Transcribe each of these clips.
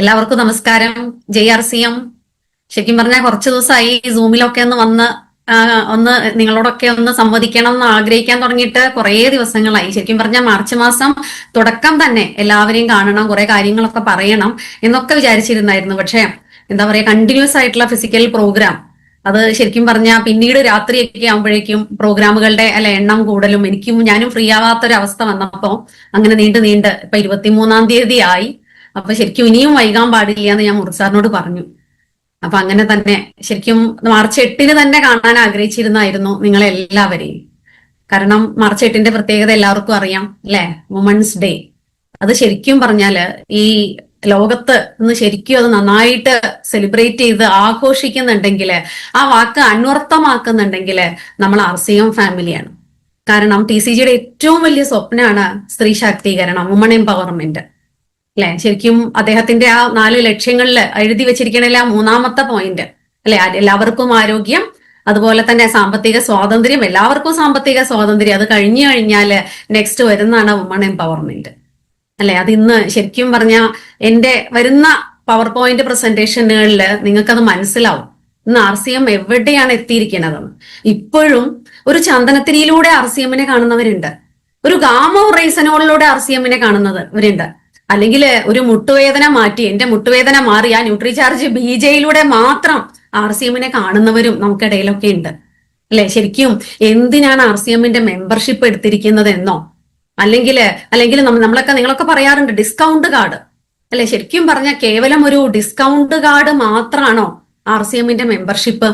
എല്ലാവർക്കും നമസ്കാരം. JRCM ശരിക്കും പറഞ്ഞാൽ കുറച്ചു ദിവസമായി സൂമിലൊക്കെ ഒന്ന് വന്ന് ഒന്ന് നിങ്ങളോടൊക്കെ ഒന്ന് സംവദിക്കണം എന്ന് ആഗ്രഹിക്കാൻ തുടങ്ങിയിട്ട് കുറേ ദിവസങ്ങളായി. ശരിക്കും പറഞ്ഞാൽ മാർച്ച് മാസം തുടക്കം തന്നെ എല്ലാവരെയും കാണണം, കുറെ കാര്യങ്ങളൊക്കെ പറയണം എന്നൊക്കെ വിചാരിച്ചിരുന്നായിരുന്നു. പക്ഷെ എന്താ പറയാ, കണ്ടിന്യൂസ് ആയിട്ടുള്ള ഫിസിക്കൽ പ്രോഗ്രാം അത് ശരിക്കും പറഞ്ഞാൽ പിന്നീട് രാത്രിയൊക്കെ ആകുമ്പോഴേക്കും പ്രോഗ്രാമുകളുടെ എണ്ണം കൂടലും ഞാനും ഫ്രീ ആവാത്തൊരവസ്ഥ വന്നപ്പോ അങ്ങനെ നീണ്ട് ഇപ്പൊ 23-ാം തീയതി ആയി. അപ്പൊ ശരിക്കും ഇനിയും വൈകാൻ പാടില്ല എന്ന് ഞാൻ മുറിസാറിനോട് പറഞ്ഞു. അപ്പൊ അങ്ങനെ തന്നെ ശരിക്കും മാർച്ച് 8-ന് തന്നെ കാണാൻ ആഗ്രഹിച്ചിരുന്നായിരുന്നു നിങ്ങളെ എല്ലാവരെയും. കാരണം മാർച്ച് 8-ന്റെ പ്രത്യേകത എല്ലാവർക്കും അറിയാം അല്ലെ, വുമൻസ് ഡേ. അത് ശരിക്കും പറഞ്ഞാല് ഈ ലോകത്ത് ഇന്ന് ശരിക്കും അത് നന്നായിട്ട് സെലിബ്രേറ്റ് ചെയ്ത് ആഘോഷിക്കുന്നുണ്ടെങ്കിൽ, ആ വാക്ക് അന്വർത്ഥമാക്കുന്നുണ്ടെങ്കിൽ നമ്മൾ RCM ഫാമിലിയാണ്. കാരണം TCGയുടെ ഏറ്റവും വലിയ സ്വപ്നമാണ് സ്ത്രീ ശാക്തീകരണം, വുമൺ എംപവർമെന്റ് അല്ലെ. ശരിക്കും അദ്ദേഹത്തിന്റെ ആ 4 ലക്ഷ്യങ്ങളിൽ എഴുതി വെച്ചിരിക്കണ മൂന്നാമത്തെ പോയിന്റ് അല്ലെ, എല്ലാവർക്കും ആരോഗ്യം, അതുപോലെ തന്നെ സാമ്പത്തിക സ്വാതന്ത്ര്യം, എല്ലാവർക്കും സാമ്പത്തിക സ്വാതന്ത്ര്യം. അത് കഴിഞ്ഞു കഴിഞ്ഞാല് നെക്സ്റ്റ് വരുന്നതാണ് വുമൺ എംപവർമെന്റ് അല്ലെ. അത് ഇന്ന് ശരിക്കും പറഞ്ഞാൽ എന്റെ വരുന്ന പവർ പോയിന്റ് പ്രസന്റേഷനുകളിൽ നിങ്ങൾക്കത് മനസ്സിലാവും ഇന്ന് RCM എവിടെയാണ് എത്തിയിരിക്കുന്നതെന്ന്. ഇപ്പോഴും ഒരു ചന്ദനത്തിരിയിലൂടെ RCMനെ കാണുന്നവരുണ്ട്, ഒരു ഗാമോ റൈസനോളിലൂടെ RCMനെ കാണുന്നവരുണ്ട്, അല്ലെങ്കിൽ ഒരു മുട്ടുവേദന മാറ്റി എന്റെ മുട്ടുവേദന മാറി ആ ന്യൂട്രിചാർജ് BJയിലൂടെ മാത്രം RCMനെ കാണുന്നവരും നമുക്കിടയിലൊക്കെ ഉണ്ട് അല്ലെ. ശരിക്കും എന്തിനാണ് RCMന്റെ മെമ്പർഷിപ്പ് എടുത്തിരിക്കുന്നത് എന്നോ, അല്ലെങ്കിൽ നിങ്ങളൊക്കെ പറയാറുണ്ട് ഡിസ്കൗണ്ട് കാർഡ് അല്ലെ. ശരിക്കും പറഞ്ഞാൽ കേവലം ഒരു ഡിസ്കൗണ്ട് കാർഡ് മാത്രമാണോ RCMന്റെ മെമ്പർഷിപ്പ്?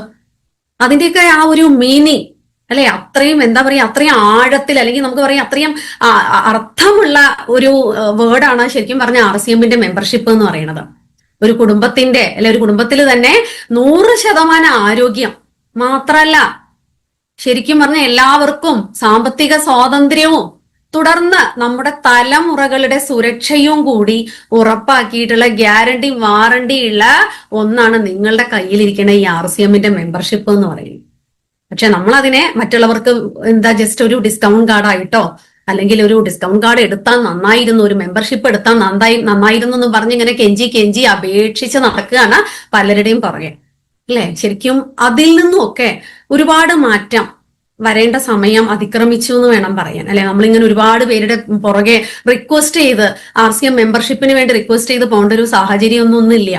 അതിന്റെയൊക്കെ ആ ഒരു മീനിങ് അല്ലെ, അത്രയും എന്താ പറയാ, അത്രയും ആഴത്തിൽ, അല്ലെങ്കിൽ നമുക്ക് പറയാം അത്രയും അർത്ഥമുള്ള ഒരു വേർഡാണ് ശരിക്കും പറഞ്ഞ RCMന്റെ മെമ്പർഷിപ്പ് എന്ന് പറയുന്നത്. ഒരു കുടുംബത്തിന്റെ ഒരു കുടുംബത്തിൽ തന്നെ 100% ആരോഗ്യം മാത്രല്ല, ശരിക്കും പറഞ്ഞ എല്ലാവർക്കും സാമ്പത്തിക സ്വാതന്ത്ര്യവും തുടർന്ന് നമ്മുടെ തലമുറകളുടെ സുരക്ഷയും കൂടി ഉറപ്പാക്കിയിട്ടുള്ള ഗ്യാരണ്ടി വാറണ്ടി ഉള്ള ഒന്നാണ് നിങ്ങളുടെ കയ്യിലിരിക്കുന്ന ഈ RCMന്റെ മെമ്പർഷിപ്പ് എന്ന് പറയുന്നത്. പക്ഷെ നമ്മളതിനെ മറ്റുള്ളവർക്ക് ജസ്റ്റ് ഒരു ഡിസ്കൗണ്ട് കാർഡ് ആയിട്ടോ, അല്ലെങ്കിൽ ഒരു ഡിസ്കൗണ്ട് കാർഡ് എടുത്താൽ നന്നായിരുന്നു, ഒരു മെമ്പർഷിപ്പ് എടുത്താൽ നന്നായിരുന്നു എന്ന് പറഞ്ഞ് ഇങ്ങനെ കെഞ്ചി അപേക്ഷിച്ച് നടക്കുകയാണ് പലരുടെയും പുറകെ അല്ലെ. ശരിക്കും അതിൽ നിന്നും ഒക്കെ ഒരുപാട് മാറ്റം വരേണ്ട സമയം അതിക്രമിച്ചു എന്ന് വേണം പറയാൻ അല്ലെ. നമ്മളിങ്ങനെ ഒരുപാട് പേരുടെ പുറകെ റിക്വസ്റ്റ് ചെയ്ത് RCM മെമ്പർഷിപ്പിന് വേണ്ടി റിക്വസ്റ്റ് ചെയ്ത് പോകേണ്ട ഒരു സാഹചര്യം ഒന്നും ഇല്ല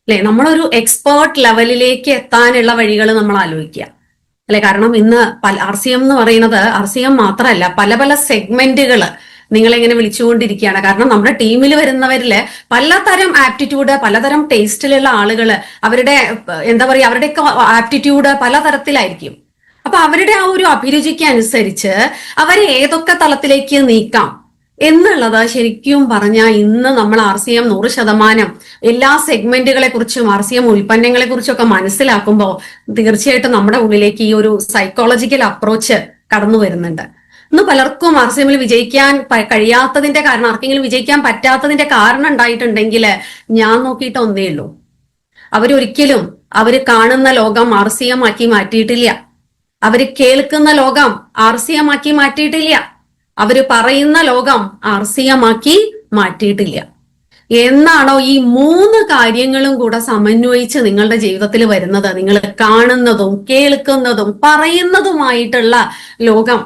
അല്ലെ. നമ്മളൊരു എക്സ്പേർട്ട് ലെവലിലേക്ക് എത്താനുള്ള വഴികൾ നമ്മൾ ആലോചിക്കുക അല്ലെ. കാരണം ഇന്ന് RCM എന്ന് പറയുന്നത് RCM മാത്രമല്ല, പല സെഗ്മെന്റുകൾ നിങ്ങളെങ്ങനെ വിളിച്ചുകൊണ്ടിരിക്കുകയാണ്. കാരണം നമ്മുടെ ടീമിൽ വരുന്നവരില് പലതരം ആപ്റ്റിറ്റ്യൂഡ്, പലതരം ടേസ്റ്റിലുള്ള ആളുകൾ, അവരുടെ എന്താ പറയുക, അവരുടെയൊക്കെ ആപ്റ്റിറ്റ്യൂഡ് പലതരത്തിലായിരിക്കും. അപ്പൊ അവരുടെ ആ ഒരു അഭിരുചിക്ക് അനുസരിച്ച് അവരെ ഏതൊക്കെ തലത്തിലേക്ക് നീക്കാം എന്നുള്ളത് ശരിക്കും പറഞ്ഞാൽ ഇന്ന് നമ്മൾ RCM 100% എല്ലാ സെഗ്മെന്റുകളെ കുറിച്ചും RCM ഉൽപ്പന്നങ്ങളെ കുറിച്ചൊക്കെ മനസ്സിലാക്കുമ്പോൾ തീർച്ചയായിട്ടും നമ്മുടെ ഉള്ളിലേക്ക് ഈ ഒരു സൈക്കോളജിക്കൽ അപ്രോച്ച് കടന്നു വരുന്നുണ്ട്. ഇന്ന് പലർക്കും RCMൽ വിജയിക്കാൻ കഴിയാത്തതിന്റെ കാരണം, ആർക്കെങ്കിലും വിജയിക്കാൻ പറ്റാത്തതിന്റെ കാരണം ഉണ്ടായിട്ടുണ്ടെങ്കിൽ ഞാൻ നോക്കിയിട്ട് ഒന്നേ ഉള്ളൂ, അവരൊരിക്കലും അവര് കാണുന്ന ലോകം RCM ആക്കി മാറ്റിയിട്ടില്ല, അവര് കേൾക്കുന്ന ലോകം RCM ആക്കി മാറ്റിയിട്ടില്ല, അവര് പറയുന്ന ലോകം RCM ആക്കി മാറ്റിയിട്ടില്ല. എന്നാണോ ഈ 3 കാര്യങ്ങളും കൂടെ സമന്വയിച്ച് നിങ്ങളുടെ ജീവിതത്തിൽ വരുന്നത്, നിങ്ങൾ കാണുന്നതും കേൾക്കുന്നതും പറയുന്നതുമായിട്ടുള്ള ലോകം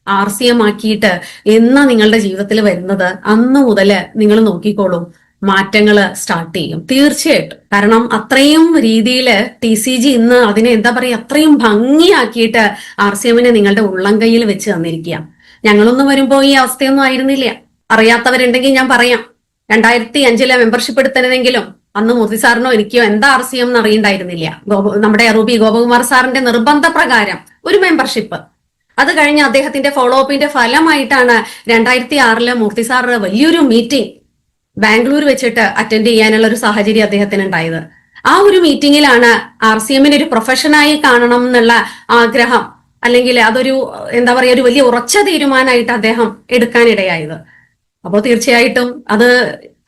RCM ആക്കിയിട്ട് എന്നാ നിങ്ങളുടെ ജീവിതത്തിൽ വരുന്നത്, അന്ന് മുതൽ നിങ്ങൾ നോക്കിക്കോളും മാറ്റങ്ങൾ സ്റ്റാർട്ട് ചെയ്യും തീർച്ചയായിട്ടും. കാരണം അത്രയും രീതിയിൽ TCG ഇന്ന് അതിനെ എന്താ പറയുക, അത്രയും ഭംഗിയാക്കിയിട്ട് RCMനെ നിങ്ങളുടെ ഉള്ളം കയ്യിൽ വെച്ച് തന്നിരിക്കുക. ഞങ്ങളൊന്നും വരുമ്പോ ഈ അവസ്ഥയൊന്നും ആയിരുന്നില്ല. അറിയാത്തവരുണ്ടെങ്കിൽ ഞാൻ പറയാം, 2005 മെമ്പർഷിപ്പ് എടുത്തതെങ്കിലും അന്ന് മൂർത്തി സാറിനോ എനിക്കോ എന്താ RCM എന്ന് അറിയണ്ടായിരുന്നില്ല. നമ്മുടെ റൂബി ഗോപകുമാർ സാറിന്റെ നിർബന്ധ പ്രകാരം ഒരു മെമ്പർഷിപ്പ്, അത് കഴിഞ്ഞ് അദ്ദേഹത്തിന്റെ ഫോളോ അപ്പിന്റെ ഫലമായിട്ടാണ് 2006 മൂർത്തി സാർ വലിയൊരു മീറ്റിംഗ് ബാംഗ്ലൂർ വെച്ചിട്ട് അറ്റൻഡ് ചെയ്യാനുള്ള ഒരു സാഹചര്യം അദ്ദേഹത്തിന് ഉണ്ടായത്. ആ ഒരു മീറ്റിംഗിലാണ് RCMനെ ഒരു പ്രൊഫഷനായി കാണണം എന്നുള്ള ആഗ്രഹം, അല്ലെങ്കിൽ അതൊരു എന്താ പറയുക, ഒരു വലിയ ഉറച്ച തീരുമാനമായിട്ട് അദ്ദേഹം എടുക്കാനിടയായത്. അപ്പോൾ തീർച്ചയായിട്ടും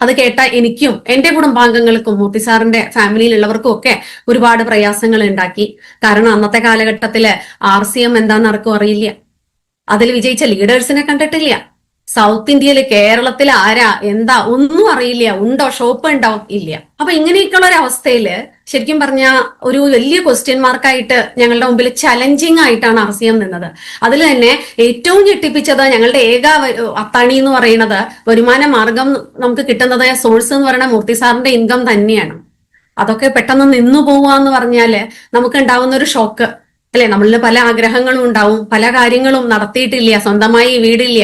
അത് കേട്ട എനിക്കും എന്റെ കുടുംബാംഗങ്ങൾക്കും മൂർത്തി സാറിന്റെ ഫാമിലിയിലുള്ളവർക്കും ഒക്കെ ഒരുപാട് പ്രയാസങ്ങൾ ഉണ്ടാക്കി. കാരണം അന്നത്തെ കാലഘട്ടത്തില് RCM എന്താന്ന് ആർക്കും അറിയില്ല, അതിൽ വിജയിച്ച ലീഡേഴ്സിനെ കണ്ടിട്ടില്ല, സൗത്ത് ഇന്ത്യയില് കേരളത്തിൽ ആരാ എന്താ ഒന്നും അറിയില്ല. ഉണ്ടോ, ഷോപ്പ് ഉണ്ടോ, ഇല്ല. അപ്പൊ ഇങ്ങനെയൊക്കെയുള്ള ഒരു അവസ്ഥയില് ശരിക്കും പറഞ്ഞ ഒരു വലിയ ക്വസ്റ്റ്യൻ മാർക്കായിട്ട് ഞങ്ങളുടെ മുമ്പിൽ ചലഞ്ചിങ് ആയിട്ടാണ് RCM നിന്നത്. അതിൽ തന്നെ ഏറ്റവും ഞെട്ടിപ്പിച്ചത് ഞങ്ങളുടെ ഏക അത്താണി എന്ന് പറയുന്നത്, വരുമാന മാർഗം നമുക്ക് കിട്ടുന്നത് സോഴ്സ് എന്ന് പറയുന്ന മൂർത്തി സാറിന്റെ ഇൻകം തന്നെയാണ്. അതൊക്കെ പെട്ടെന്ന് നിന്നു പോവാന്ന് പറഞ്ഞാല് നമുക്ക് ഉണ്ടാവുന്ന ഒരു ഷോക്ക് അല്ലെ. നമ്മളിൽ പല ആഗ്രഹങ്ങളും ഉണ്ടാവും, പല കാര്യങ്ങളും നടത്തിയിട്ടില്ല, സ്വന്തമായി വീടില്ല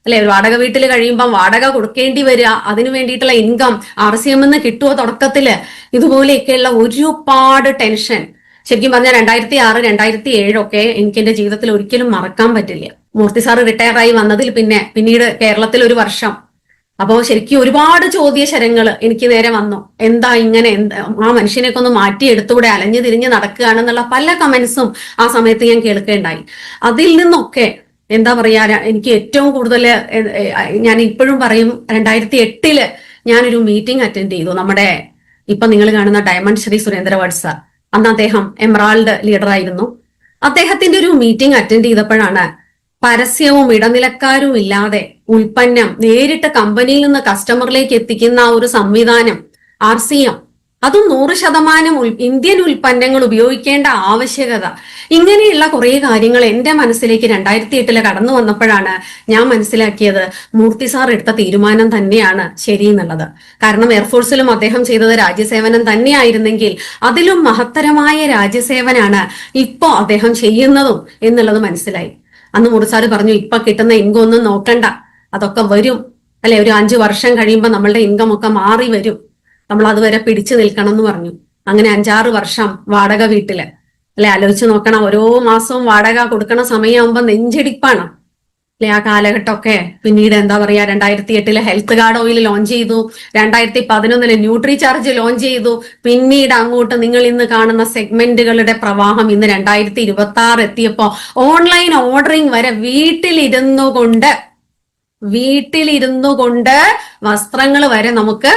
അല്ലെ. വാടക വീട്ടിൽ കഴിയുമ്പോൾ വാടക കൊടുക്കേണ്ടി വരിക, അതിനു വേണ്ടിയിട്ടുള്ള ഇൻകം RCM കിട്ടുമോ തുടക്കത്തില്, ഇതുപോലെയൊക്കെയുള്ള ഒരുപാട് ടെൻഷൻ. ശരിക്കും പറഞ്ഞാൽ 2006, 2007 ഒക്കെ എനിക്ക് എന്റെ ജീവിതത്തിൽ ഒരിക്കലും മറക്കാൻ പറ്റില്ല. മൂർത്തി സാറ് റിട്ടയർ ആയി വന്നതിൽ പിന്നീട് കേരളത്തിൽ ഒരു വർഷം. അപ്പോ ശരിക്കും ഒരുപാട് ചോദ്യശരങ്ങൾ എനിക്ക് നേരെ വന്നു. എന്താ ഇങ്ങനെ, ആ മനുഷ്യനെയൊക്കെ ഒന്ന് മാറ്റിയെടുത്തുകൂടെ, അലഞ്ഞു തിരിഞ്ഞ് നടക്കുകയാണെന്നുള്ള പല കമന്റ്സും ആ സമയത്ത് ഞാൻ കേൾക്കുകയുണ്ടായി. അതിൽ നിന്നൊക്കെ എന്താ പറയാ, എനിക്ക് ഏറ്റവും കൂടുതൽ ഞാൻ ഇപ്പോഴും പറയും, 2008 ഞാനൊരു മീറ്റിംഗ് അറ്റൻഡ് ചെയ്തു. നമ്മുടെ ഇപ്പൊ നിങ്ങൾ കാണുന്ന ഡയമണ്ട് ശ്രീ സുരേന്ദ്ര വത്സ, അന്ന് അദ്ദേഹം എമറാൾഡ് ലീഡർ ആയിരുന്നു. അദ്ദേഹത്തിന്റെ ഒരു മീറ്റിംഗ് അറ്റൻഡ് ചെയ്തപ്പോഴാണ് പരസ്യവും ഇടനിലക്കാരും ഇല്ലാതെ ഉൽപ്പന്നം നേരിട്ട് കമ്പനിയിൽ നിന്ന് കസ്റ്റമറിലേക്ക് എത്തിക്കുന്ന ഒരു സംവിധാനം RCM, അതും 100% ഇന്ത്യൻ ഉൽപ്പന്നങ്ങൾ ഉപയോഗിക്കേണ്ട ആവശ്യകത, ഇങ്ങനെയുള്ള കുറെ കാര്യങ്ങൾ എന്റെ മനസ്സിലേക്ക് 2008 കടന്നു വന്നപ്പോഴാണ് ഞാൻ മനസ്സിലാക്കിയത് മൂർത്തി സാർ എടുത്ത തീരുമാനം തന്നെയാണ് ശരി എന്നുള്ളത്. കാരണം എയർഫോഴ്സിലും അദ്ദേഹം ചെയ്തത് രാജ്യസേവനം തന്നെയായിരുന്നെങ്കിൽ അതിലും മഹത്തരമായ രാജ്യസേവനാണ് ഇപ്പോ അദ്ദേഹം ചെയ്യുന്നതും എന്നുള്ളത് മനസ്സിലായി. അന്ന് മൂർത്തി സാർ പറഞ്ഞു, ഇപ്പൊ കിട്ടുന്ന ഇൻകം ഒന്നും നോക്കണ്ട, അതൊക്കെ വരും അല്ലെ, ഒരു 5 വർഷം കഴിയുമ്പോൾ നമ്മളുടെ ഇൻകം ഒക്കെ മാറി വരും, നമ്മൾ അതുവരെ പിടിച്ചു നിൽക്കണം എന്ന് പറഞ്ഞു. അങ്ങനെ 5-6 വർഷം വാടക വീട്ടില് അല്ലെ, ആലോചിച്ച് നോക്കണം, ഓരോ മാസവും വാടക കൊടുക്കണ സമയമാകുമ്പോ നെഞ്ചിടിപ്പാണ് അല്ലെ ആ കാലഘട്ടമൊക്കെ. പിന്നീട് എന്താ പറയാ, 2008 ഹെൽത്ത് കാർഡ് ഓയിൽ ലോഞ്ച് ചെയ്തു, 2011 ന്യൂട്രി ചാർജ് ലോഞ്ച് ചെയ്തു. പിന്നീട് അങ്ങോട്ട് നിങ്ങൾ ഇന്ന് കാണുന്ന സെഗ്മെന്റുകളുടെ പ്രവാഹം ഇന്ന് 2026 എത്തിയപ്പോ ഓൺലൈൻ ഓർഡറിങ് വരെ വീട്ടിലിരുന്നു കൊണ്ട് വസ്ത്രങ്ങൾ വരെ നമുക്ക്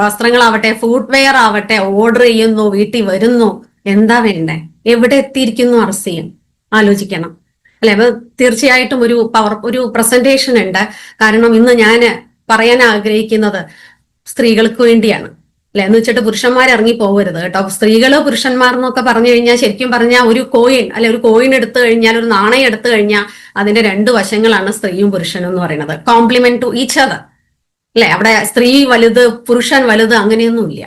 വസ്ത്രങ്ങളാവട്ടെ, ഫുട്വെയർ ആവട്ടെ, ഓർഡർ ചെയ്യുന്നു, വീട്ടിൽ വരുന്നു. എന്താ വേണ്ടേ? എവിടെ എത്തിയിരിക്കുന്നു RCM? ആലോചിക്കണം അല്ലെ. അപ്പൊ തീർച്ചയായിട്ടും ഒരു പ്രസന്റേഷൻ ഉണ്ട്. കാരണം ഇന്ന് ഞാൻ പറയാൻ ആഗ്രഹിക്കുന്നത് സ്ത്രീകൾക്ക് വേണ്ടിയാണ് അല്ലെ, എന്ന് വെച്ചിട്ട് പുരുഷന്മാർ ഇറങ്ങി പോകരുത് കേട്ടോ. സ്ത്രീകള് പുരുഷന്മാർ എന്നൊക്കെ പറഞ്ഞു കഴിഞ്ഞാൽ ശരിക്കും പറഞ്ഞാൽ ഒരു കോയിൻ എടുത്തു കഴിഞ്ഞാൽ, ഒരു നാണയം എടുത്തു കഴിഞ്ഞാൽ അതിന്റെ 2 വശങ്ങളാണ് സ്ത്രീയും പുരുഷനും എന്ന് പറയുന്നത്. കോംപ്ലിമെന്റ് ടു ഈച്ച് അതർ അല്ലെ. അവിടെ സ്ത്രീ വലുത് പുരുഷൻ വലുത് അങ്ങനെയൊന്നുമില്ല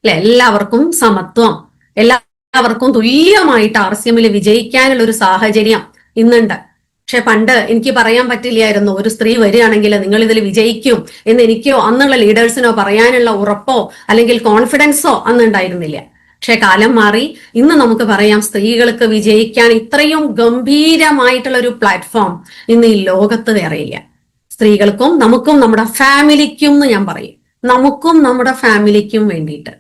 അല്ലെ. എല്ലാവർക്കും സമത്വം, എല്ലാവർക്കും തുല്യമായിട്ട് RCM വിജയിക്കാനുള്ള ഒരു സാഹചര്യം ഇന്നുണ്ട്. പക്ഷെ പണ്ട് എനിക്ക് പറയാൻ പറ്റില്ലായിരുന്നു, ഒരു സ്ത്രീ വരികയാണെങ്കിൽ നിങ്ങൾ ഇതിൽ വിജയിക്കും എന്ന് എനിക്കോ അന്നുള്ള ലീഡേഴ്സിനോ പറയാനുള്ള ഉറപ്പോ അല്ലെങ്കിൽ കോൺഫിഡൻസോ അന്ന് ഉണ്ടായിരുന്നില്ല. പക്ഷെ കാലം മാറി, ഇന്ന് നമുക്ക് പറയാം സ്ത്രീകൾക്ക് വിജയിക്കാൻ ഇത്രയും ഗംഭീരമായിട്ടുള്ള ഒരു പ്ലാറ്റ്ഫോം ഇന്ന് ഈ ലോകത്ത് വേറെയില്ല. സ്ത്രീകൾക്കും നമുക്കും നമ്മുടെ ഫാമിലിക്കും എന്ന് ഞാൻ പറയും, നമുക്കും നമ്മുടെ ഫാമിലിക്കും വേണ്ടിയിട്ട്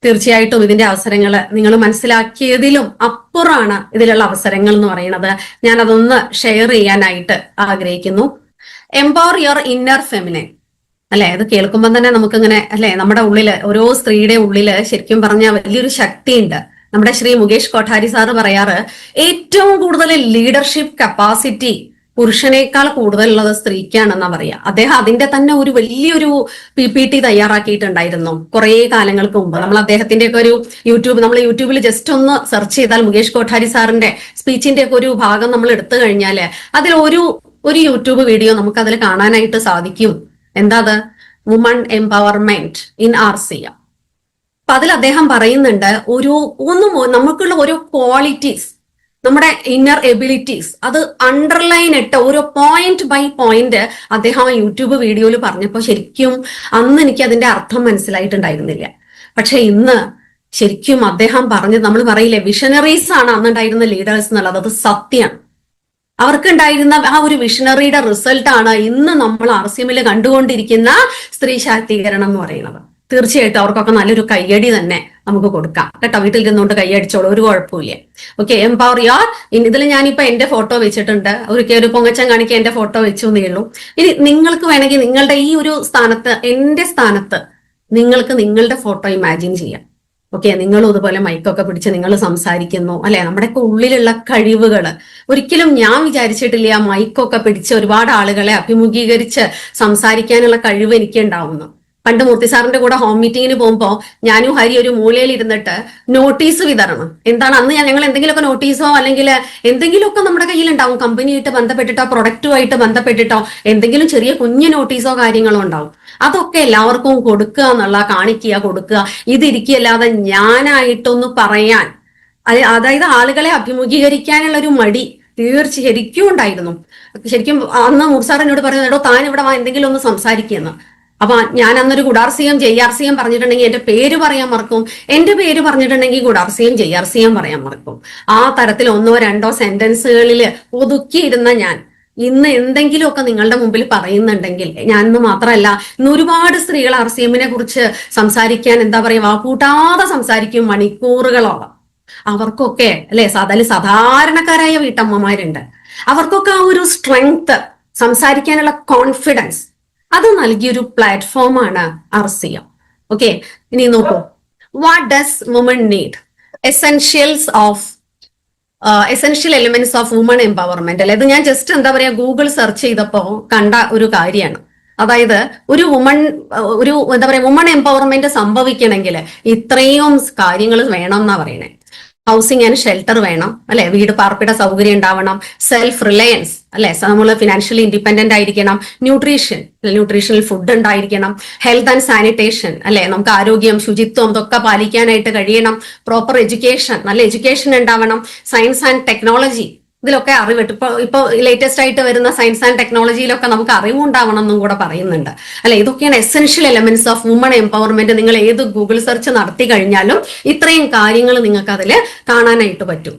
തീർച്ചയായിട്ടും ഇതിന്റെ അവസരങ്ങൾ നിങ്ങൾ മനസ്സിലാക്കിയതിലും അപ്പുറമാണ് ഇതിലുള്ള അവസരങ്ങൾ എന്ന് പറയുന്നത്. ഞാൻ അതൊന്ന് ഷെയർ ചെയ്യാനായിട്ട് ആഗ്രഹിക്കുന്നു. എംപവർ യുവർ ഇന്നർ ഫെമിനൈൻ അല്ലെ. അത് കേൾക്കുമ്പോൾ തന്നെ നമുക്കിങ്ങനെ അല്ലെ, നമ്മുടെ ഉള്ളില്, ഓരോ സ്ത്രീയുടെ ഉള്ളില് ശരിക്കും പറഞ്ഞാൽ വലിയൊരു ശക്തിയുണ്ട്. നമ്മുടെ ശ്രീ മുകേഷ് കൊഠാരി സാറ് പറയാറ്, ഏറ്റവും കൂടുതൽ ലീഡർഷിപ്പ് കപ്പാസിറ്റി പുരുഷനേക്കാൾ കൂടുതലുള്ളത് സ്ത്രീക്കാണെന്നാ പറയാ. അദ്ദേഹം അതിന്റെ തന്നെ ഒരു വലിയൊരു PPT തയ്യാറാക്കിയിട്ടുണ്ടായിരുന്നു കുറെ കാലങ്ങൾക്ക് മുമ്പ്. നമ്മൾ അദ്ദേഹത്തിന്റെ ഒക്കെ ഒരു നമ്മൾ യൂട്യൂബിൽ ജസ്റ്റ് ഒന്ന് സെർച്ച് ചെയ്താൽ മുകേഷ് കൊഠാരി സാറിന്റെ സ്പീച്ചിന്റെ ഒക്കെ ഒരു ഭാഗം നമ്മൾ എടുത്തു കഴിഞ്ഞാല് അതിൽ ഒരു യൂട്യൂബ് വീഡിയോ നമുക്ക് അതിൽ കാണാനായിട്ട് സാധിക്കും. എന്താ അത്? Woman empowerment in RCM. അപ്പൊ അതിൽ അദ്ദേഹം പറയുന്നുണ്ട്, നമുക്കുള്ള ഓരോ ക്വാളിറ്റീസ്, നമ്മുടെ ഇന്നർ എബിലിറ്റീസ്, അത് അണ്ടർലൈൻ ഇട്ട് ഓരോ പോയിന്റ് ബൈ പോയിന്റ് അദ്ദേഹം യൂട്യൂബ് വീഡിയോയിൽ പറഞ്ഞപ്പോൾ ശരിക്കും അന്ന് എനിക്ക് അതിന്റെ അർത്ഥം മനസ്സിലായിട്ടുണ്ടായിരുന്നില്ല. പക്ഷെ ഇന്ന് ശരിക്കും അദ്ദേഹം പറഞ്ഞത്, നമ്മൾ പറയില്ലേ വിഷനറീസ് ആണ് അന്നുണ്ടായിരുന്ന ലീഡേഴ്സ് എന്നുള്ളത്, അത് സത്യമാണ്. അവർക്കുണ്ടായിരുന്ന ആ ഒരു വിഷനറിയുടെ റിസൾട്ട് ആണ് ഇന്ന് നമ്മൾ RCM കണ്ടുകൊണ്ടിരിക്കുന്ന സ്ത്രീ ശാക്തീകരണം എന്ന് പറയുന്നത്. തീർച്ചയായിട്ടും അവർക്കൊക്കെ നല്ലൊരു കയ്യടി തന്നെ നമുക്ക് കൊടുക്കാം കേട്ടോ. വീട്ടിൽ ഇരുന്നുകൊണ്ട് കൈയടിച്ചോളൂ, ഒരു കുഴപ്പമില്ല. Okay, empower your. ഇതിൽ ഞാനിപ്പോ എന്റെ ഫോട്ടോ വെച്ചിട്ടുണ്ട്, ഒരു പൊങ്ങച്ചം കാണിക്കാൻ എന്റെ ഫോട്ടോ വെച്ചു എന്നേ ഉള്ളൂ. ഇനി നിങ്ങൾക്ക് വേണമെങ്കിൽ നിങ്ങളുടെ ഈ ഒരു സ്ഥാനത്ത്, എന്റെ സ്ഥാനത്ത് നിങ്ങൾക്ക് നിങ്ങളുടെ ഫോട്ടോ ഇമാജിൻ ചെയ്യാം. ഓക്കെ, നിങ്ങളും ഇതുപോലെ മൈക്കൊക്കെ പിടിച്ച് നിങ്ങൾ സംസാരിക്കുന്നു അല്ലെ, നമ്മുടെയൊക്കെ ഉള്ളിലുള്ള കഴിവുകൾ ഒരിക്കലും ഞാൻ വിചാരിച്ചിട്ടില്ല ആ മൈക്കൊക്കെ പിടിച്ച് ഒരുപാട് ആളുകളെ അഭിമുഖീകരിച്ച് സംസാരിക്കാനുള്ള കഴിവ് എനിക്ക് ഉണ്ടാവുന്നു. പണ്ട് മൂർത്തി സാറിന്റെ കൂടെ ഹോം മീറ്റിങ്ങിന് പോകുമ്പോ ഞാനും ഹരി ഒരു മൂലയിൽ ഇരുന്നിട്ട് നോട്ടീസ് വിതരണം, എന്താണ് അന്ന് ഞങ്ങൾ എന്തെങ്കിലുമൊക്കെ നോട്ടീസോ അല്ലെങ്കിൽ എന്തെങ്കിലുമൊക്കെ നമ്മുടെ കയ്യിൽ ഉണ്ടാവും, കമ്പനിയായിട്ട് ബന്ധപ്പെട്ടിട്ടോ പ്രൊഡക്റ്റുമായിട്ട് ബന്ധപ്പെട്ടിട്ടോ എന്തെങ്കിലും ചെറിയ കുഞ്ഞു നോട്ടീസോ കാര്യങ്ങളോ ഉണ്ടാവും. അതൊക്കെ എല്ലാവർക്കും കൊടുക്കുക എന്നുള്ള, കാണിക്കുക, കൊടുക്കുക, ഇതിരിക്കല്ലാതെ ഞാനായിട്ടൊന്ന് പറയാൻ, അതായത് ആളുകളെ അഭിമുഖീകരിക്കാനുള്ള ഒരു മടി ശരിക്കും ഉണ്ടായിരുന്നു. ശരിക്കും അന്ന് മൂർസാർ എന്നോട് പറയുന്നത്, എടോ താൻ ഇവിടെ എന്തെങ്കിലും ഒന്ന് സംസാരിക്കുന്നു. അപ്പൊ ഞാൻ അന്നൊരു ഗുഡാർസിയം JRCM പറഞ്ഞിട്ടുണ്ടെങ്കിൽ എന്റെ പേര് പറയാൻ മറക്കും, എന്റെ പേര് പറഞ്ഞിട്ടുണ്ടെങ്കിൽ ഗുഡാർസിയം JRCM പറയാൻ മറക്കും. ആ തരത്തിൽ 1 or 2 സെന്റൻസുകളിൽ ഒതുക്കിയിരുന്ന ഞാൻ ഇന്ന് എന്തെങ്കിലുമൊക്കെ നിങ്ങളുടെ മുമ്പിൽ പറയുന്നുണ്ടെങ്കിൽ, ഞാനിന്ന് മാത്രമല്ല ഇന്ന് ഒരുപാട് സ്ത്രീകൾ RCMനെ കുറിച്ച് സംസാരിക്കാൻ എന്താ പറയുക വാക്കൂട്ടാതെ സംസാരിക്കും മണിക്കൂറുകളോളം. അവർക്കൊക്കെ അല്ലെ അതിൽ സാധാരണക്കാരായ വീട്ടമ്മമാരുണ്ട്, അവർക്കൊക്കെ ആ ഒരു സ്ട്രെങ്ത്, സംസാരിക്കാനുള്ള കോൺഫിഡൻസ് അത് നൽകിയൊരു പ്ലാറ്റ്ഫോമാണ് RCM. ഓക്കെ, ഇനി നോക്കൂ, what does woman need, essential elements of woman empowerment അല്ലെ. ഇത് ഞാൻ ജസ്റ്റ് എന്താ പറയാ ഗൂഗിൾ സെർച്ച് ചെയ്തപ്പോ കണ്ട ഒരു കാര്യമാണ്. അതായത് ഒരു എന്താ പറയാ വുമൺ എംപവർമെന്റ് സംഭവിക്കണമെങ്കിൽ ഇത്രയും കാര്യങ്ങൾ വേണം എന്നാ പറയണേ. ഹൗസിംഗ് ആൻഡ് ഷെൽട്ടർ വേണം അല്ലെ, വീട് പാർപ്പിട സൗകര്യം ഉണ്ടാവണം, സെൽഫ് റിലയൻസ് അല്ലെ, നമ്മൾ ഫിനാൻഷ്യലി ഇൻഡിപെൻഡന്റ് ആയിരിക്കണം, ന്യൂട്രീഷണൽ ഫുഡ് ഉണ്ടായിരിക്കണം, ഹെൽത്ത് ആൻഡ് സാനിറ്റേഷൻ അല്ലെ, നമുക്ക് ആരോഗ്യം, ശുചിത്വം ഇതൊക്കെ പാലിക്കാനായിട്ട് കഴിയണം, പ്രോപ്പർ എഡ്യൂക്കേഷൻ, നല്ല എഡ്യൂക്കേഷൻ ഉണ്ടാവണം, സയൻസ് ആൻഡ് ടെക്നോളജി ഇതിലൊക്കെ അറിവ്, ഇപ്പൊ ലേറ്റസ്റ്റ് ആയിട്ട് വരുന്ന സയൻസ് ആൻഡ് ടെക്നോളജിയിലൊക്കെ നമുക്ക് അറിവുണ്ടാവണം എന്നും കൂടെ പറയുന്നുണ്ട് അല്ലെ. ഇതൊക്കെയാണ് essential elements of woman empowerment. നിങ്ങൾ ഏത് ഗൂഗിൾ സെർച്ച് നടത്തി കഴിഞ്ഞാലും ഇത്രയും കാര്യങ്ങൾ നിങ്ങൾക്ക് അതിൽ കാണാനായിട്ട് പറ്റും.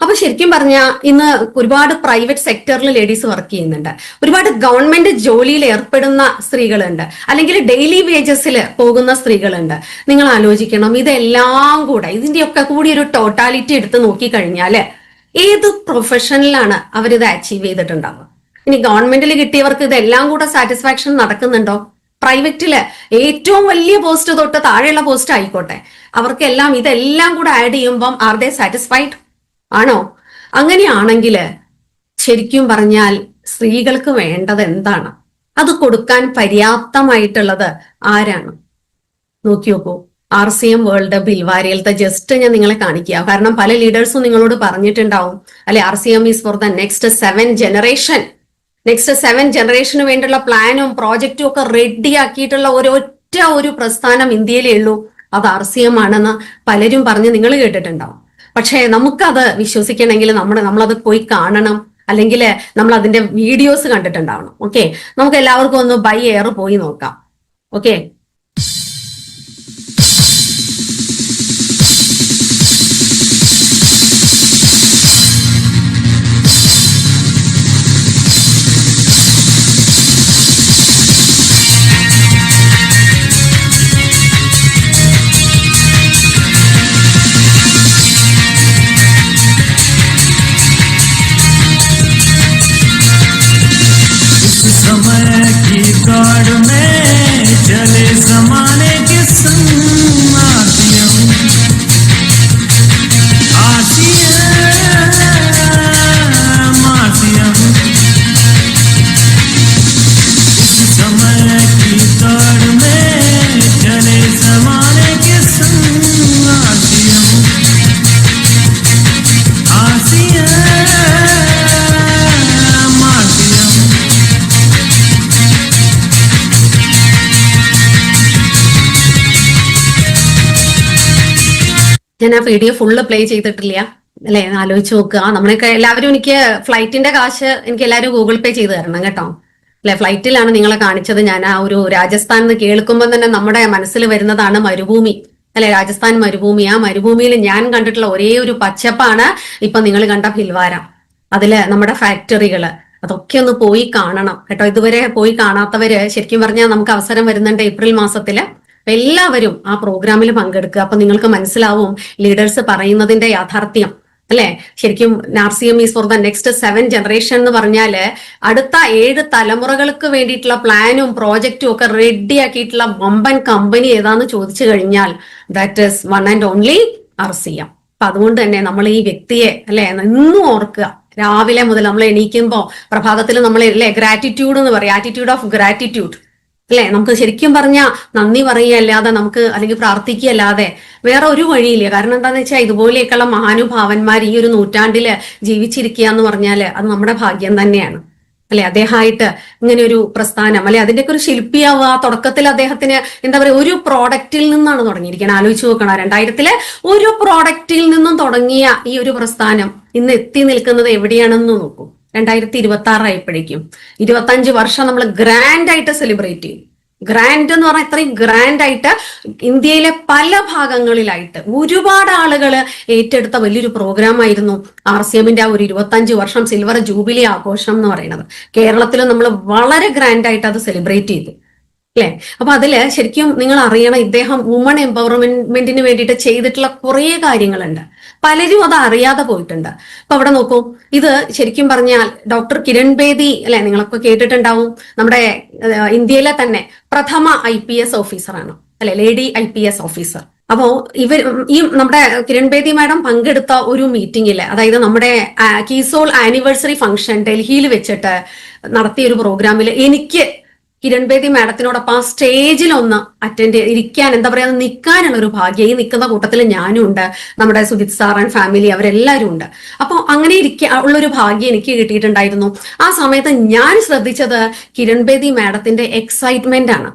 അപ്പൊ ശരിക്കും പറഞ്ഞാൽ ഇന്ന് ഒരുപാട് പ്രൈവറ്റ് സെക്ടറിൽ ലേഡീസ് വർക്ക് ചെയ്യുന്നുണ്ട്, ഒരുപാട് ഗവൺമെന്റ് ജോലിയിൽ ഏർപ്പെടുന്ന സ്ത്രീകളുണ്ട്, അല്ലെങ്കിൽ ഡെയിലി വേജസിൽ പോകുന്ന സ്ത്രീകളുണ്ട്. നിങ്ങൾ ആലോചിക്കണം, ഇതെല്ലാം കൂടെ ഇതിന്റെയൊക്കെ കൂടി ഒരു ടോട്ടാലിറ്റി എടുത്ത് നോക്കിക്കഴിഞ്ഞാല് ഏത് പ്രൊഫഷനിലാണ് അവരിത് അച്ചീവ് ചെയ്തിട്ടുണ്ടാവുക? ഇനി ഗവൺമെന്റിൽ കിട്ടിയവർക്ക് ഇതെല്ലാം കൂടെ സാറ്റിസ്ഫാക്ഷൻ നടക്കുന്നുണ്ടോ? പ്രൈവറ്റില് ഏറ്റവും വലിയ പോസ്റ്റ് തൊട്ട് താഴെയുള്ള പോസ്റ്റ് ആയിക്കോട്ടെ, അവർക്കെല്ലാം ഇതെല്ലാം കൂടെ ആഡ് ചെയ്യുമ്പം ആർ ദേ സാറ്റിസ്ഫൈഡ് ആണോ? അങ്ങനെയാണെങ്കിൽ ശരിക്കും പറഞ്ഞാൽ സ്ത്രീകൾക്ക് വേണ്ടത് എന്താണ്? അത് കൊടുക്കാൻ പര്യാപ്തമായിട്ടുള്ളത് ആരാണ്? നോക്കി നോക്കൂ, RCM വേൾഡ് ബിൽവാരിയലത്തെ ജസ്റ്റ് ഞാൻ നിങ്ങളെ കാണിക്കുക. കാരണം പല ലീഡേഴ്സും നിങ്ങളോട് പറഞ്ഞിട്ടുണ്ടാവും അല്ലെ, RCM is for the next 7 generation. Next 7 ജനറേഷന് വേണ്ടിയുള്ള പ്ലാനും പ്രോജക്റ്റും ഒക്കെ റെഡി ആക്കിയിട്ടുള്ള ഒരൊറ്റ ഒരു പ്രസ്ഥാനം ഇന്ത്യയിലേ ഉള്ളൂ, അത് RCM ആണെന്ന് പലരും പറഞ്ഞ് നിങ്ങൾ കേട്ടിട്ടുണ്ടാവും. പക്ഷേ നമുക്കത് വിശ്വസിക്കണമെങ്കിൽ നമ്മളത് പോയി കാണണം, അല്ലെങ്കിൽ നമ്മൾ അതിന്റെ വീഡിയോസ് കണ്ടിട്ടുണ്ടാവണം. ഓക്കെ, നമുക്ക് എല്ലാവർക്കും ഒന്ന് ബൈ എയർ പോയി നോക്കാം. ഓക്കെ, ഞാൻ ആ വീഡിയോ ഫുള്ള് പ്ലേ ചെയ്തിട്ടില്ല അല്ലെ, ആലോചിച്ച് നോക്കുക. നമ്മളൊക്കെ എല്ലാവരും എനിക്ക് ഫ്ലൈറ്റിന്റെ കാശ് എനിക്ക് എല്ലാവരും ഗൂഗിൾ പേ ചെയ്ത് തരണം കേട്ടോ അല്ലെ. ഫ്ലൈറ്റിലാണ് നിങ്ങളെ കാണിച്ചത്. ഞാൻ ആ ഒരു രാജസ്ഥാൻ എന്ന് കേൾക്കുമ്പോൾ തന്നെ നമ്മുടെ മനസ്സിൽ വരുന്നതാണ് മരുഭൂമി അല്ലെ, രാജസ്ഥാൻ മരുഭൂമി. ആ മരുഭൂമിയിൽ ഞാൻ കണ്ടിട്ടുള്ള ഒരേ ഒരു പച്ചപ്പാണ് ഇപ്പൊ നിങ്ങൾ കണ്ട ഭിൽവാര. അതില് നമ്മുടെ ഫാക്ടറികള്, അതൊക്കെ ഒന്ന് പോയി കാണണം കേട്ടോ. ഇതുവരെ പോയി കാണാത്തവര് ശരിക്കും പറഞ്ഞാൽ നമുക്ക് അവസരം വരുന്നുണ്ട് ഏപ്രിൽ മാസത്തില്. എല്ലാവരും ആ പ്രോഗ്രാമിൽ പങ്കെടുക്കുക. അപ്പൊ നിങ്ങൾക്ക് മനസ്സിലാവും ലീഡേഴ്സ് പറയുന്നതിന്റെ യാഥാർത്ഥ്യം അല്ലെ? ശരിക്കും RCM is for the next 7 generation എന്ന് പറഞ്ഞാല് അടുത്ത 7 തലമുറകൾക്ക് വേണ്ടിയിട്ടുള്ള പ്ലാനും പ്രോജക്റ്റും ഒക്കെ റെഡിയാക്കിയിട്ടുള്ള വമ്പൻ കമ്പനി ഏതാന്ന് ചോദിച്ചു കഴിഞ്ഞാൽ that is one and only RCM. അപ്പൊ അതുകൊണ്ട് തന്നെ നമ്മൾ ഈ വ്യക്തിയെ അല്ലെ ഇന്നും ഓർക്കുക. രാവിലെ മുതൽ നമ്മൾ എണീക്കുമ്പോ പ്രഭാതത്തിൽ നമ്മൾ അല്ലെ ഗ്രാറ്റിറ്റ്യൂഡ് എന്ന് പറയും, ആറ്റിറ്റ്യൂഡ് ഓഫ് ഗ്രാറ്റിറ്റ്യൂഡ് അല്ലെ. നമുക്ക് ശരിക്കും പറഞ്ഞാൽ നന്ദി പറയുകയല്ലാതെ നമുക്ക് അല്ലെങ്കിൽ പ്രാർത്ഥിക്കുകയല്ലാതെ വേറെ ഒരു വഴിയില്ല. കാരണം എന്താന്ന് വെച്ചാൽ ഇതുപോലെയൊക്കെയുള്ള മഹാനുഭാവന്മാർ ഈ ഒരു നൂറ്റാണ്ടില് ജീവിച്ചിരിക്കുക എന്ന് പറഞ്ഞാല് അത് നമ്മുടെ ഭാഗ്യം തന്നെയാണ് അല്ലെ. അദ്ദേഹമായിട്ട് ഇങ്ങനെ ഒരു പ്രസ്ഥാനം അല്ലെ അതിന്റെയൊക്കെ ഒരു ശില്പിയാവുക. തുടക്കത്തിൽ അദ്ദേഹത്തിന് എന്താ പറയുക ഒരു പ്രോഡക്റ്റിൽ നിന്നാണ് തുടങ്ങിയിരിക്കുന്നത്. ആലോചിച്ച് നോക്കണം, 2000 ഒരു പ്രോഡക്റ്റിൽ നിന്നും തുടങ്ങിയ ഈ ഒരു പ്രസ്ഥാനം ഇന്ന് എത്തി നിൽക്കുന്നത് എവിടെയാണെന്ന് നോക്കൂ. 2026 ആയപ്പോഴേക്കും 25 വർഷം നമ്മൾ ഗ്രാൻഡ് ആയിട്ട് സെലിബ്രേറ്റ് ചെയ്യും. ഗ്രാൻഡ് എന്ന് പറഞ്ഞാൽ ഇത്രയും ഗ്രാൻഡ് ആയിട്ട് ഇന്ത്യയിലെ പല ഭാഗങ്ങളിലായിട്ട് ഒരുപാട് ആളുകൾ ഏറ്റെടുത്ത വലിയൊരു പ്രോഗ്രാം ആയിരുന്നു RCMന്റെ ആ ഒരു 25 വർഷം സിൽവർ ജൂബിലി ആഘോഷം എന്ന് പറയുന്നത്. കേരളത്തിൽ നമ്മൾ വളരെ ഗ്രാൻഡ് ആയിട്ട് അത് സെലിബ്രേറ്റ് ചെയ്തു അല്ലെ. അപ്പൊ അതില് ശരിക്കും നിങ്ങൾ അറിയണം, ഇദ്ദേഹം വുമൺ എംപവർമെന്റിന് വേണ്ടിയിട്ട് ചെയ്തിട്ടുള്ള കുറേ കാര്യങ്ങളുണ്ട്. പലരും അത് അറിയാതെ പോയിട്ടുണ്ട്. അപ്പൊ അവിടെ നോക്കൂ, ഇത് ശരിക്കും പറഞ്ഞാൽ ഡോക്ടർ കിരൺ ബേദി അല്ലെ, നിങ്ങളൊക്കെ കേട്ടിട്ടുണ്ടാവും. നമ്മുടെ ഇന്ത്യയിലെ തന്നെ പ്രഥമ IPS ഓഫീസറാണ് അല്ലെ, ലേഡി IPS ഓഫീസർ. അപ്പോ ഈ നമ്മുടെ കിരൺ ബേദി മാഡം പങ്കെടുത്ത ഒരു മീറ്റിംഗില്, അതായത് നമ്മുടെ കീസോൾ ആനിവേഴ്സറി ഫംഗ്ഷൻ ഡൽഹിയിൽ വെച്ചിട്ട് നടത്തിയ ഒരു പ്രോഗ്രാമിൽ എനിക്ക് കിരൺ ബേദി മാഡത്തിനോടൊപ്പം ആ സ്റ്റേജിൽ ഒന്ന് ഇരിക്കാൻ എന്താ പറയാ നിൽക്കാനുള്ള ഒരു ഭാഗ്യം. ഈ നിൽക്കുന്ന കൂട്ടത്തിൽ ഞാനും ഉണ്ട്, നമ്മുടെ സുജിത് സാർ ആൻഡ് ഫാമിലി അവരെല്ലാവരും ഉണ്ട്. അപ്പൊ അങ്ങനെ ഉള്ളൊരു ഭാഗ്യം എനിക്ക് കിട്ടിയിട്ടുണ്ടായിരുന്നു. ആ സമയത്ത് ഞാൻ ശ്രദ്ധിച്ചത് കിരൺ ബേദി മാഡത്തിന്റെ എക്സൈറ്റ്മെന്റ് ആണ്.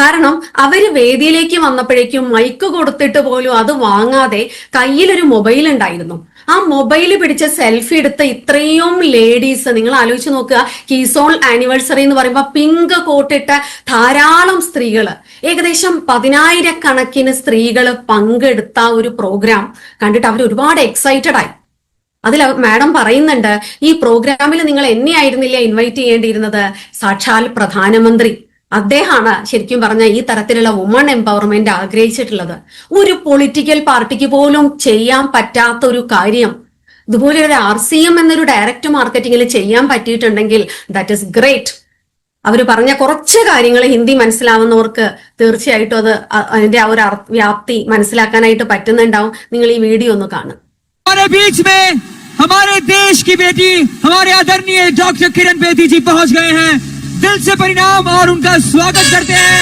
കാരണം അവര് വേദിയിലേക്ക് വന്നപ്പോഴേക്കും മൈക്ക് കൊടുത്തിട്ട് പോലും അത് വാങ്ങാതെ കയ്യിലൊരു മൊബൈൽ ഉണ്ടായിരുന്നു. ആ മൊബൈൽ പിടിച്ച് സെൽഫി എടുത്ത ഇത്രയും ലേഡീസ് നിങ്ങൾ ആലോചിച്ച് നോക്കുക. കീസോൾ ആനിവേഴ്സറി എന്ന് പറയുമ്പോൾ പിങ്ക് കോട്ടിട്ട ധാരാളം സ്ത്രീകള്, ഏകദേശം 10,000 സ്ത്രീകൾ പങ്കെടുത്ത ഒരു പ്രോഗ്രാം കണ്ടിട്ട് അവർ ഒരുപാട് എക്സൈറ്റഡ് ആയി. അതിൽ മാഡം പറയുന്നുണ്ട്, ഈ പ്രോഗ്രാമിൽ നിങ്ങൾ എന്നെ ആയിരുന്നില്ല ഇൻവൈറ്റ് ചെയ്യേണ്ടിയിരുന്നത്, സാക്ഷാൽ പ്രധാനമന്ത്രി അദ്ദേഹമാണ് ശരിക്കും പറഞ്ഞ ഈ തരത്തിലുള്ള വുമൺ എംപവർമെന്റ് ആഗ്രഹിച്ചിട്ടുള്ളത്. ഒരു പൊളിറ്റിക്കൽ പാർട്ടിക്ക് പോലും ചെയ്യാൻ പറ്റാത്ത ഒരു കാര്യം ഇതുപോലെ ഒരു RCM എന്നൊരു ഡയറക്റ്റ് മാർക്കറ്റിംഗിൽ ചെയ്യാൻ പറ്റിയിട്ടുണ്ടെങ്കിൽ ദാറ്റ് ഈസ് ഗ്രേറ്റ്. അവർ പറഞ്ഞ കുറച്ച് കാര്യങ്ങൾ ഹിന്ദി മനസ്സിലാവുന്നവർക്ക് തീർച്ചയായിട്ടും അതിന്റെ ആ ഒരു വ്യാപ്തി മനസ്സിലാക്കാനായിട്ട് പറ്റുന്നുണ്ടാവും. നിങ്ങൾ ഈ വീഡിയോ ഒന്ന് കാണും. हमारे देश की बेटी हमारे आदरणीय डॉक्टर किरण बेदी जी पहुंच गए हैं। दिल से परिणाम और उनका स्वागत करते हैं।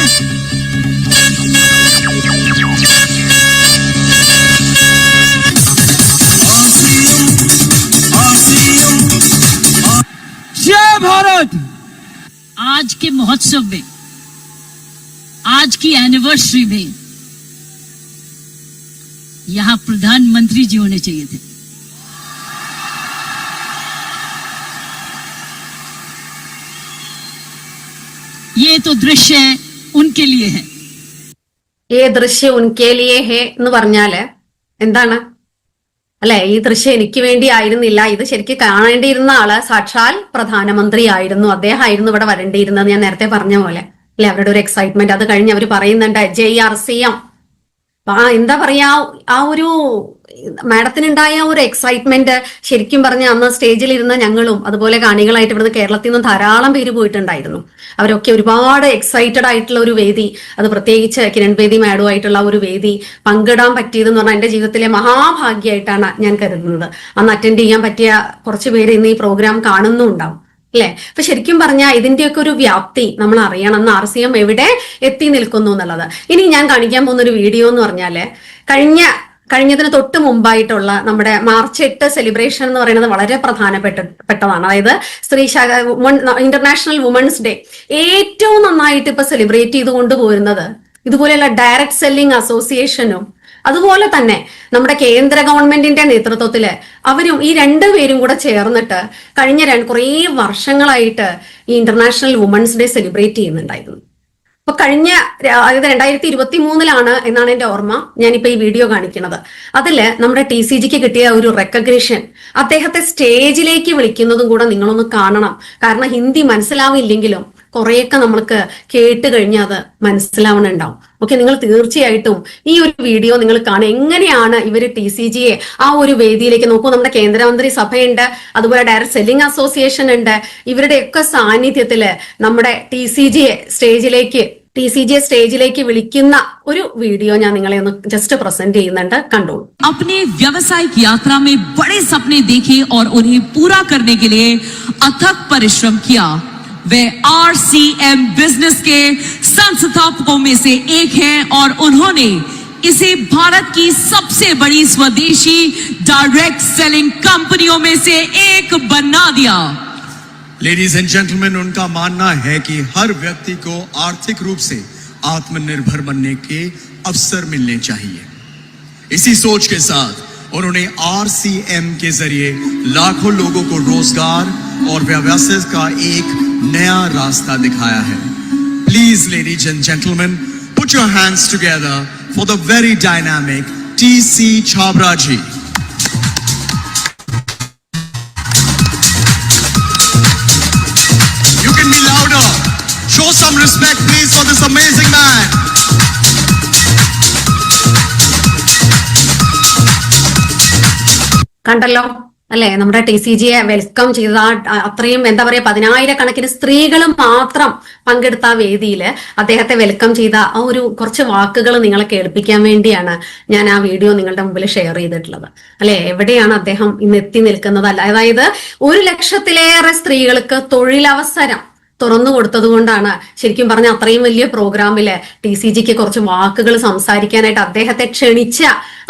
जय भारत। आज के महोत्सव में, आज की एनिवर्सरी में यहां प्रधानमंत्री जी होने चाहिए थे। ये तो दृश्य उनके लिए है. ये दृश्य उनके लिए है എന്ന് പറഞ്ഞാല് എന്താണ് അല്ലെ? ഈ ദൃശ്യം എനിക്ക് വേണ്ടി ആയിരുന്നില്ല, ഇത് ശരിക്കും കാണേണ്ടിയിരുന്ന ആള് സാക്ഷാൽ പ്രധാനമന്ത്രി ആയിരുന്നു. അദ്ദേഹം ആയിരുന്നു ഇവിടെ വരേണ്ടിയിരുന്നത്. ഞാൻ നേരത്തെ പറഞ്ഞ പോലെ അല്ലെ, അവരുടെ ഒരു എക്സൈറ്റ്മെന്റ്. അത് കഴിഞ്ഞ് അവർ പറയുന്നുണ്ട് ജയ് RCM. എന്താ പറയാ, ആ ഒരു മാഡത്തിനുണ്ടായ ഒരു എക്സൈറ്റ്മെന്റ് ശരിക്കും പറഞ്ഞ അന്ന് സ്റ്റേജിൽ ഇരുന്ന ഞങ്ങളും അതുപോലെ കാണികളായിട്ട് ഇവിടുന്ന് കേരളത്തിൽ നിന്ന് ധാരാളം പേര് പോയിട്ടുണ്ടായിരുന്നു. അവരൊക്കെ ഒരുപാട് എക്സൈറ്റഡ് ആയിട്ടുള്ള ഒരു വേദി, അത് പ്രത്യേകിച്ച് കിരൺ ബേദി മാഡുമായിട്ടുള്ള ഒരു വേദി പങ്കിടാൻ പറ്റിയതെന്ന് പറഞ്ഞാൽ എന്റെ ജീവിതത്തിലെ മഹാഭാഗ്യമായിട്ടാണ് ഞാൻ കരുതുന്നത്. അന്ന് അറ്റൻഡ് ചെയ്യാൻ പറ്റിയ കുറച്ച് പേര് ഇന്ന് ഈ പ്രോഗ്രാം കാണുന്നുണ്ടാവും അല്ലെ. അപ്പൊ ശരിക്കും പറഞ്ഞാൽ ഇതിന്റെയൊക്കെ ഒരു വ്യാപ്തി നമ്മൾ അറിയണം, RCM എവിടെ എത്തി നിൽക്കുന്നു എന്നുള്ളത്. ഇനി ഞാൻ കാണിക്കാൻ പോകുന്ന ഒരു വീഡിയോ എന്ന് പറഞ്ഞാല് കഴിഞ്ഞതിന് തൊട്ട് മുമ്പായിട്ടുള്ള നമ്മുടെ മാർച്ച് 8 സെലിബ്രേഷൻ എന്ന് പറയുന്നത് വളരെ പ്രധാനപ്പെട്ടതാണ്. അതായത് ഇന്റർനാഷണൽ വുമൻസ് ഡേ ഏറ്റവും നന്നായിട്ട് ഇപ്പൊ സെലിബ്രേറ്റ് ചെയ്ത് കൊണ്ടുപോരുന്നത് ഇതുപോലെയുള്ള ഡയറക്ട് സെല്ലിംഗ് അസോസിയേഷനും അതുപോലെ തന്നെ നമ്മുടെ കേന്ദ്ര ഗവൺമെന്റിന്റെ നേതൃത്വത്തില് അവരും ഈ രണ്ടുപേരും കൂടെ ചേർന്നിട്ട് കഴിഞ്ഞ കുറേ വർഷങ്ങളായിട്ട് ഈ ഇന്റർനാഷണൽ വുമൻസ് ഡേ സെലിബ്രേറ്റ് ചെയ്യുന്നുണ്ടായിരുന്നു. അപ്പൊ കഴിഞ്ഞ അതായത് 2023 എന്നാണ് എന്റെ ഓർമ്മ, ഞാനിപ്പോ ഈ വീഡിയോ കാണിക്കുന്നത്. അതില് നമ്മുടെ TCGക്ക് കിട്ടിയ ഒരു റെക്കഗ്നിഷൻ, അദ്ദേഹത്തെ സ്റ്റേജിലേക്ക് വിളിക്കുന്നതും കൂടെ നിങ്ങളൊന്ന് കാണണം. കാരണം ഹിന്ദി മനസ്സിലാവില്ലെങ്കിലും കുറെയൊക്കെ നമ്മൾക്ക് കേട്ട് കഴിഞ്ഞാൽ അത് മനസ്സിലാവണുണ്ടാവും. ഓക്കെ, നിങ്ങൾ തീർച്ചയായിട്ടും ഈ ഒരു വീഡിയോ നിങ്ങൾ കാണുക. എങ്ങനെയാണ് ഇവർ TCGയെ ആ ഒരു വേദിയിലേക്ക് നോക്കൂ. നമ്മുടെ കേന്ദ്രമന്ത്രി സഭയുണ്ട്, അതുപോലെ ഡയറക്ട് സെല്ലിംഗ് അസോസിയേഷൻ ഉണ്ട്. ഇവരുടെയൊക്കെ സാന്നിധ്യത്തില് നമ്മുടെ TCGയെ സ്റ്റേജിലേക്ക് വിളിക്കുന്ന ഒരു വീഡിയോ ഞാൻ നിങ്ങളെ ഒന്ന് ജസ്റ്റ് പ്രസന്റ് ചെയ്യുന്നുണ്ട്, കണ്ടോളൂ. अपने व्यावसायिक यात्रा में बड़े सपने देखे और उन्हें पूरा करने के लिए अथक परिश्रम किया। वे RCM बिजनेस के संस्थापकों में से एक हैं और उन्होंने इसे भारत की सबसे बड़ी स्वदेशी डायरेक्ट सेलिंग कंपनियों में से एक बना दिया। लेडीज एंड जेंटलमैन, उनका मानना है कि हर व्यक्ति को आर्थिक रूप से आत्मनिर्भर बनने के अवसर मिलने चाहिए। इसी सोच के साथ उन्होंने RCM के जरिए लाखों लोगों को रोजगार और व्यवसाय का एक नया रास्ता दिखाया है। Please ladies and gentleman, put your hands together for the very dynamic TC Chhabra ji. You can be louder. Show some respect please for this amazing man. കണ്ടല്ലോ അല്ലെ, നമ്മുടെ TCGയെ വെൽക്കം ചെയ്ത അത്രയും എന്താ പറയാ 10,000-കണക്കിന് സ്ത്രീകൾ മാത്രം പങ്കെടുത്ത ആ വേദിയിൽ അദ്ദേഹത്തെ വെൽക്കം ചെയ്ത ആ ഒരു കുറച്ച് വാക്കുകൾ നിങ്ങളെ കേൾപ്പിക്കാൻ വേണ്ടിയാണ് ഞാൻ ആ വീഡിയോ നിങ്ങളുടെ മുമ്പിൽ ഷെയർ ചെയ്തിട്ടുള്ളത്. അല്ലെ, എവിടെയാണ് അദ്ദേഹം ഇന്ന് എത്തി നിൽക്കുന്നത്? അതായത് 1,00,000-ലേറെ സ്ത്രീകൾക്ക് തൊഴിലവസരം തുറന്നു കൊടുത്തത് കൊണ്ടാണ് ശരിക്കും പറഞ്ഞ അത്രയും വലിയ പ്രോഗ്രാമില് TCGക്ക് കുറച്ച് വാക്കുകൾ സംസാരിക്കാനായിട്ട് അദ്ദേഹത്തെ ക്ഷണിച്ച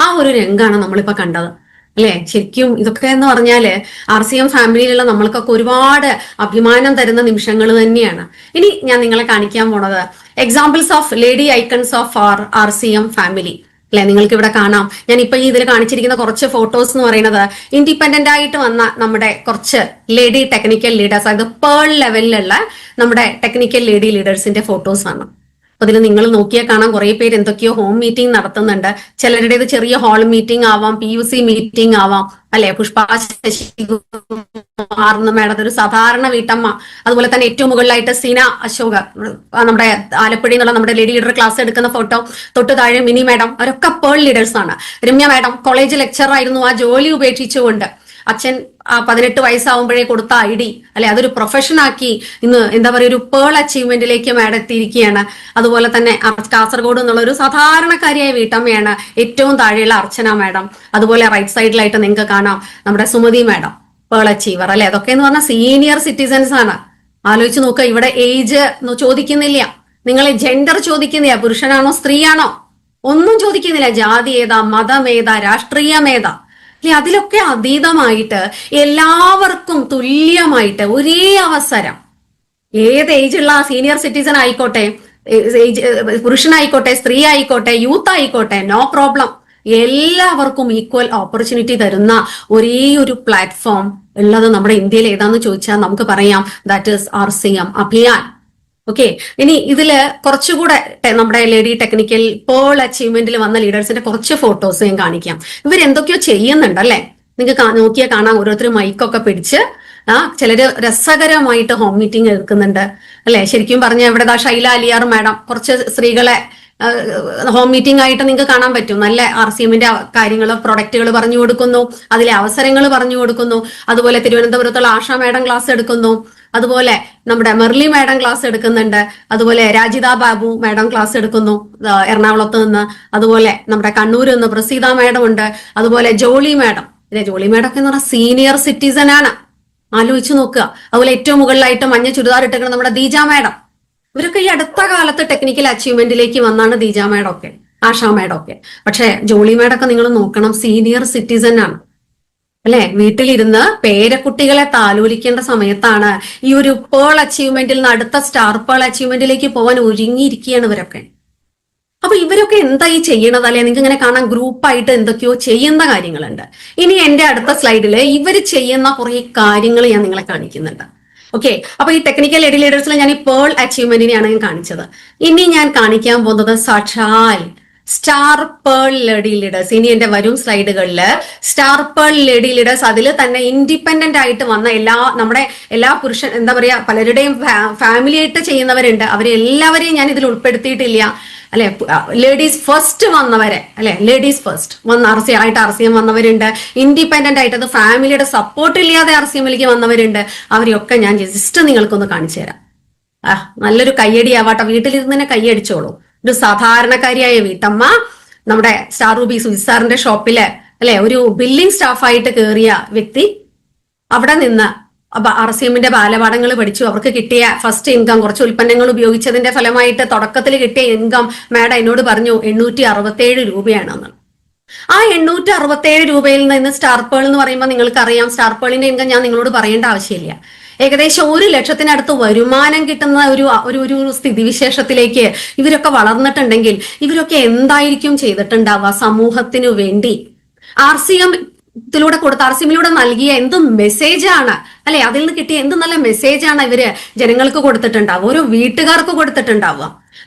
ആ ഒരു രംഗമാണ് നമ്മളിപ്പോ കണ്ടത്. അല്ലെ, ശരിക്കും ഇതൊക്കെ എന്ന് പറഞ്ഞാല് RCM ഫാമിലിയിലുള്ള നമ്മൾക്കൊക്കെ ഒരുപാട് അഭിമാനം തരുന്ന നിമിഷങ്ങൾ തന്നെയാണ്. ഇനി ഞാൻ നിങ്ങളെ കാണിക്കാൻ പോണത് examples of lady icons of RCM family. അല്ലെ, നിങ്ങൾക്ക് ഇവിടെ കാണാം. ഞാൻ ഇപ്പൊ ഈ ഇതിൽ കാണിച്ചിരിക്കുന്ന കുറച്ച് ഫോട്ടോസ് എന്ന് പറയുന്നത് ഇൻഡിപെൻഡന്റ് ആയിട്ട് വന്ന നമ്മുടെ കുറച്ച് ലേഡി ടെക്നിക്കൽ ലീഡേഴ്സ്, അതായത് പേൾ ലെവലിലുള്ള നമ്മുടെ ടെക്നിക്കൽ ലേഡി ലീഡേഴ്സിന്റെ ഫോട്ടോസ് ആണ്. അതിൽ നിങ്ങൾ നോക്കിയാൽ കാണാം കുറെ പേര് എന്തൊക്കെയോ ഹോം മീറ്റിംഗ് നടത്തുന്നുണ്ട്. ചിലരുടേത് ചെറിയ ഹാൾ മീറ്റിംഗ് ആവാം, PUC മീറ്റിംഗ് ആവാം. അല്ലെ, പുഷ്പ ശശികുമാർ മേഡം ഒരു സാധാരണ വീട്ടമ്മ. അതുപോലെ തന്നെ ഏറ്റവും മുകളിലായിട്ട് സീന അശോക്, നമ്മുടെ ആലപ്പുഴയിൽ നിന്നുള്ള നമ്മുടെ ലേഡി ലീഡർ ക്ലാസ് എടുക്കുന്ന ഫോട്ടോ. തൊട്ട് താഴെ മിനി മാഡം, അവരൊക്കെ പേൾ ലീഡേഴ്സ് ആണ്. രമ്യ മാഡം കോളേജ് ലെക്ചറർ ആയിരുന്നു, ആ ജോലി ഉപേക്ഷിച്ചുകൊണ്ട് അച്ഛൻ 18 വയസ്സാവുമ്പോഴേ കൊടുത്ത ID അല്ലെ അതൊരു പ്രൊഫഷൻ ആക്കി ഇന്ന് എന്താ പറയുക ഒരു പേൾ അച്ചീവ്മെന്റിലേക്ക് മാഡം എത്തിയിരിക്കുകയാണ്. അതുപോലെ തന്നെ കാസർഗോഡ് എന്നുള്ള ഒരു സാധാരണക്കാരിയായ വീട്ടമ്മയാണ് ഏറ്റവും താഴെയുള്ള അർച്ചന മാഡം. അതുപോലെ റൈറ്റ് സൈഡിലായിട്ട് നിങ്ങൾക്ക് കാണാം നമ്മുടെ സുമതി മാഡം, പേൾ അച്ചീവർ. അല്ലെ, അതൊക്കെ എന്ന് പറഞ്ഞാൽ സീനിയർ സിറ്റിസൺസ് ആണ്. ആലോചിച്ച് നോക്കുക, ഇവിടെ ഏജ് ചോദിക്കുന്നില്ല, നിങ്ങൾ ജെൻഡർ ചോദിക്കുന്നില്ല, പുരുഷനാണോ സ്ത്രീയാണോ ഒന്നും ചോദിക്കുന്നില്ല, ജാതി ഏതാ, മതം ഏതാ, രാഷ്ട്രീയം ഏതാ. അല്ലെ, അതിലൊക്കെ അതീതമായിട്ട് എല്ലാവർക്കും തുല്യമായിട്ട് ഒരേ അവസരം, ഏത് ഏജുള്ള സീനിയർ സിറ്റിസൺ ആയിക്കോട്ടെ, പുരുഷനായിക്കോട്ടെ, സ്ത്രീ ആയിക്കോട്ടെ, യൂത്ത് ആയിക്കോട്ടെ, നോ പ്രോബ്ലം, എല്ലാവർക്കും ഈക്വൽ ഓപ്പർച്യൂണിറ്റി തരുന്ന ഒരേ ഒരു പ്ലാറ്റ്ഫോം ഉള്ളത് നമ്മുടെ ഇന്ത്യയിൽ ഏതാന്ന് ചോദിച്ചാൽ നമുക്ക് പറയാം that is RCM Abhiyan. Okay, ഇനി ഇതില് കുറച്ചുകൂടെ നമ്മുടെ ലേഡി ടെക്നിക്കൽ പേൾ അച്ചീവ്മെന്റിൽ വന്ന ലീഡേഴ്സിന്റെ കുറച്ച് ഫോട്ടോസ് ഞാൻ കാണിക്കാം. ഇവരെന്തൊക്കെയോ ചെയ്യുന്നുണ്ട് അല്ലെ, നിങ്ങൾക്ക് നോക്കിയാൽ കാണാം. ഓരോരുത്തർ മൈക്കൊക്കെ പിടിച്ച് ചിലര് രസകരമായിട്ട് ഹോം മീറ്റിംഗ് എടുക്കുന്നുണ്ട്. അല്ലെ, ശരിക്കും പറഞ്ഞ ഇവിടെ ഷൈല അലിയാർ മാഡം കുറച്ച് സ്ത്രീകളെ ഹോം മീറ്റിംഗ് ആയിട്ട് നിങ്ങൾക്ക് കാണാൻ പറ്റും. നല്ല RCMന്റെ കാര്യങ്ങൾ, പ്രൊഡക്റ്റുകൾ പറഞ്ഞു കൊടുക്കുന്നു, അതിലെ അവസരങ്ങൾ പറഞ്ഞു കൊടുക്കുന്നു. അതുപോലെ തിരുവനന്തപുരത്തുള്ള ആഷ മാഡം ക്ലാസ് എടുക്കുന്നു. അതുപോലെ നമ്മുടെ മെർലി മാഡം ക്ലാസ് എടുക്കുന്നുണ്ട്. അതുപോലെ രാജിത ബാബു മാഡം ക്ലാസ് എടുക്കുന്നു എറണാകുളത്ത് നിന്ന്. അതുപോലെ നമ്മുടെ കണ്ണൂരിൽ നിന്ന് പ്രസീത മാഡം ഉണ്ട്. അതുപോലെ ജോളി മാഡം. ജോളി മാഡം ഒക്കെ എന്ന് പറഞ്ഞാൽ സീനിയർ സിറ്റിസൺ ആണ്, ആലോചിച്ച് നോക്കുക. അതുപോലെ ഏറ്റവും മുകളിലായിട്ട് മഞ്ഞ ചുരിദാർ ഇട്ടിരിക്കുന്ന നമ്മുടെ ദീജ മാഡം. ഇവരൊക്കെ ഈ അടുത്ത കാലത്ത് ടെക്നിക്കൽ അച്ചീവ്മെന്റിലേക്ക് വന്നാണ് ദീജ മാഡം ഒക്കെ, ആഷ മാഡം ഒക്കെ. പക്ഷെ ജോളി മാഡം ഒക്കെ നിങ്ങൾ നോക്കണം, സീനിയർ സിറ്റിസൺ ആണ്. അല്ലെ, വീട്ടിലിരുന്ന് പേരക്കുട്ടികളെ താലോലിക്കേണ്ട സമയത്താണ് ഈ ഒരു പേൾ അച്ചീവ്മെന്റിൽ നിന്ന് അടുത്ത സ്റ്റാർ പേൾ അച്ചീവ്മെന്റിലേക്ക് പോകാൻ ഒരുങ്ങിയിരിക്കുകയാണ് ഇവരൊക്കെ. അപ്പൊ ഇവരൊക്കെ എന്താ ഈ ചെയ്യണത്? അല്ലെ, നിങ്ങൾക്ക് ഇങ്ങനെ കാണാൻ ഗ്രൂപ്പായിട്ട് എന്തൊക്കെയോ ചെയ്യുന്ന കാര്യങ്ങളുണ്ട്. ഇനി എന്റെ അടുത്ത സ്ലൈഡില് ഇവര് ചെയ്യുന്ന കുറെ കാര്യങ്ങൾ ഞാൻ നിങ്ങളെ കാണിക്കുന്നുണ്ട്. ഓക്കെ, അപ്പൊ ഈ ടെക്നിക്കൽ ലേഡി ലീഡേഴ്സിൽ ഞാൻ ഈ പേൾ അച്ചീവ്മെന്റിനെയാണ് ഞാൻ കാണിച്ചത്. ഇനി ഞാൻ കാണിക്കാൻ പോകുന്നത് സാക്ഷാൽ സ്റ്റാർ പേൾ ലേഡി ലീഡേഴ്സ്. ഇനി എന്റെ വരും സ്ലൈഡുകളിൽ സ്റ്റാർ പേൾ ലേഡി ലീഡേഴ്സ് അതിൽ തന്നെ ഇൻഡിപെൻഡന്റ് ആയിട്ട് വന്ന നമ്മുടെ എല്ലാ പുരുഷൻ എന്താ പറയാ പലരുടെയും ഫാമിലി ആയിട്ട് ചെയ്യുന്നവരുണ്ട്. അവരെ എല്ലാവരെയും ഞാൻ ഇതിൽ ഉൾപ്പെടുത്തിയിട്ടില്ല അല്ലെ. ലേഡീസ് ഫസ്റ്റ് വന്നവരെ അല്ലെ, ലേഡീസ് ഫസ്റ്റ് വന്ന RCM വന്നവരുണ്ട്. ഇൻഡിപെൻഡന്റ് ആയിട്ട് അത് ഫാമിലിയുടെ സപ്പോർട്ട് ഇല്ലാതെ RCMലേക്ക് വന്നവരുണ്ട്. അവരെയൊക്കെ ഞാൻ ജസ്റ്റ് നിങ്ങൾക്കൊന്ന് കാണിച്ചു തരാം. നല്ലൊരു കയ്യടി ആവാട്ടെ, വീട്ടിലിരുന്ന് തന്നെ കയ്യടിച്ചോളൂ. ഒരു സാധാരണക്കാരിയായ വീട്ടമ്മ നമ്മുടെ സ്റ്റാർ റൂബി സുജിസാറിന്റെ ഷോപ്പില് അല്ലെ ഒരു ബില്ലിംഗ് സ്റ്റാഫായിട്ട് കയറിയ വ്യക്തി, അവിടെ നിന്ന് RCMന്റെ ബാലപാഠങ്ങൾ പഠിച്ചു. അവർക്ക് കിട്ടിയ ഫസ്റ്റ് ഇൻകം കുറച്ച് ഉൽപ്പന്നങ്ങൾ ഉപയോഗിച്ചതിന്റെ ഫലമായിട്ട് തുടക്കത്തിൽ കിട്ടിയ ഇൻകം മാഡം എന്നോട് പറഞ്ഞു 867 രൂപയാണെന്ന്. ആ 867 രൂപയിൽ നിന്ന് സ്റ്റാർ പേൾ എന്ന് പറയുമ്പോൾ നിങ്ങൾക്കറിയാം സ്റ്റാർ പേളിന്റെ ഇൻകം ഞാൻ നിങ്ങളോട് പറയേണ്ട ആവശ്യമില്ല. ഏകദേശം 1 ലക്ഷത്തിനടുത്ത് വരുമാനം കിട്ടുന്ന ഒരു സ്ഥിതിവിശേഷത്തിലേക്ക് ഇവരൊക്കെ വളർന്നിട്ടുണ്ടെങ്കിൽ ഇവരൊക്കെ എന്തായിരിക്കും ചെയ്തിട്ടുണ്ടാവുക സമൂഹത്തിനു വേണ്ടി? RCMിലൂടെ നൽകിയ എന്ത് മെസ്സേജാണ് അല്ലെ, അതിൽ നിന്ന് കിട്ടിയ എന്ത് നല്ല മെസ്സേജാണ് ഇവര് ജനങ്ങൾക്ക് കൊടുത്തിട്ടുണ്ടാവുക, ഓരോ വീട്ടുകാർക്ക് കൊടുത്തിട്ടുണ്ടാവുക.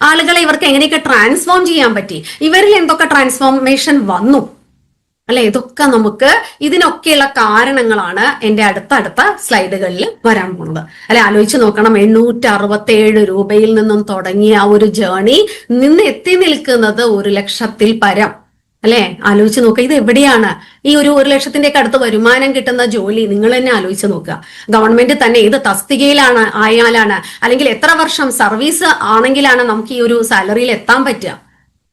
ആളുകളെ ഇവർക്ക് എങ്ങനെയൊക്കെ ട്രാൻസ്ഫോം ചെയ്യാൻ പറ്റി, ഇവരിൽ എന്തൊക്കെ ട്രാൻസ്ഫോർമേഷൻ വന്നു അല്ലെ, ഇതൊക്കെ നമുക്ക് ഇതിനൊക്കെയുള്ള കാരണങ്ങളാണ് എന്റെ അടുത്ത സ്ലൈഡുകളിൽ വരാൻ പോകുന്നത്. അല്ലെ, ആലോചിച്ച് നോക്കണം. 867 രൂപയിൽ നിന്നും തുടങ്ങിയ ആ ഒരു ജേണി എത്തി നിൽക്കുന്നത് 1 ലക്ഷത്തിൽ പരം അല്ലെ. ആലോചിച്ച് നോക്കുക, ഇത് എവിടെയാണ് ഈ 1 ലക്ഷത്തിന്റെ ഒക്കെ അടുത്ത് വരുമാനം കിട്ടുന്ന ജോലി? നിങ്ങൾ തന്നെ ആലോചിച്ച് നോക്കുക. ഗവൺമെന്റ് തന്നെ ഏത് തസ്തികയിലാണ് ആയാലാണ് അല്ലെങ്കിൽ എത്ര വർഷം സർവീസ് ആണെങ്കിലാണ് നമുക്ക് ഈ ഒരു സാലറിയിൽ എത്താൻ പറ്റുക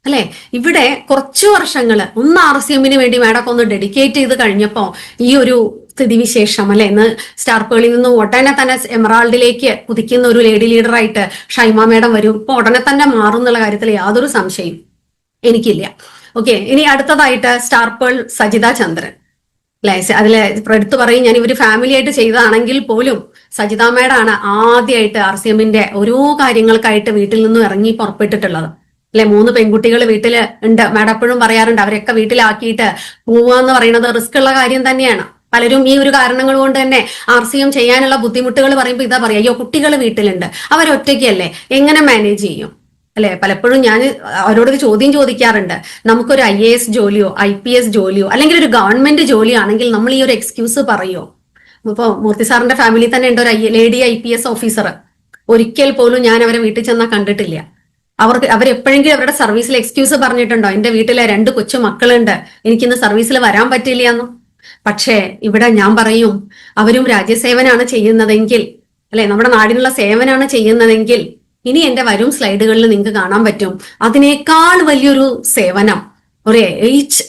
അല്ലെ. ഇവിടെ കുറച്ചു വർഷങ്ങള് RCMന് വേണ്ടി മാഡം ഒന്ന് ഡെഡിക്കേറ്റ് ചെയ്ത് കഴിഞ്ഞപ്പോ ഈ ഒരു സ്ഥിതിവിശേഷം അല്ലെ, ഇന്ന് സ്റ്റാർ പേളിൽ നിന്ന് ഉടനെ തന്നെ എമറാൾഡിലേക്ക് കുതിക്കുന്ന ഒരു ലേഡി ലീഡറായിട്ട് ഷൈമ മാഡം വരും. ഇപ്പൊ ഉടനെ തന്നെ മാറും എന്നുള്ള കാര്യത്തിൽ യാതൊരു സംശയം എനിക്കില്ല. ഓക്കെ, ഇനി അടുത്തതായിട്ട് സ്റ്റാർ പേൾ സജിത ചന്ദ്രൻ അല്ലെ. അതില് എടുത്തു പറയും, ഞാൻ ഇവര് ഫാമിലി ആയിട്ട് ചെയ്തതാണെങ്കിൽ പോലും സജിത മേഡാണ് ആദ്യമായിട്ട് RCMന്റെ ഓരോ കാര്യങ്ങൾക്കായിട്ട് വീട്ടിൽ നിന്നും ഇറങ്ങി പുറപ്പെട്ടിട്ടുള്ളത് അല്ലെ. 3 പെൺകുട്ടികൾ വീട്ടില് ഉണ്ട്. മാഡം എപ്പോഴും പറയാറുണ്ട് അവരൊക്കെ വീട്ടിലാക്കിയിട്ട് പോവാന്ന് പറയുന്നത് റിസ്ക് ഉള്ള കാര്യം തന്നെയാണ്. പലരും ഈ ഒരു കാരണങ്ങൾ കൊണ്ട് തന്നെ RCM ചെയ്യാനുള്ള ബുദ്ധിമുട്ടുകൾ പറയുമ്പോൾ ഇതാ പറയാ, അയ്യോ കുട്ടികൾ വീട്ടിലുണ്ട്, അവരൊറ്റയ്ക്കല്ലേ, എങ്ങനെ മാനേജ് ചെയ്യും അല്ലെ. പലപ്പോഴും ഞാൻ അവരോടൊരു ചോദ്യം ചോദിക്കാറുണ്ട്, നമുക്കൊരു IAS ജോലിയോ IPS ജോലിയോ അല്ലെങ്കിൽ ഒരു ഗവൺമെന്റ് ജോലിയോ ആണെങ്കിൽ നമ്മൾ ഈ ഒരു എക്സ്ക്യൂസ് പറയോ? ഇപ്പൊ മൂർത്തി സാറിന്റെ ഫാമിലി തന്നെ ഉണ്ട് ഒരു ലേഡി IPS ഓഫീസർ. ഒരിക്കൽ പോലും ഞാൻ അവരെ വീട്ടിൽ ചെന്നാൽ കണ്ടിട്ടില്ല. അവരെപ്പോഴെങ്കിലും അവരുടെ സർവീസിൽ എക്സ്ക്യൂസ് പറഞ്ഞിട്ടുണ്ടോ, എന്റെ വീട്ടിലെ 2 കൊച്ചു മക്കളുണ്ട്, എനിക്കിന്ന് സർവീസിൽ വരാൻ പറ്റില്ല എന്ന്? പക്ഷേ ഇവിടെ ഞാൻ പറയും, അവരും രാജ്യസേവനാണ് ചെയ്യുന്നതെങ്കിൽ അല്ലെ, നമ്മുടെ നാടിനുള്ള സേവനാണ് ചെയ്യുന്നതെങ്കിൽ ഇനി എന്റെ വരും സ്ലൈഡുകളിൽ നിങ്ങൾക്ക് കാണാൻ പറ്റും അതിനേക്കാൾ വലിയൊരു സേവനം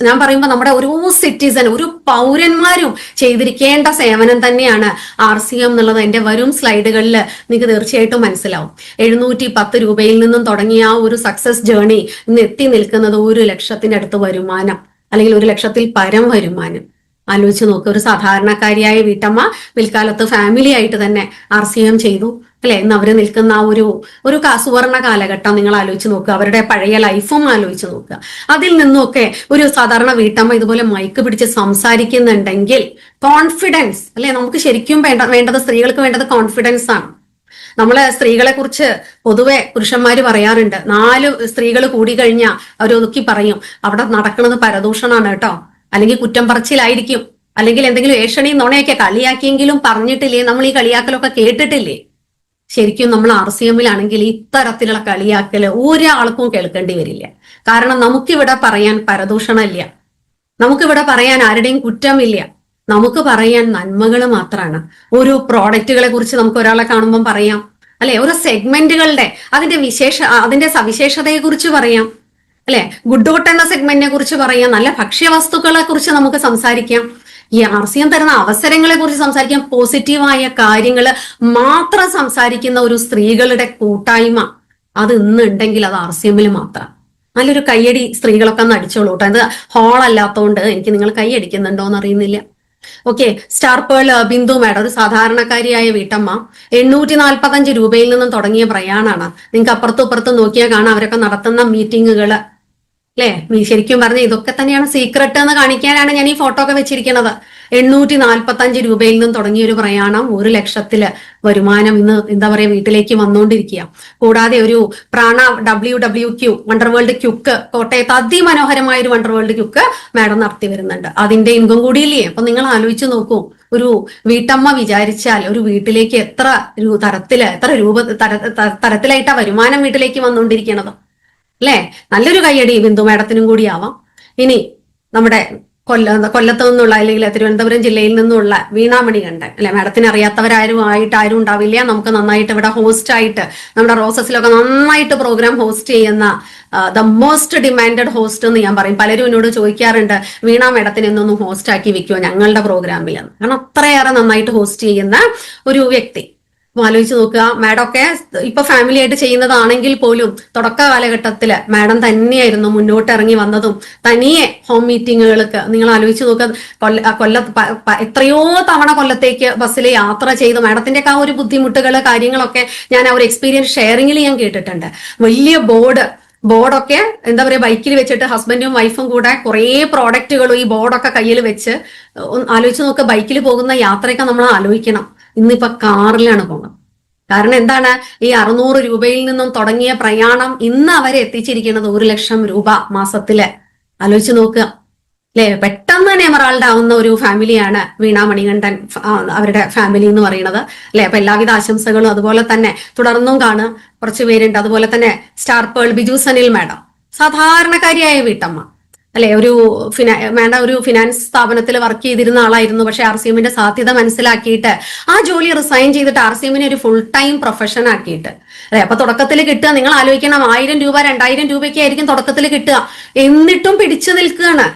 ഞാൻ പറയുമ്പോൾ നമ്മുടെ ഓരോ സിറ്റിസൺ, ഒരു പൗരന്മാരും ചെയ്തിരിക്കേണ്ട സേവനം തന്നെയാണ് RCM എന്നുള്ളത് എന്റെ വരും സ്ലൈഡുകളിൽ നിങ്ങൾക്ക് തീർച്ചയായിട്ടും മനസ്സിലാവും. 710 രൂപയിൽ നിന്നും തുടങ്ങിയ ആ ഒരു സക്സസ് ജേർണി ഇന്ന് എത്തി നിൽക്കുന്നത് 1 ലക്ഷത്തിനടുത്ത് വരുമാനം അല്ലെങ്കിൽ 1 ലക്ഷത്തിൽ പരം വരുമാനം. ആലോചിച്ച് നോക്കുക, ഒരു സാധാരണക്കാരിയായ വീട്ടമ്മ പിൽക്കാലത്ത് ഫാമിലി ആയിട്ട് തന്നെ RCM ചെയ്തു അല്ലെ. ഇന്ന് അവര് നിൽക്കുന്ന ആ ഒരു സുവർണ കാലഘട്ടം നിങ്ങൾ ആലോചിച്ച് നോക്കുക, അവരുടെ പഴയ ലൈഫും ആലോചിച്ച് നോക്കുക. അതിൽ നിന്നൊക്കെ ഒരു സാധാരണ വീട്ടമ്മ ഇതുപോലെ മൈക്ക് പിടിച്ച് സംസാരിക്കുന്നുണ്ടെങ്കിൽ കോൺഫിഡൻസ് അല്ലെ, നമുക്ക് ശരിക്കും വേണ്ടത് സ്ത്രീകൾക്ക് വേണ്ടത് കോൺഫിഡൻസ് ആണ്. നമ്മള് സ്ത്രീകളെ കുറിച്ച് പൊതുവെ പുരുഷന്മാര് പറയാറുണ്ട്, 4 സ്ത്രീകൾ കൂടി കഴിഞ്ഞാൽ അവരൊതുക്കി പറയും അവിടെ നടക്കുന്നത് പരദൂഷണാണ് കേട്ടോ, അല്ലെങ്കിൽ കുറ്റം പറച്ചിലായിരിക്കും, അല്ലെങ്കിൽ എന്തെങ്കിലും ഏഷണി നുണയൊക്കെ കളിയാക്കിയെങ്കിലും പറഞ്ഞിട്ടില്ലേ, നമ്മൾ ഈ കളിയാക്കലൊക്കെ കേട്ടിട്ടില്ലേ? ശരിക്കും നമ്മൾ RCMലാണെങ്കിൽ ഇത്തരത്തിലുള്ള കളിയാക്കല് ഒരാൾക്കും കേൾക്കേണ്ടി വരില്ല. കാരണം നമുക്കിവിടെ പറയാൻ പരദൂഷണമില്ല, നമുക്കിവിടെ പറയാൻ ആരുടെയും കുറ്റമില്ല, നമുക്ക് പറയാൻ നന്മകൾ മാത്രമാണ്. ഓരോ പ്രോഡക്റ്റുകളെ കുറിച്ച് നമുക്ക് ഒരാളെ കാണുമ്പോൾ പറയാം അല്ലെ, ഓരോ സെഗ്മെന്റുകളുടെ അതിന്റെ സവിശേഷതയെ കുറിച്ച് പറയാം അല്ലെ, ഗുഡ്ഡോട്ട് എന്ന സെഗ്മെന്റിനെ കുറിച്ച് പറയാം, നല്ല ഭക്ഷ്യവസ്തുക്കളെ കുറിച്ച് നമുക്ക് സംസാരിക്കാം, ഈ RCM തരുന്ന അവസരങ്ങളെ കുറിച്ച് സംസാരിക്കാം. പോസിറ്റീവായ കാര്യങ്ങൾ മാത്രം സംസാരിക്കുന്ന ഒരു സ്ത്രീകളുടെ കൂട്ടായ്മ അത് ഇന്നുണ്ടെങ്കിൽ അത് RCMൽ മാത്രം. നല്ലൊരു കയ്യടി സ്ത്രീകളൊക്കെ ഒന്ന് അടിച്ചോളൂ കേട്ടോ. അത് ഹോൾ അല്ലാത്തതുകൊണ്ട് എനിക്ക് നിങ്ങൾ കൈയടിക്കുന്നുണ്ടോ എന്ന് അറിയുന്നില്ല. Okay, star pearl Bindu madam ഒരു സാധാരണക്കാരിയായ വീട്ടമ്മ 845 രൂപയിൽ നിന്നും തുടങ്ങിയ പ്രയാണാണ്. നിങ്ങൾക്ക് അപ്പുറത്തും ഇപ്പുറത്തും നോക്കിയാൽ കാണാം അവരൊക്കെ നടത്തുന്ന മീറ്റിങ്ങുകള് അല്ലെ. ശരിക്കും പറഞ്ഞ ഇതൊക്കെ തന്നെയാണ് സീക്രട്ട് എന്ന് കാണിക്കാനാണ് ഞാൻ ഈ ഫോട്ടോ ഒക്കെ വെച്ചിരിക്കുന്നത് 845 രൂപയിൽ നിന്നും തുടങ്ങിയ ഒരു പ്രയാണം 1 ലക്ഷത്തില് വരുമാനം ഇന്ന് എന്താ പറയാ വീട്ടിലേക്ക് വന്നുകൊണ്ടിരിക്കുക. കൂടാതെ ഒരു പ്രാണ WWQ വണ്ടർവേൾഡ് ക്യുക്ക് കോട്ടയത്ത് അതിമനോഹരമായ ഒരു വണ്ടർവേൾഡ് ക്യുക്ക് മാഡം നടത്തി വരുന്നുണ്ട്. അതിന്റെ ഇൻകം കൂടിയില്ലേ? അപ്പൊ നിങ്ങൾ ആലോചിച്ച് നോക്കൂ, ഒരു വീട്ടമ്മ വിചാരിച്ചാൽ ഒരു വീട്ടിലേക്ക് എത്ര തരത്തിലായിട്ടാ വരുമാനം വീട്ടിലേക്ക് വന്നുകൊണ്ടിരിക്കണത് അല്ലെ? നല്ലൊരു കയ്യടി ബിന്ദു മാഡത്തിനും കൂടി ആവാം. ഇനി നമ്മുടെ കൊല്ലത്ത് നിന്നുള്ള അല്ലെങ്കിൽ തിരുവനന്തപുരം ജില്ലയിൽ നിന്നുള്ള വീണ മണികണ്ഠൻ അല്ലെ, മാഡത്തിന് അറിയാത്തവരാരും ആരും ഉണ്ടാവില്ല. നമുക്ക് നന്നായിട്ട് ഇവിടെ ഹോസ്റ്റ് ആയിട്ട് നമ്മുടെ റോസസിലൊക്കെ നന്നായിട്ട് പ്രോഗ്രാം ഹോസ്റ്റ് ചെയ്യുന്ന ദ മോസ്റ്റ് ഡിമാൻഡഡ് ഹോസ്റ്റ് എന്ന് ഞാൻ പറയും. പലരും എന്നോട് ചോദിക്കാറുണ്ട്, വീണ മാഡത്തിന് എന്നൊന്നും ഹോസ്റ്റ് ആക്കി വെക്കുമോ ഞങ്ങളുടെ പ്രോഗ്രാമിൽ എന്ന്. കാരണം അത്രയേറെ നന്നായിട്ട് ഹോസ്റ്റ് ചെയ്യുന്ന ഒരു വ്യക്തി. ആലോചിച്ച് നോക്കുക, മാഡം ഒക്കെ ഇപ്പൊ ഫാമിലി ആയിട്ട് ചെയ്യുന്നതാണെങ്കിൽ പോലും തുടക്ക കാലഘട്ടത്തില് മാഡം തന്നെയായിരുന്നു മുന്നോട്ട് ഇറങ്ങി വന്നതും തനിയെ ഹോം മീറ്റിങ്ങുകൾക്ക്. നിങ്ങൾ ആലോചിച്ച് നോക്കുക, എത്രയോ തവണ കൊല്ലത്തേക്ക് ബസ്സിൽ യാത്ര ചെയ്ത് മാഡത്തിന്റെ ആ ഒരു ബുദ്ധിമുട്ടുകൾ കാര്യങ്ങളൊക്കെ ഞാൻ ആ ഒരു എക്സ്പീരിയൻസ് ഷെയറിംഗിൽ ഞാൻ കേട്ടിട്ടുണ്ട്. വലിയ ബോർഡൊക്കെ എന്താ പറയാ ബൈക്കിൽ വെച്ചിട്ട് ഹസ്ബൻഡും വൈഫും കൂടെ കുറേ പ്രോഡക്റ്റുകളും ഈ ബോർഡൊക്കെ കയ്യിൽ വെച്ച് ആലോചിച്ച് നോക്കുക. ബൈക്കിൽ പോകുന്ന യാത്രയൊക്കെ നമ്മൾ ആലോചിക്കണം. ഇന്നിപ്പോ കാറിലാണ് പോകുന്നത്. കാരണം എന്താണ്, ഈ 600 രൂപയിൽ നിന്നും തുടങ്ങിയ പ്രയാണം ഇന്ന് അവരെ എത്തിച്ചിരിക്കുന്നത് 1 ലക്ഷം രൂപ മാസത്തില്. ആലോചിച്ച് നോക്കുക അല്ലെ? പെട്ടെന്ന് തന്നെ എമറാൾഡ് ആവുന്ന ഒരു ഫാമിലിയാണ് വീണ മണികണ്ഠൻ അവരുടെ ഫാമിലി എന്ന് പറയുന്നത് അല്ലെ. അപ്പൊ എല്ലാവിധ ആശംസകളും. അതുപോലെ തന്നെ തുടർന്നും കുറച്ച് പേരുണ്ട്. അതുപോലെ തന്നെ star pearl Biju Sanil madam, സാധാരണക്കാരിയായ വീട്ടമ്മ അല്ലെ, ഒരു ഫിനാൻസ് സ്ഥാപനത്തിൽ വർക്ക് ചെയ്തിരുന്ന ആളായിരുന്നു. പക്ഷെ RCMന്റെ സാധ്യത മനസ്സിലാക്കിയിട്ട് ആ ജോലി റിസൈൻ ചെയ്തിട്ട് RCMനെ ഒരു ഫുൾ ടൈം പ്രൊഫഷൻ ആക്കിയിട്ട് അല്ലെ. അപ്പൊ തുടക്കത്തിൽ കിട്ടുക, നിങ്ങൾ ആലോചിക്കണം, 1000 രൂപ 2000 രൂപയ്ക്ക് ആയിരിക്കും തുടക്കത്തിൽ കിട്ടുക. എന്നിട്ടും പിടിച്ചു നിൽക്കുകയാണ്.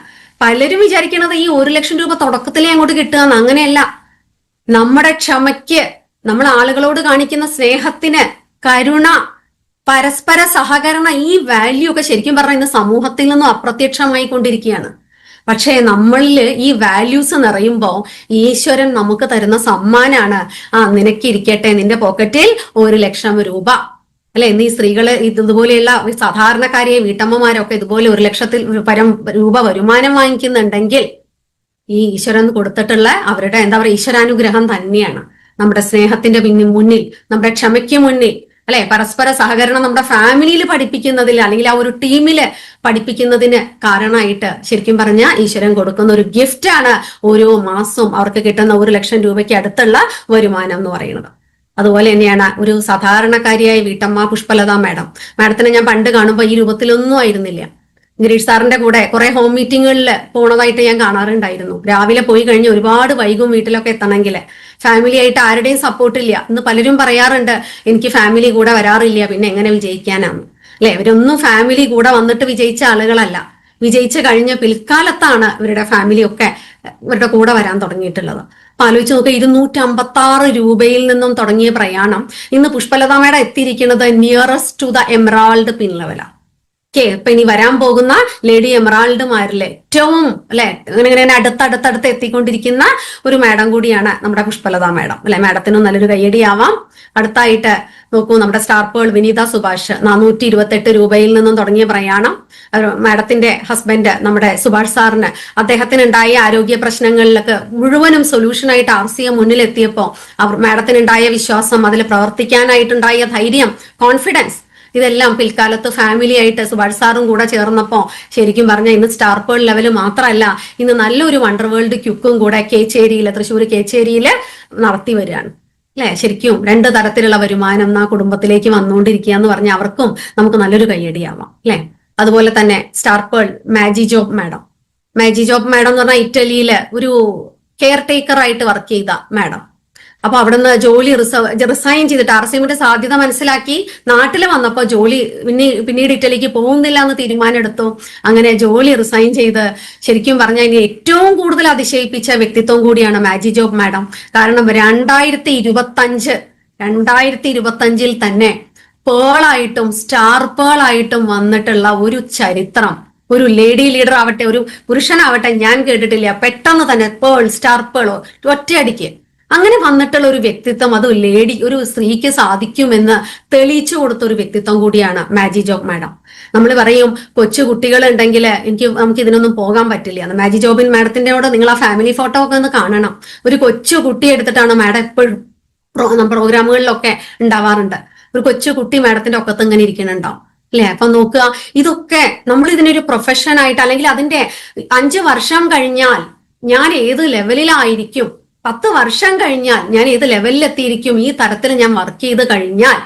പലരും വിചാരിക്കണത് ഈ 1 ലക്ഷം രൂപ തുടക്കത്തിലേ അങ്ങോട്ട് കിട്ടുകയെന്ന്. അങ്ങനെയല്ല. നമ്മുടെ ക്ഷമയ്ക്ക്, നമ്മൾ ആളുകളോട് കാണിക്കുന്ന സ്നേഹത്തിന്, കരുണ, പരസ്പര സഹകരണ, ഈ വാല്യൂ ഒക്കെ ശരിക്കും പറഞ്ഞാൽ ഇന്ന് സമൂഹത്തിൽ നിന്നും അപ്രത്യക്ഷമായി കൊണ്ടിരിക്കുകയാണ്. പക്ഷേ നമ്മളിൽ ഈ വാല്യൂസ് നിറയുമ്പോൾ ഈശ്വരൻ നമുക്ക് തരുന്ന സമ്മാനാണ്, നിനക്കിരിക്കട്ടെ നിന്റെ പോക്കറ്റിൽ 1 ലക്ഷം രൂപ അല്ലെ. എന്നീ സ്ത്രീകള് ഇതുപോലെയുള്ള സാധാരണക്കാരിയെ വീട്ടമ്മമാരൊക്കെ ഇതുപോലെ 1 ലക്ഷത്തിൽ പരം രൂപ വരുമാനം വാങ്ങിക്കുന്നുണ്ടെങ്കിൽ ഈ ഈശ്വരൻ കൊടുത്തിട്ടുള്ള അവരുടെ എന്താ പറയുക ഈശ്വരാനുഗ്രഹം തന്നെയാണ്. നമ്മുടെ സ്നേഹത്തിന്റെ മുന്നിൽ, നമ്മുടെ ക്ഷമയ്ക്ക് മുന്നിൽ അല്ലെ, പരസ്പര സഹകരണം നമ്മുടെ ഫാമിലിയിൽ പഠിപ്പിക്കുന്നതിൽ അല്ലെങ്കിൽ ആ ഒരു ടീമില് പഠിപ്പിക്കുന്നതിന് കാരണമായിട്ട് ശരിക്കും പറഞ്ഞാൽ ഈശ്വരൻ കൊടുക്കുന്ന ഒരു ഗിഫ്റ്റ് ആണ് ഓരോ മാസവും അവർക്ക് കിട്ടുന്ന 1 ലക്ഷം രൂപയ്ക്ക് അടുത്തുള്ള വരുമാനം എന്ന് പറയുന്നത്. അതുപോലെ തന്നെയാണ് ഒരു സാധാരണക്കാരിയായ വീട്ടമ്മ പുഷ്പലത മാഡത്തിനെ ഞാൻ പണ്ട് കാണുമ്പോൾ ഈ രൂപത്തിലൊന്നും ആയിരുന്നില്ല. ഗിരീഷ് സാറിന്റെ കൂടെ കുറെ ഹോം മീറ്റിങ്ങുകളിൽ പോണതായിട്ട് ഞാൻ കാണാറുണ്ടായിരുന്നു. രാവിലെ പോയി കഴിഞ്ഞ് ഒരുപാട് വൈകും വീട്ടിലൊക്കെ എത്തണമെങ്കിൽ. ഫാമിലി ആയിട്ട് ആരുടെയും സപ്പോർട്ടില്ല. ഇന്ന് പലരും പറയാറുണ്ട്, എനിക്ക് ഫാമിലി കൂടെ വരാറില്ല, പിന്നെ എങ്ങനെ വിജയിക്കാനാണ് അല്ലെ. ഇവരൊന്നും ഫാമിലി കൂടെ വന്നിട്ട് വിജയിച്ച ആളുകളല്ല. വിജയിച്ചു കഴിഞ്ഞ പിൽക്കാലത്താണ് ഇവരുടെ ഫാമിലി ഒക്കെ ഇവരുടെ കൂടെ വരാൻ തുടങ്ങിയിട്ടുള്ളത്. അപ്പൊ ആലോചിച്ച് നോക്കുക, 256 രൂപയിൽ നിന്നും തുടങ്ങിയ പ്രയാണം ഇന്ന് പുഷ്പലതാമയുടെ എത്തിയിരിക്കുന്നത് നിയറസ്റ്റ് ടു ദ എമറാൾഡ് പിൻ ലെവലാണ്. ഇപ്പൊ ഇനി വരാൻ പോകുന്ന ലേഡി എമറാൾഡുമാരിലെ ഏറ്റവും അല്ലെ ഇങ്ങനെ അടുത്തടുത്ത് എത്തിക്കൊണ്ടിരിക്കുന്ന ഒരു മാഡം കൂടിയാണ് നമ്മുടെ പുഷ്പലത മാഡം അല്ലെ. മാഡത്തിനും നല്ലൊരു കയ്യടിയാവാം. അടുത്തായിട്ട് നോക്കൂ, നമ്മുടെ സ്റ്റാർ പേൾ വിനീത സുഭാഷ് 428 രൂപയിൽ നിന്നും തുടങ്ങിയ പ്രയാണം. മാഡത്തിന്റെ ഹസ്ബൻഡ് നമ്മുടെ സുഭാഷ് സാറിന് അദ്ദേഹത്തിനുണ്ടായ ആരോഗ്യ പ്രശ്നങ്ങളിലൊക്കെ മുഴുവനും സൊല്യൂഷനായിട്ട് RCM മുന്നിലെത്തിയപ്പോൾ മാഡത്തിനുണ്ടായ വിശ്വാസം, അതിൽ പ്രവർത്തിക്കാനായിട്ടുണ്ടായ ധൈര്യം, കോൺഫിഡൻസ്, ഇതെല്ലാം പിൽക്കാലത്ത് ഫാമിലി ആയിട്ട് സുഭാഷ് സാറും കൂടെ ചേർന്നപ്പോൾ ശരിക്കും പറഞ്ഞാൽ ഇന്ന് സ്റ്റാർ പേൾ ലെവൽ മാത്രമല്ല, ഇന്ന് നല്ലൊരു വണ്ടർവേൾഡ് ക്യുക്കും കൂടെ തൃശ്ശൂർ കേച്ചേരിയിൽ നടത്തി വരികയാണ് അല്ലെ. ശരിക്കും 2 തരത്തിലുള്ള വരുമാനം ആ കുടുംബത്തിലേക്ക് വന്നുകൊണ്ടിരിക്കുക എന്ന് പറഞ്ഞാൽ അവർക്കും നമുക്ക് നല്ലൊരു കയ്യടിയാവാം അല്ലെ. അതുപോലെ തന്നെ സ്റ്റാർ പേൾ മാജി ജോബ് മാഡം എന്ന് പറഞ്ഞാൽ ഇറ്റലിയില് ഒരു കെയർ ടേക്കർ ആയിട്ട് വർക്ക് ചെയ്ത മാഡം. അപ്പൊ അവിടുന്ന് ജോലി റിസൈൻ ചെയ്തിട്ട് RCMന്റെ സാധ്യത മനസ്സിലാക്കി നാട്ടിൽ വന്നപ്പോൾ ജോലി പിന്നീട് ഇറ്റലിക്ക് പോകുന്നില്ല എന്ന് തീരുമാനം എടുത്തു. അങ്ങനെ ജോലി റിസൈൻ ചെയ്ത് ശരിക്കും പറഞ്ഞാൽ ഇനി ഏറ്റവും കൂടുതൽ അതിശയിപ്പിച്ച വ്യക്തിത്വം കൂടിയാണ് മാജി ജോബ് മാഡം. കാരണം 2025 തന്നെ പേളായിട്ടും സ്റ്റാർ പേളായിട്ടും വന്നിട്ടുള്ള ഒരു ചരിത്രം ഒരു ലേഡി ലീഡർ ആവട്ടെ, ഒരു പുരുഷനാവട്ടെ ഞാൻ കേട്ടിട്ടില്ല. പെട്ടെന്ന് തന്നെ സ്റ്റാർ പേളോ ഒറ്റയടിക്ക് അങ്ങനെ വന്നിട്ടുള്ള ഒരു വ്യക്തിത്വം, അത് ഒരു സ്ത്രീക്ക് സാധിക്കുമെന്ന് തെളിയിച്ചു കൊടുത്ത ഒരു വ്യക്തിത്വം കൂടിയാണ് മാജി ജോബ് മാഡം. നമ്മൾ പറയും കൊച്ചു കുട്ടികൾ ഉണ്ടെങ്കിൽ നമുക്ക് ഇതിനൊന്നും പോകാൻ പറ്റില്ല. മാജി ജോബിൻ മാഡത്തിന്റെ കൂടെ നിങ്ങൾ ആ ഫാമിലി ഫോട്ടോ ഒക്കെ ഒന്ന് കാണണം. ഒരു കൊച്ചു കുട്ടി എടുത്തിട്ടാണ് മാഡം എപ്പോഴും പ്രോഗ്രാമുകളിലൊക്കെ ഉണ്ടാവാറുണ്ട്. ഒരു കൊച്ചു കുട്ടി മാഡത്തിന്റെ ഒക്കത്ത് ഇങ്ങനെ ഇരിക്കുന്നുണ്ടാവും അല്ലെ? അപ്പൊ നോക്കുക, ഇതൊക്കെ നമ്മൾ ഇതിനൊരു പ്രൊഫഷൻ ആയിട്ട്, അല്ലെങ്കിൽ അതിന്റെ 5 വർഷം കഴിഞ്ഞാൽ ഞാൻ ഏത് ലെവലിലായിരിക്കും, 10 വർഷം കഴിഞ്ഞാൽ ഞാൻ ഏത് ലെവലിലെത്തിയിരിക്കും, ഈ തരത്തിൽ ഞാൻ വർക്ക് ചെയ്ത് കഴിഞ്ഞാൽ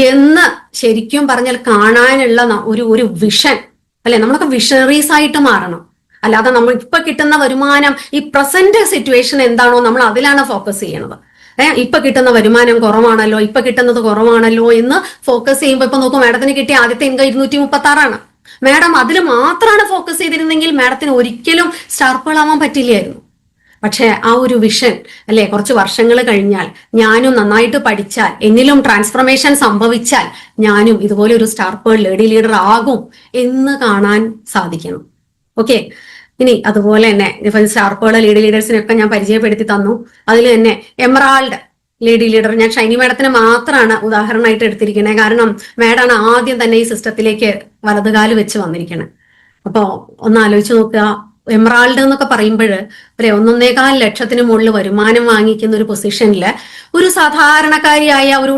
എന്ന് ശരിക്കും പറഞ്ഞാൽ കാണാനുള്ള ഒരു വിഷൻ അല്ലെ? നമ്മളൊക്കെ വിഷണറീസ് ആയിട്ട് മാറണം. അല്ലാതെ നമ്മൾ ഇപ്പൊ കിട്ടുന്ന വരുമാനം, ഈ പ്രസന്റ് സിറ്റുവേഷൻ എന്താണോ നമ്മൾ അതിലാണ് ഫോക്കസ് ചെയ്യണത്. ഇപ്പൊ കിട്ടുന്ന വരുമാനം കുറവാണല്ലോ, ഇപ്പൊ കിട്ടുന്നത് കുറവാണല്ലോ എന്ന് ഫോക്കസ് ചെയ്യുമ്പോൾ ഇപ്പൊ നോക്കും, മാഡത്തിന് കിട്ടിയ ആദ്യത്തെ ഇൻകം 236 മാഡം അതിൽ മാത്രമാണ് ഫോക്കസ് ചെയ്തിരുന്നെങ്കിൽ മാഡത്തിന് ഒരിക്കലും സ്റ്റാർപ്പുകൾ ആവാൻ പറ്റില്ലായിരുന്നു. പക്ഷെ ആ ഒരു വിഷൻ അല്ലെ, കുറച്ച് വർഷങ്ങൾ കഴിഞ്ഞാൽ ഞാനും നന്നായിട്ട് പഠിച്ചാൽ, എന്നിലും ട്രാൻസ്ഫർമേഷൻ സംഭവിച്ചാൽ ഞാനും ഇതുപോലെ ഒരു സ്റ്റാർപ്പേൾ ലേഡി ലീഡർ ആകും എന്ന് കാണാൻ സാധിക്കണം. ഓക്കെ, ഇനി അതുപോലെ തന്നെ ഇപ്പൊ സ്റ്റാർപ്പേൾ ലേഡി ലീഡേഴ്സിനൊക്കെ ഞാൻ പരിചയപ്പെടുത്തി തന്നു. അതിൽ തന്നെ എമറാൾഡ് ലേഡി ലീഡർ ഞാൻ ഷൈനി മാഡത്തിന് മാത്രമാണ് ഉദാഹരണമായിട്ട് എടുത്തിരിക്കുന്നത്. കാരണം മാഡാണ് ആദ്യം തന്നെ ഈ സിസ്റ്റത്തിലേക്ക് വലതുകാല് വെച്ച് വന്നിരിക്കുന്നത്. അപ്പോ ഒന്ന് ആലോചിച്ച് നോക്കുക, എമറാൾഡ് എന്നൊക്കെ പറയുമ്പോൾ ഒരു 1.25 ലക്ഷത്തിന് മുകളിൽ വരുമാനം വാങ്ങിക്കുന്ന ഒരു പൊസിഷനില് ഒരു സാധാരണക്കാരിയായ ഒരു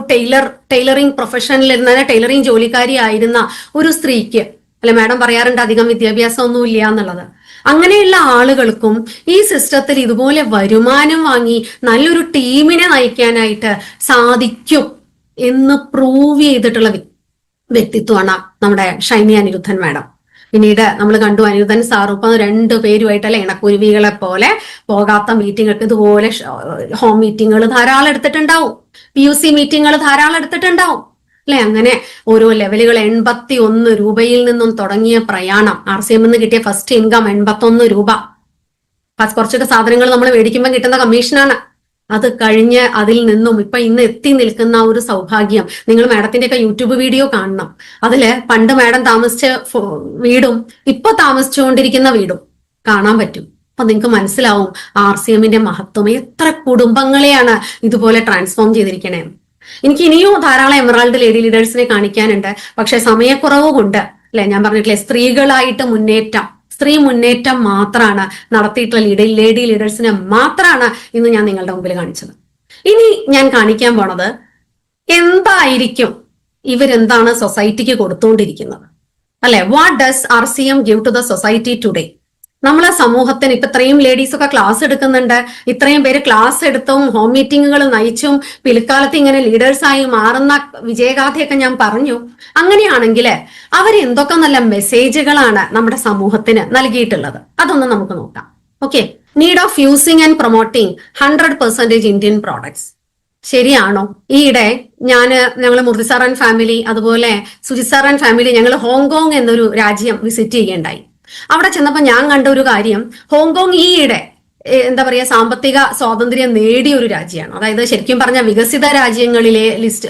ടൈലറിംഗ് പ്രൊഫഷനിലിരുന്ന ടൈലറിംഗ് ജോലിക്കാരിയായിരുന്ന ഒരു സ്ത്രീക്ക് അല്ലെ, മാഡം പറയാറുണ്ട് അധികം വിദ്യാഭ്യാസം ഒന്നും ഇല്ല എന്നുള്ളത്. അങ്ങനെയുള്ള ആളുകൾക്കും ഈ സിസ്റ്റത്തിൽ ഇതുപോലെ വരുമാനം വാങ്ങി നല്ലൊരു ടീമിനെ നയിക്കാനായിട്ട് സാധിക്കും എന്ന് പ്രൂവ് ചെയ്തിട്ടുള്ള വ്യക്തിത്വമാണ് നമ്മുടെ ഷൈനി അനിരുദ്ധൻ മാഡം. പിന്നീട് നമ്മൾ കണ്ടു അനിരുദ്ധൻ സാറും ഇപ്പൊ 2 പേരുമായിട്ടല്ലേ ഇണക്കുരുവികളെ പോലെ പോകാത്ത മീറ്റിംഗ്, ഇതുപോലെ ഹോം മീറ്റിങ്ങുകൾ ധാരാളം എടുത്തിട്ടുണ്ടാവും, PUC മീറ്റിങ്ങുകൾ ധാരാളം എടുത്തിട്ടുണ്ടാവും അല്ലെ? അങ്ങനെ ഓരോ ലെവലുകൾ 81 രൂപയിൽ നിന്നും തുടങ്ങിയ പ്രയാണം, RCM നിന്ന് കിട്ടിയ ഫസ്റ്റ് ഇൻകം 81 രൂപ. കുറച്ചൊക്കെ സാധനങ്ങൾ നമ്മൾ മേടിക്കുമ്പോൾ കിട്ടുന്ന കമ്മീഷനാണ്. അത് കഴിഞ്ഞ് അതിൽ നിന്നും ഇപ്പൊ ഇന്ന് എത്തി നിൽക്കുന്ന ഒരു സൗഭാഗ്യം, നിങ്ങൾ മാഡത്തിന്റെ ഒക്കെ യൂട്യൂബ് വീഡിയോ കാണണം. അതില് പണ്ട് മാഡം താമസിച്ച വീടും ഇപ്പൊ താമസിച്ചുകൊണ്ടിരിക്കുന്ന വീടും കാണാൻ പറ്റും. അപ്പൊ നിങ്ങൾക്ക് മനസ്സിലാവും RCMന്റെ മഹത്വം. എത്ര കുടുംബങ്ങളെയാണ് ഇതുപോലെ ട്രാൻസ്ഫോം ചെയ്തിരിക്കണേ. എനിക്ക് ഇനിയും ധാരാളം എമറാൾഡ് ലേഡി ലീഡേഴ്സിനെ കാണിക്കാനുണ്ട്. പക്ഷെ സമയക്കുറവ് കൊണ്ട് അല്ലെ, ഞാൻ പറഞ്ഞിട്ടില്ലേ, സ്ത്രീകളായിട്ട് സ്ത്രീ മുന്നേറ്റം മാത്രമാണ് നടത്തിയിട്ടുള്ള ലേഡി ലീഡേഴ്സിനെ മാത്രമാണ് ഇന്ന് ഞാൻ നിങ്ങളുടെ മുമ്പിൽ കാണിച്ചത്. ഇനി ഞാൻ കാണിക്കാൻ പോണത് എന്തായിരിക്കും ഇവരെന്താണ് സൊസൈറ്റിക്ക് കൊടുത്തുകൊണ്ടിരിക്കുന്നത് അല്ലെ? What does RCM give to the society today? നമ്മളെ സമൂഹത്തിന് ഇപ്പൊ ഇത്രയും ലേഡീസ് ഒക്കെ ക്ലാസ് എടുക്കുന്നുണ്ട്, ഇത്രയും പേര് ക്ലാസ് എടുത്തും ഹോം മീറ്റിങ്ങുകൾ നയിച്ചും പിൽക്കാലത്ത് ഇങ്ങനെ ലീഡേഴ്സായി മാറുന്ന വിജയഗാഥയൊക്കെ ഞാൻ പറഞ്ഞു. അങ്ങനെയാണെങ്കിൽ അവരെന്തൊക്കെ നല്ല മെസ്സേജുകളാണ് നമ്മുടെ സമൂഹത്തിന് നൽകിയിട്ടുള്ളത്, അതൊന്ന് നമുക്ക് നോക്കാം. Okay, need of using and promoting 100% Indian products. ശരിയാണോ? ഈയിടെ ഞങ്ങൾ മുർദി സാർ ആൻഡ് ഫാമിലി, അതുപോലെ സുജിത് സാർ ആൻഡ് ഫാമിലി, ഞങ്ങൾ ഹോങ്കോങ് എന്നൊരു രാജ്യം വിസിറ്റ് ചെയ്യുകയുണ്ടായി. അവിടെ ചെന്നപ്പോ ഞാൻ കണ്ട ഒരു കാര്യം, ഹോങ്കോങ് ഈയിടെ എന്താ പറയാ സാമ്പത്തിക സ്വാതന്ത്ര്യം നേടിയ ഒരു രാജ്യമാണ്. അതായത് ശരിക്കും പറഞ്ഞ വികസിത രാജ്യങ്ങളിലെ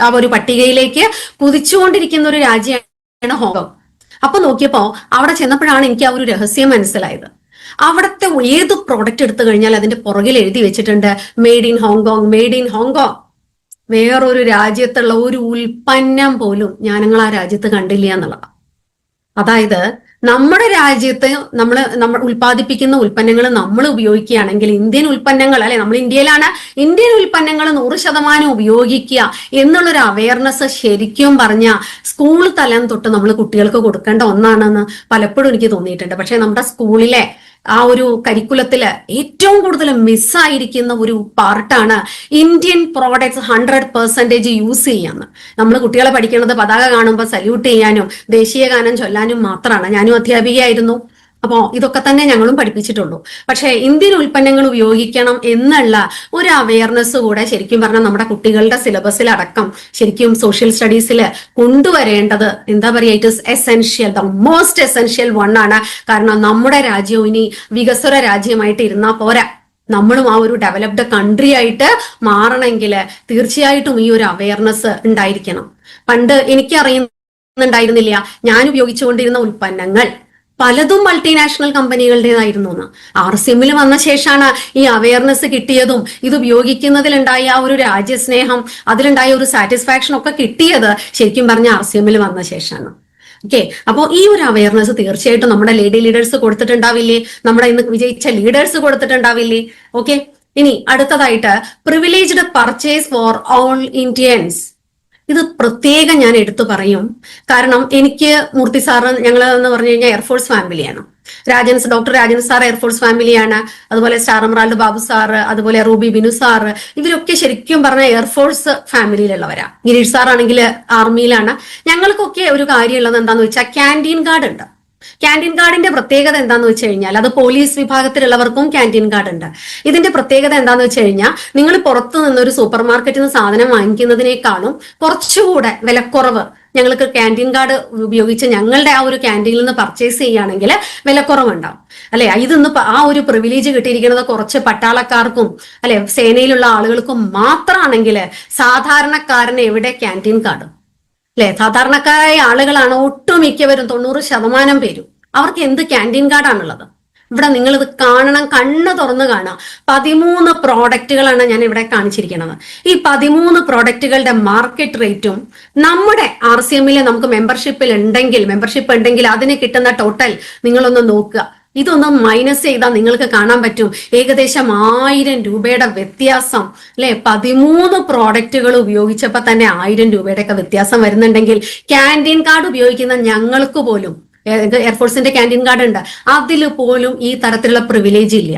ആ ഒരു പട്ടികയിലേക്ക് കുതിച്ചുകൊണ്ടിരിക്കുന്ന ഒരു രാജ്യമാണ് ഹോങ്കോങ്. അപ്പൊ നോക്കിയപ്പോ അവിടെ ചെന്നപ്പോഴാണ് എനിക്ക് ആ ഒരു രഹസ്യം മനസ്സിലായത്. അവിടുത്തെ ഏത് പ്രോഡക്റ്റ് എടുത്തു കഴിഞ്ഞാൽ അതിന്റെ പുറകിൽ എഴുതി വെച്ചിട്ടുണ്ട് made in Hong Kong, made in Hong Kong. വേറൊരു രാജ്യത്തുള്ള ഒരു ഉൽപ്പന്നം പോലും ഞങ്ങൾ ആ രാജ്യത്ത് കണ്ടില്ല എന്നുള്ളതാണ്. അതായത് നമ്മുടെ രാജ്യത്ത് നമ്മൾ ഉൽപ്പാദിപ്പിക്കുന്ന ഉൽപ്പന്നങ്ങൾ നമ്മൾ ഉപയോഗിക്കുകയാണെങ്കിൽ, ഇന്ത്യൻ ഉൽപ്പന്നങ്ങൾ അല്ലെ, നമ്മൾ ഇന്ത്യയിലാണ്, ഇന്ത്യൻ ഉൽപ്പന്നങ്ങൾ 100% ഉപയോഗിക്കുക എന്നുള്ളൊരു അവയർനെസ് ശരിക്കും പറഞ്ഞ സ്കൂൾ തലം തൊട്ട് നമ്മൾ കുട്ടികൾക്ക് കൊടുക്കേണ്ട ഒന്നാണെന്ന് പലപ്പോഴും എനിക്ക് തോന്നിയിട്ടുണ്ട്. പക്ഷെ നമ്മുടെ സ്കൂളിലെ ആ ഒരു കരിക്കുലത്തില് ഏറ്റവും കൂടുതൽ മിസ്സായിരിക്കുന്ന ഒരു പാർട്ടാണ് ഇന്ത്യൻ പ്രോഡക്ട്സ് 100% യൂസ് ചെയ്യാന്ന്. നമ്മൾ കുട്ടികളെ പഠിക്കുന്നത് പതാക കാണുമ്പോൾ സല്യൂട്ട് ചെയ്യാനും ദേശീയ ഗാനം ചൊല്ലാനും മാത്രമാണ്. ഞാനും അധ്യാപികയായിരുന്നു, അപ്പോ ഇതൊക്കെ തന്നെ ഞങ്ങളും പഠിപ്പിച്ചിട്ടുള്ളൂ. പക്ഷെ ഇന്ത്യൻ ഉൽപ്പന്നങ്ങൾ ഉപയോഗിക്കണം എന്നുള്ള ഒരു അവയർനെസ് കൂടെ ശരിക്കും പറഞ്ഞാൽ നമ്മുടെ കുട്ടികളുടെ സിലബസിലടക്കം ശരിക്കും സോഷ്യൽ സ്റ്റഡീസിൽ കൊണ്ടുവരേണ്ടത് എന്താ പറയുക, it is essential, the most essential one ആണ്. കാരണം നമ്മുടെ രാജ്യവും ഇനി വികസ്വര രാജ്യമായിട്ട് ഇരുന്നാൽ പോരാ, നമ്മളും ആ ഒരു ഡെവലപ്ഡ് കൺട്രി ആയിട്ട് മാറണമെങ്കിൽ തീർച്ചയായിട്ടും ഈ ഒരു അവയർനെസ് ഉണ്ടായിരിക്കണം. പണ്ട് എനിക്കറിയുന്നുണ്ടായിരുന്നില്ല, ഞാൻ ഉപയോഗിച്ചുകൊണ്ടിരുന്ന ഉൽപ്പന്നങ്ങൾ പലതും മൾട്ടിനാഷണൽ കമ്പനികളുടേതായിരുന്നു എന്ന്. RCMൽ വന്ന ശേഷമാണ് ഈ അവയർനെസ് കിട്ടിയതും ഇത് ഉപയോഗിക്കുന്നതിലുണ്ടായ ആ ഒരു രാജ്യസ്നേഹം, അതിലുണ്ടായ ഒരു സാറ്റിസ്ഫാക്ഷൻ ഒക്കെ കിട്ടിയത് ശരിക്കും പറഞ്ഞ RCMൽ വന്ന ശേഷമാണ്. ഓക്കെ, അപ്പോൾ ഈ ഒരു അവയർനെസ് തീർച്ചയായിട്ടും നമ്മുടെ ലേഡി ലീഡേഴ്സ് കൊടുത്തിട്ടുണ്ടാവില്ലേ, നമ്മുടെ ഇന്ന് വിജയിച്ച ലീഡേഴ്സ് കൊടുത്തിട്ടുണ്ടാവില്ലേ. ഓക്കെ, ഇനി അടുത്തതായിട്ട് privileged purchase for all Indians. ഇത് പ്രത്യേകം ഞാൻ എടുത്തു പറയും. കാരണം എനിക്ക് മൂർത്തി സാറ്, ഞങ്ങൾ എന്ന് പറഞ്ഞു കഴിഞ്ഞാൽ എയർഫോഴ്സ് ഫാമിലിയാണ്. ഡോക്ടർ രാജൻ സാർ എയർഫോഴ്സ് ഫാമിലിയാണ്. അതുപോലെ സ്റ്റാർ എമറാൾഡ് ബാബു സാറ്, അതുപോലെ റൂബി ബിനു സാറ്, ഇവരൊക്കെ ശരിക്കും പറഞ്ഞ എയർഫോഴ്സ് ഫാമിലിയിലുള്ളവരാ. ഗിരീഷ് സാർ ആണെങ്കിൽ ആർമിയിലാണ്. ഞങ്ങൾക്കൊക്കെ ഒരു കാര്യമുള്ളത് എന്താന്ന് വെച്ചാൽ ക്യാൻറ്റീൻ കാർഡ് ഉണ്ട്. ക്യാൻറ്റീൻ കാർഡിന്റെ പ്രത്യേകത എന്താന്ന് വെച്ച് കഴിഞ്ഞാൽ, അത് പോലീസ് വിഭാഗത്തിലുള്ളവർക്കും ക്യാൻറ്റീൻ കാർഡ് ഉണ്ട്. ഇതിന്റെ പ്രത്യേകത എന്താന്ന് വെച്ച് കഴിഞ്ഞാൽ, നിങ്ങൾ പുറത്തു നിന്നൊരു സൂപ്പർ മാർക്കറ്റിൽ നിന്ന് സാധനം വാങ്ങിക്കുന്നതിനേക്കാളും കുറച്ചുകൂടെ വിലക്കുറവ് ഞങ്ങൾക്ക് ക്യാൻറ്റീൻ കാർഡ് ഉപയോഗിച്ച് ഞങ്ങളുടെ ആ ഒരു ക്യാൻറ്റീനിൽ നിന്ന് പർച്ചേസ് ചെയ്യുകയാണെങ്കിൽ വിലക്കുറവുണ്ടാവും അല്ലെ. ഇതൊന്ന് ആ ഒരു പ്രിവിലേജ് കിട്ടിയിരിക്കുന്നത് കുറച്ച് പട്ടാളക്കാർക്കും അല്ലെ സേനയിലുള്ള ആളുകൾക്കും മാത്രമാണെങ്കിൽ സാധാരണക്കാരന് എവിടെ ക്യാൻറ്റീൻ കാർഡ് അല്ലെ. സാധാരണക്കാരായ ആളുകളാണ് ഒട്ടുമിക്കവരും, 90% പേരും. അവർക്ക് എന്ത് ക്യാൻറ്റീൻ കാർഡാണുള്ളത്? ഇവിടെ നിങ്ങൾ ഇത് കാണണം, കണ്ണ് തുറന്ന് കാണാം. 13 പ്രോഡക്റ്റുകളാണ് ഞാൻ ഇവിടെ കാണിച്ചിരിക്കുന്നത്. ഈ 13 പ്രോഡക്റ്റുകളുടെ മാർക്കറ്റ് റേറ്റും നമ്മുടെ RCMൽ നമുക്ക് മെമ്പർഷിപ്പ് ഉണ്ടെങ്കിൽ അതിന് കിട്ടുന്ന ടോട്ടൽ നിങ്ങളൊന്ന് നോക്കുക. ഇതൊന്ന് മൈനസ് ചെയ്താൽ നിങ്ങൾക്ക് കാണാൻ പറ്റും ഏകദേശം 1000 രൂപയുടെ വ്യത്യാസം അല്ലെ. 13 പ്രോഡക്റ്റുകൾ ഉപയോഗിച്ചപ്പോൾ തന്നെ 1000 രൂപയുടെ ഒക്കെ വ്യത്യാസം വരുന്നുണ്ടെങ്കിൽ ക്യാൻറ്റീൻ കാർഡ് ഉപയോഗിക്കുന്ന ഞങ്ങൾക്ക് പോലും, എയർഫോഴ്സിന്റെ ക്യാൻറ്റീൻ കാർഡ് ഉണ്ട്, അതിൽ പോലും ഈ തരത്തിലുള്ള പ്രിവിലേജ് ഇല്ല.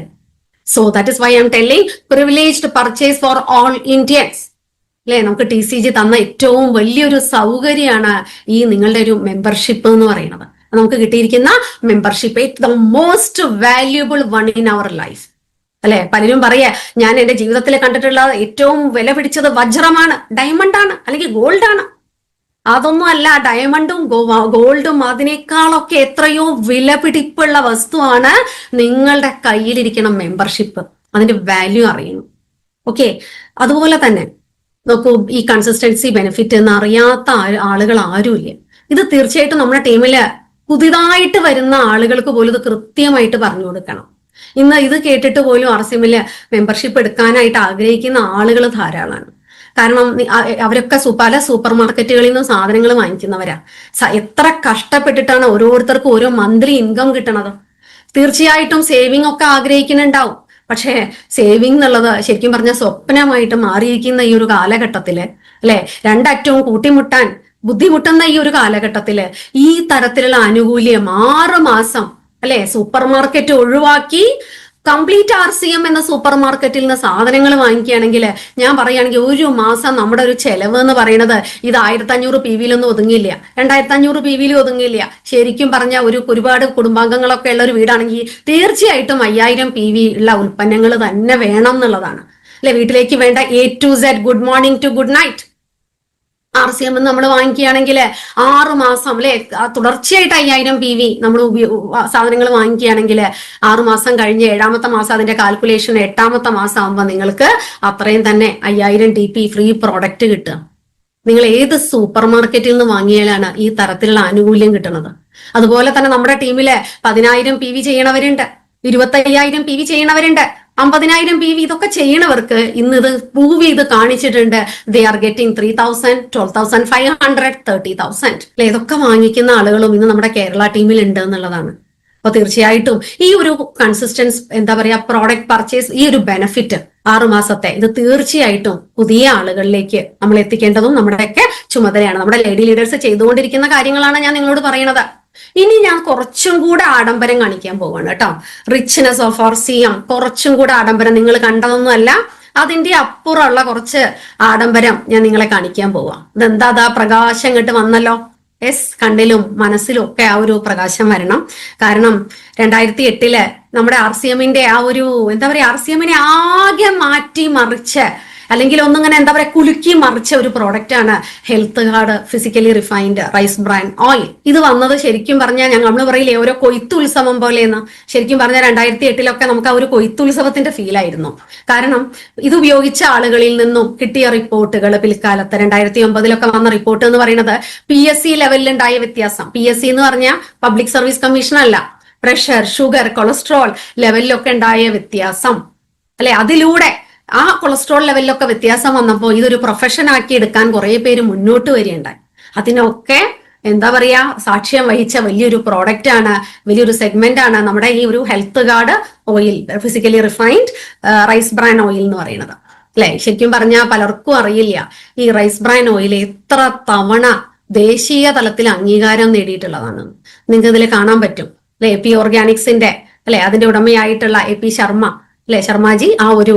So that is why I am telling privileged purchase for all Indians അല്ലെ. നമുക്ക് TCG തന്ന ഏറ്റവും വലിയൊരു സൗകര്യമാണ് ഈ നിങ്ങളുടെ ഒരു മെമ്പർഷിപ്പ് എന്ന് പറയുന്നത്. നമുക്ക് കിട്ടിയിരിക്കുന്ന membership the most valuable one in our life അല്ലെ. പലരും പറയാ ഞാൻ എന്റെ ജീവിതത്തിൽ കണ്ടിട്ടുള്ള ഏറ്റവും വില പിടിച്ചത് വജ്രമാണ്, ഡയമണ്ടാണ്, അല്ലെങ്കിൽ ഗോൾഡാണ്. അതൊന്നും അല്ല. ഡയമണ്ടും ഗോൾഡും അതിനേക്കാളൊക്കെ എത്രയോ വിലപിടിപ്പുള്ള വസ്തുവാണ് നിങ്ങളുടെ കയ്യിലിരിക്കണം മെമ്പർഷിപ്പ്. അതിന്റെ വാല്യൂ അറിയണം. ഓക്കെ, അതുപോലെ തന്നെ നോക്കൂ, ഈ കൺസിസ്റ്റൻസി ബെനിഫിറ്റ് എന്ന് അറിയാത്ത ആളുകൾ ആരുമില്ല. ഇത് തീർച്ചയായിട്ടും നമ്മുടെ ടീമില് പുതിയതായിട്ട് വരുന്ന ആളുകൾക്ക് പോലും ഇത് കൃത്യമായിട്ട് പറഞ്ഞു കൊടുക്കണം. ഇന്ന് ഇത് കേട്ടിട്ട് പോലും RCMൽ മെമ്പർഷിപ്പ് എടുക്കാനായിട്ട് ആഗ്രഹിക്കുന്ന ആളുകൾ ധാരാളമാണ്. കാരണം അവരൊക്കെ പല സൂപ്പർ മാർക്കറ്റുകളിൽ നിന്നും സാധനങ്ങൾ വാങ്ങിക്കുന്നവരാ. എത്ര കഷ്ടപ്പെട്ടിട്ടാണ് ഓരോരുത്തർക്കും ഓരോ മന്ത്ലി ഇൻകം കിട്ടണത്. തീർച്ചയായിട്ടും സേവിങ് ഒക്കെ ആഗ്രഹിക്കുന്നുണ്ടാവും. പക്ഷേ സേവിങ് എന്നുള്ളത് ശരിക്കും പറഞ്ഞ സ്വപ്നമായിട്ട് മാറിയിരിക്കുന്ന ഈ ഒരു കാലഘട്ടത്തില് അല്ലെ, രണ്ടറ്റവും കൂട്ടിമുട്ടാൻ ബുദ്ധിമുട്ടുന്ന ഈ ഒരു കാലഘട്ടത്തില് ഈ തരത്തിലുള്ള ആനുകൂല്യം 6 മാസം അല്ലെ സൂപ്പർ മാർക്കറ്റ് ഒഴിവാക്കി കംപ്ലീറ്റ് RCM എന്ന സൂപ്പർ മാർക്കറ്റിൽ നിന്ന് സാധനങ്ങൾ വാങ്ങിക്കുകയാണെങ്കിൽ, ഞാൻ പറയുകയാണെങ്കിൽ ഒരു മാസം നമ്മുടെ ഒരു ചെലവ് എന്ന് പറയുന്നത് ഇത് 1500 PVയിലൊന്നും ഒതുങ്ങില്ല, 2500 PVയിൽ ഒതുങ്ങില്ല. ശരിക്കും പറഞ്ഞ ഒരുപാട് കുടുംബാംഗങ്ങളൊക്കെ ഉള്ള ഒരു വീടാണെങ്കിൽ തീർച്ചയായിട്ടും 5000 PV ഉള്ള ഉൽപ്പന്നങ്ങൾ തന്നെ വേണം എന്നുള്ളതാണ് അല്ലെ. വീട്ടിലേക്ക് വേണ്ട A to Z, good morning to good night, RCM നമ്മൾ വാങ്ങിക്കുകയാണെങ്കിൽ 6 മാസം അല്ലെ തുടർച്ചയായിട്ട് 5000 PV നമ്മൾ സാധനങ്ങൾ വാങ്ങിക്കുകയാണെങ്കിൽ 6 മാസം കഴിഞ്ഞ് 7ാമത്തെ മാസം അതിന്റെ കാൽക്കുലേഷൻ 8ാമത്തെ മാസം ആകുമ്പോൾ നിങ്ങൾക്ക് അത്രയും തന്നെ 5000 TP ഫ്രീ പ്രോഡക്റ്റ് കിട്ടുക. നിങ്ങൾ ഏത് സൂപ്പർ മാർക്കറ്റിൽ നിന്ന് വാങ്ങിയാലാണ് ഈ തരത്തിലുള്ള ആനുകൂല്യം കിട്ടുന്നത്? അതുപോലെ തന്നെ നമ്മുടെ ടീമില് 10000 PV ചെയ്യണവരുണ്ട്, 25000 PV ചെയ്യണവരുണ്ട്, 50000 PV ഇതൊക്കെ ചെയ്യണവർക്ക് ഇന്ന് ഇത് പ്രൂവ് ചെയ്ത് കാണിച്ചിട്ടുണ്ട്. ദേ ആർ ഗെറ്റിംഗ് 3000, 12,500, 30,000 അല്ലെ. ഇതൊക്കെ വാങ്ങിക്കുന്ന ആളുകളും ഇന്ന് നമ്മുടെ കേരള ടീമിൽ ഉണ്ട് എന്നുള്ളതാണ്. അപ്പൊ തീർച്ചയായിട്ടും ഈ ഒരു കൺസിസ്റ്റൻസ് എന്താ പറയാ പ്രോഡക്റ്റ് പർച്ചേസ്, ഈ ഒരു ബെനിഫിറ്റ് 6 മാസത്തെ ഇത് തീർച്ചയായിട്ടും പുതിയ ആളുകളിലേക്ക് നമ്മൾ എത്തിക്കേണ്ടതും നമ്മുടെയൊക്കെ ചുമതലയാണ്. നമ്മുടെ ലേഡി ലീഡേഴ്സ് ചെയ്തുകൊണ്ടിരിക്കുന്ന കാര്യങ്ങളാണ് ഞാൻ നിങ്ങളോട് പറയുന്നത്. ഇനി ഞാൻ കുറച്ചും കൂടെ ആഡംബരം കാണിക്കാൻ പോവാണ് കേട്ടോ. റിച്ച്നെസ് ഓഫ് RCM കുറച്ചും കൂടെ ആഡംബരം, നിങ്ങൾ കണ്ടതൊന്നുമല്ല, അതിന്റെ അപ്പുറമുള്ള കുറച്ച് ആഡംബരം ഞാൻ നിങ്ങളെ കാണിക്കാൻ പോവാം. ഇതെന്താ പ്രകാശം ഇങ്ങോട്ട് വന്നല്ലോ. യെസ്, കണ്ണിലും മനസ്സിലും ഒക്കെ ആ ഒരു പ്രകാശം വരണം. കാരണം 2008 നമ്മുടെ RCMന്റെ ആ ഒരു എന്താ പറയാ RCMനെ ആകെ മാറ്റി മറിച്ച് അല്ലെങ്കിൽ ഒന്നിങ്ങനെ എന്താ പറയാ കുലുക്കി മറിച്ച ഒരു പ്രോഡക്റ്റ് ആണ് health guard physically refined rice bran oil. ഇത് വന്നത് ശരിക്കും പറഞ്ഞാൽ നമ്മൾ പറയില്ലേ ഓരോ കൊയ്ത്തുത്സവം പോലെയെന്ന്. ശരിക്കും പറഞ്ഞാൽ 2008 നമുക്ക് ആ ഒരു കൊയ്ത്തുത്സവത്തിന്റെ ഫീൽ ആയിരുന്നു. കാരണം ഇത് ഉപയോഗിച്ച ആളുകളിൽ നിന്നും കിട്ടിയ റിപ്പോർട്ടുകൾ പിൽക്കാലത്ത് 2009 വന്ന റിപ്പോർട്ട് എന്ന് പറയുന്നത് PSC ലെവലിലുണ്ടായ വ്യത്യാസം. PSC എന്ന് പറഞ്ഞാൽ പബ്ലിക് സർവീസ് കമ്മീഷൻ അല്ല, പ്രഷർ, ഷുഗർ, കൊളസ്ട്രോൾ ലെവലിലൊക്കെ ഉണ്ടായ വ്യത്യാസം അല്ലെ. അതിലൂടെ ആ കൊളസ്ട്രോൾ ലെവലിലൊക്കെ വ്യത്യാസം വന്നപ്പോൾ ഇതൊരു പ്രൊഫഷൻ ആക്കി എടുക്കാൻ കുറെ പേര് മുന്നോട്ട് വരികയുണ്ടായി. അതിനൊക്കെ എന്താ പറയാ സാക്ഷ്യം വഹിച്ച വലിയൊരു പ്രോഡക്റ്റ് ആണ്, വലിയൊരു സെഗ്മെന്റ് ആണ് നമ്മുടെ ഈ ഒരു health guard oil, physically refined rice bran oil എന്ന് പറയുന്നത് അല്ലെ. ശരിക്കും പറഞ്ഞാൽ പലർക്കും അറിയില്ല ഈ റൈസ് ബ്രാൻ ഓയിൽ എത്ര തവണ ദേശീയ തലത്തിൽ അംഗീകാരം നേടിയിട്ടുള്ളതാണ്. നിങ്ങൾക്ക് ഇതിൽ കാണാൻ പറ്റും അല്ലെ. AP ഓർഗാനിക്സിന്റെ അല്ലെ അതിന്റെ ഉടമയായിട്ടുള്ള AP ശർമ്മ അല്ലെ, ശർമാജി ആ ഓരോ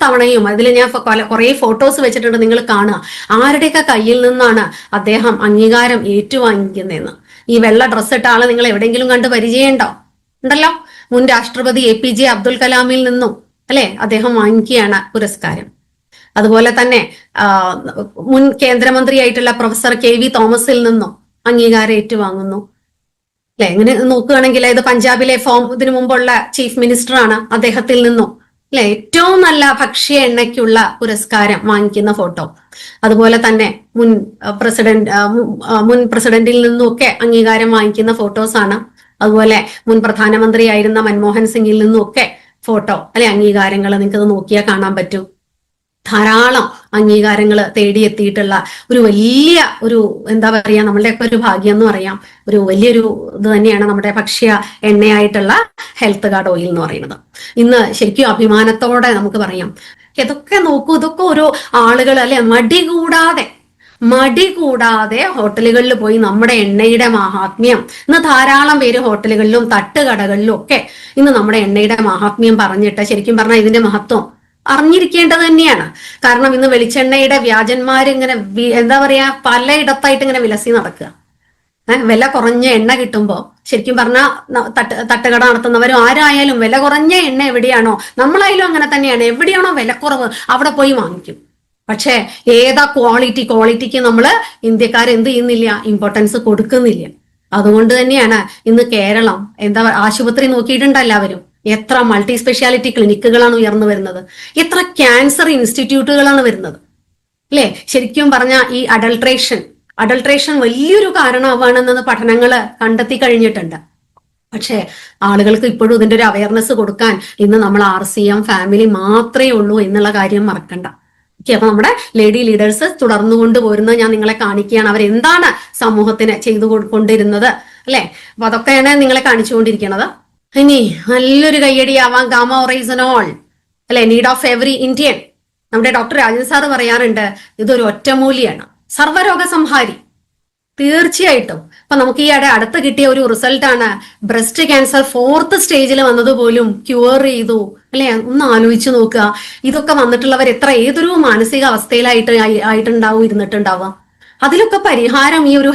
തവണയും അതിൽ ഞാൻ കുറെ ഫോട്ടോസ് വെച്ചിട്ടുണ്ട്, നിങ്ങൾ കാണുക ആരുടെയൊക്കെ കയ്യിൽ നിന്നാണ് അദ്ദേഹം അംഗീകാരം ഏറ്റുവാങ്ങിക്കുന്നതെന്ന്. ഈ വെള്ള ഡ്രസ്സ് ഇട്ട ആള് നിങ്ങൾ എവിടെയെങ്കിലും കണ്ട് പരിചയമുണ്ടോ? ഉണ്ടല്ലോ. മുൻ രാഷ്ട്രപതി APJ അബ്ദുൽ കലാമിൽ നിന്നും അല്ലെ അദ്ദേഹം വാങ്ങിക്കുകയാണ് പുരസ്കാരം. അതുപോലെ തന്നെ മുൻ കേന്ദ്രമന്ത്രിയായിട്ടുള്ള പ്രൊഫസർ KV തോമസിൽ നിന്നും അംഗീകാരം ഏറ്റുവാങ്ങുന്നു അല്ലെ. ഇങ്ങനെ നോക്കുകയാണെങ്കിൽ ഇത് പഞ്ചാബിലെ ഇതിനു മുമ്പുള്ള ചീഫ് മിനിസ്റ്റർ ആണ്, അദ്ദേഹത്തിൽ നിന്നും അല്ലെ ഏറ്റവും നല്ല ഭക്ഷ്യ എണ്ണയ്ക്കുള്ള പുരസ്കാരം വാങ്ങിക്കുന്ന ഫോട്ടോ. അതുപോലെ തന്നെ മുൻ പ്രസിഡന്റിൽ നിന്നുമൊക്കെ അംഗീകാരം വാങ്ങിക്കുന്ന ഫോട്ടോസ് ആണ്. അതുപോലെ മുൻ പ്രധാനമന്ത്രിയായിരുന്ന മൻമോഹൻ സിംഗിൽ നിന്നുമൊക്കെ ഫോട്ടോ അല്ലെ അംഗീകാരങ്ങൾ നിങ്ങൾക്കത് നോക്കിയാൽ കാണാൻ പറ്റും. ധാരാളം അംഗീകാരങ്ങൾ തേടിയെത്തിയിട്ടുള്ള ഒരു വലിയ ഒരു എന്താ പറയാ നമ്മളുടെയൊക്കെ ഒരു ഭാഗ്യം എന്ന് പറയാം, ഒരു വലിയൊരു ഇത് തന്നെയാണ് നമ്മുടെ ഭക്ഷ്യ എണ്ണയായിട്ടുള്ള ഹെൽത്ത് ഗാർഡ് ഓയിൽ എന്ന് പറയുന്നത്. ഇന്ന് ശരിക്കും അഭിമാനത്തോടെ നമുക്ക് പറയാം. ഇതൊക്കെ നോക്കൂ, ഇതൊക്കെ ഓരോ ആളുകൾ അല്ലെ മടി കൂടാതെ ഹോട്ടലുകളിൽ പോയി നമ്മുടെ എണ്ണയുടെ മഹാത്മ്യം, ഇന്ന് ധാരാളം പേര് ഹോട്ടലുകളിലും തട്ടുകടകളിലും ഒക്കെ ഇന്ന് നമ്മുടെ എണ്ണയുടെ മഹാത്മ്യം പറഞ്ഞിട്ട് ശരിക്കും പറഞ്ഞാൽ ഇതിന്റെ മഹത്വം അറിഞ്ഞിരിക്കേണ്ടത് തന്നെയാണ്. കാരണം ഇന്ന് വെളിച്ചെണ്ണയുടെ വ്യാജന്മാരിങ്ങനെ എന്താ പറയാ പലയിടത്തായിട്ട് ഇങ്ങനെ വിലസി നടക്കുക. വില കുറഞ്ഞ എണ്ണ കിട്ടുമ്പോൾ ശരിക്കും പറഞ്ഞാൽ തട്ടുകട നടത്തുന്നവരും ആരായാലും വില കുറഞ്ഞ എണ്ണ എവിടെയാണോ, നമ്മളായാലും അങ്ങനെ തന്നെയാണ്, എവിടെയാണോ വിലക്കുറവ് അവിടെ പോയി വാങ്ങിക്കും. പക്ഷെ ഏതാ ക്വാളിറ്റിക്ക് നമ്മൾ ഇന്ത്യക്കാർ എന്ത് ചെയ്യുന്നില്ല, ഇമ്പോർട്ടൻസ് കൊടുക്കുന്നില്ല. അതുകൊണ്ട് തന്നെയാണ് ഇന്ന് കേരളം എന്താ ആശുപത്രി നോക്കിയിട്ടുണ്ട് എല്ലാവരും. എത്ര മൾട്ടി സ്പെഷ്യാലിറ്റി ക്ലിനിക്കുകളാണ് ഉയർന്നു വരുന്നത്, എത്ര ക്യാൻസർ ഇൻസ്റ്റിറ്റ്യൂട്ടുകളാണ് വരുന്നത് അല്ലെ. ശരിക്കും പറഞ്ഞാൽ ഈ അഡൾട്രേഷൻ വലിയൊരു കാരണമാണെന്ന് പഠനങ്ങൾ കണ്ടെത്തി കഴിഞ്ഞിട്ടുണ്ട്. പക്ഷെ ആളുകൾക്ക് ഇപ്പോഴും ഇതിന്റെ ഒരു അവയർനെസ് കൊടുക്കാൻ ഇന്ന് നമ്മൾ RCM ഫാമിലി മാത്രമേ ഉള്ളൂ എന്നുള്ള കാര്യം മറക്കണ്ട. അപ്പൊ നമ്മുടെ ലേഡി ലീഡേഴ്സ് തുടർന്നു കൊണ്ടുപോരുന്നത് ഞാൻ നിങ്ങളെ കാണിക്കുകയാണ്. അവരെന്താണ് സമൂഹത്തിന് ചെയ്തു കൊണ്ടിരുന്നത് അല്ലെ. അപ്പൊ അതൊക്കെയാണ് നിങ്ങളെ കാണിച്ചുകൊണ്ടിരിക്കുന്നത്. ഇനി നല്ലൊരു കയ്യടിയാവാം ഗാമ ഒറൈസനോൾ അല്ലെ, നീഡ് ഓഫ് എവറി ഇന്ത്യൻ. നമ്മുടെ ഡോക്ടർ രാജൻ സാറ് പറയാറുണ്ട് ഇതൊരു ഒറ്റമൂലിയാണ്, സർവ്വരോഗ സംഹാരി. തീർച്ചയായിട്ടും അപ്പൊ നമുക്ക് ഈ അടുത്ത് കിട്ടിയ ഒരു റിസൾട്ടാണ് ബ്രസ്റ്റ് ക്യാൻസർ 4th സ്റ്റേജിൽ വന്നതുപോലും ക്യൂർ ചെയ്തു അല്ലെ. ഒന്ന് ആലോചിച്ച് നോക്കുക, ഇതൊക്കെ വന്നിട്ടുള്ളവർ ഏതൊരു മാനസിക ഇരുന്നിട്ടുണ്ടാവുക. അതിലൊക്കെ പരിഹാരം ഈ ഒരു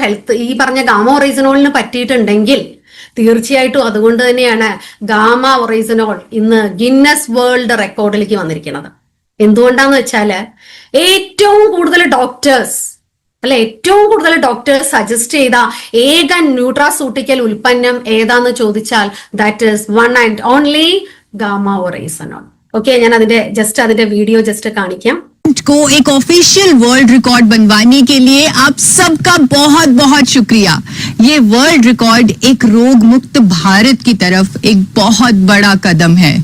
ഈ പറഞ്ഞ ഗാമ ഒറൈസനോളിന് പറ്റിയിട്ടുണ്ടെങ്കിൽ തീർച്ചയായിട്ടും അതുകൊണ്ട് തന്നെയാണ് ഗാമ ഒറൈസനോൾ ഇന്ന് ഗിന്നസ് വേൾഡ് റെക്കോർഡിലേക്ക് വന്നിരിക്കുന്നത്. എന്തുകൊണ്ടാന്ന് വെച്ചാല് ഏറ്റവും കൂടുതൽ ഡോക്ടേഴ്സ് സജസ്റ്റ് ചെയ്ത ഏക ന്യൂട്രാസ്യൂട്ടിക്കൽ ഉൽപ്പന്നം ഏതാന്ന് ചോദിച്ചാൽ that is one and only gamma oryzanol. Okay, ഞാൻ അതിന്റെ വീഡിയോ കാണിക്കാം. को एक ऑफिशियल वर्ल्ड रिकॉर्ड बनवाने के लिए आप सबका बहुत बहुत शुक्रिया। ये वर्ल्ड रिकॉर्ड एक रोग मुक्त भारत की तरफ एक बहुत बड़ा कदम है।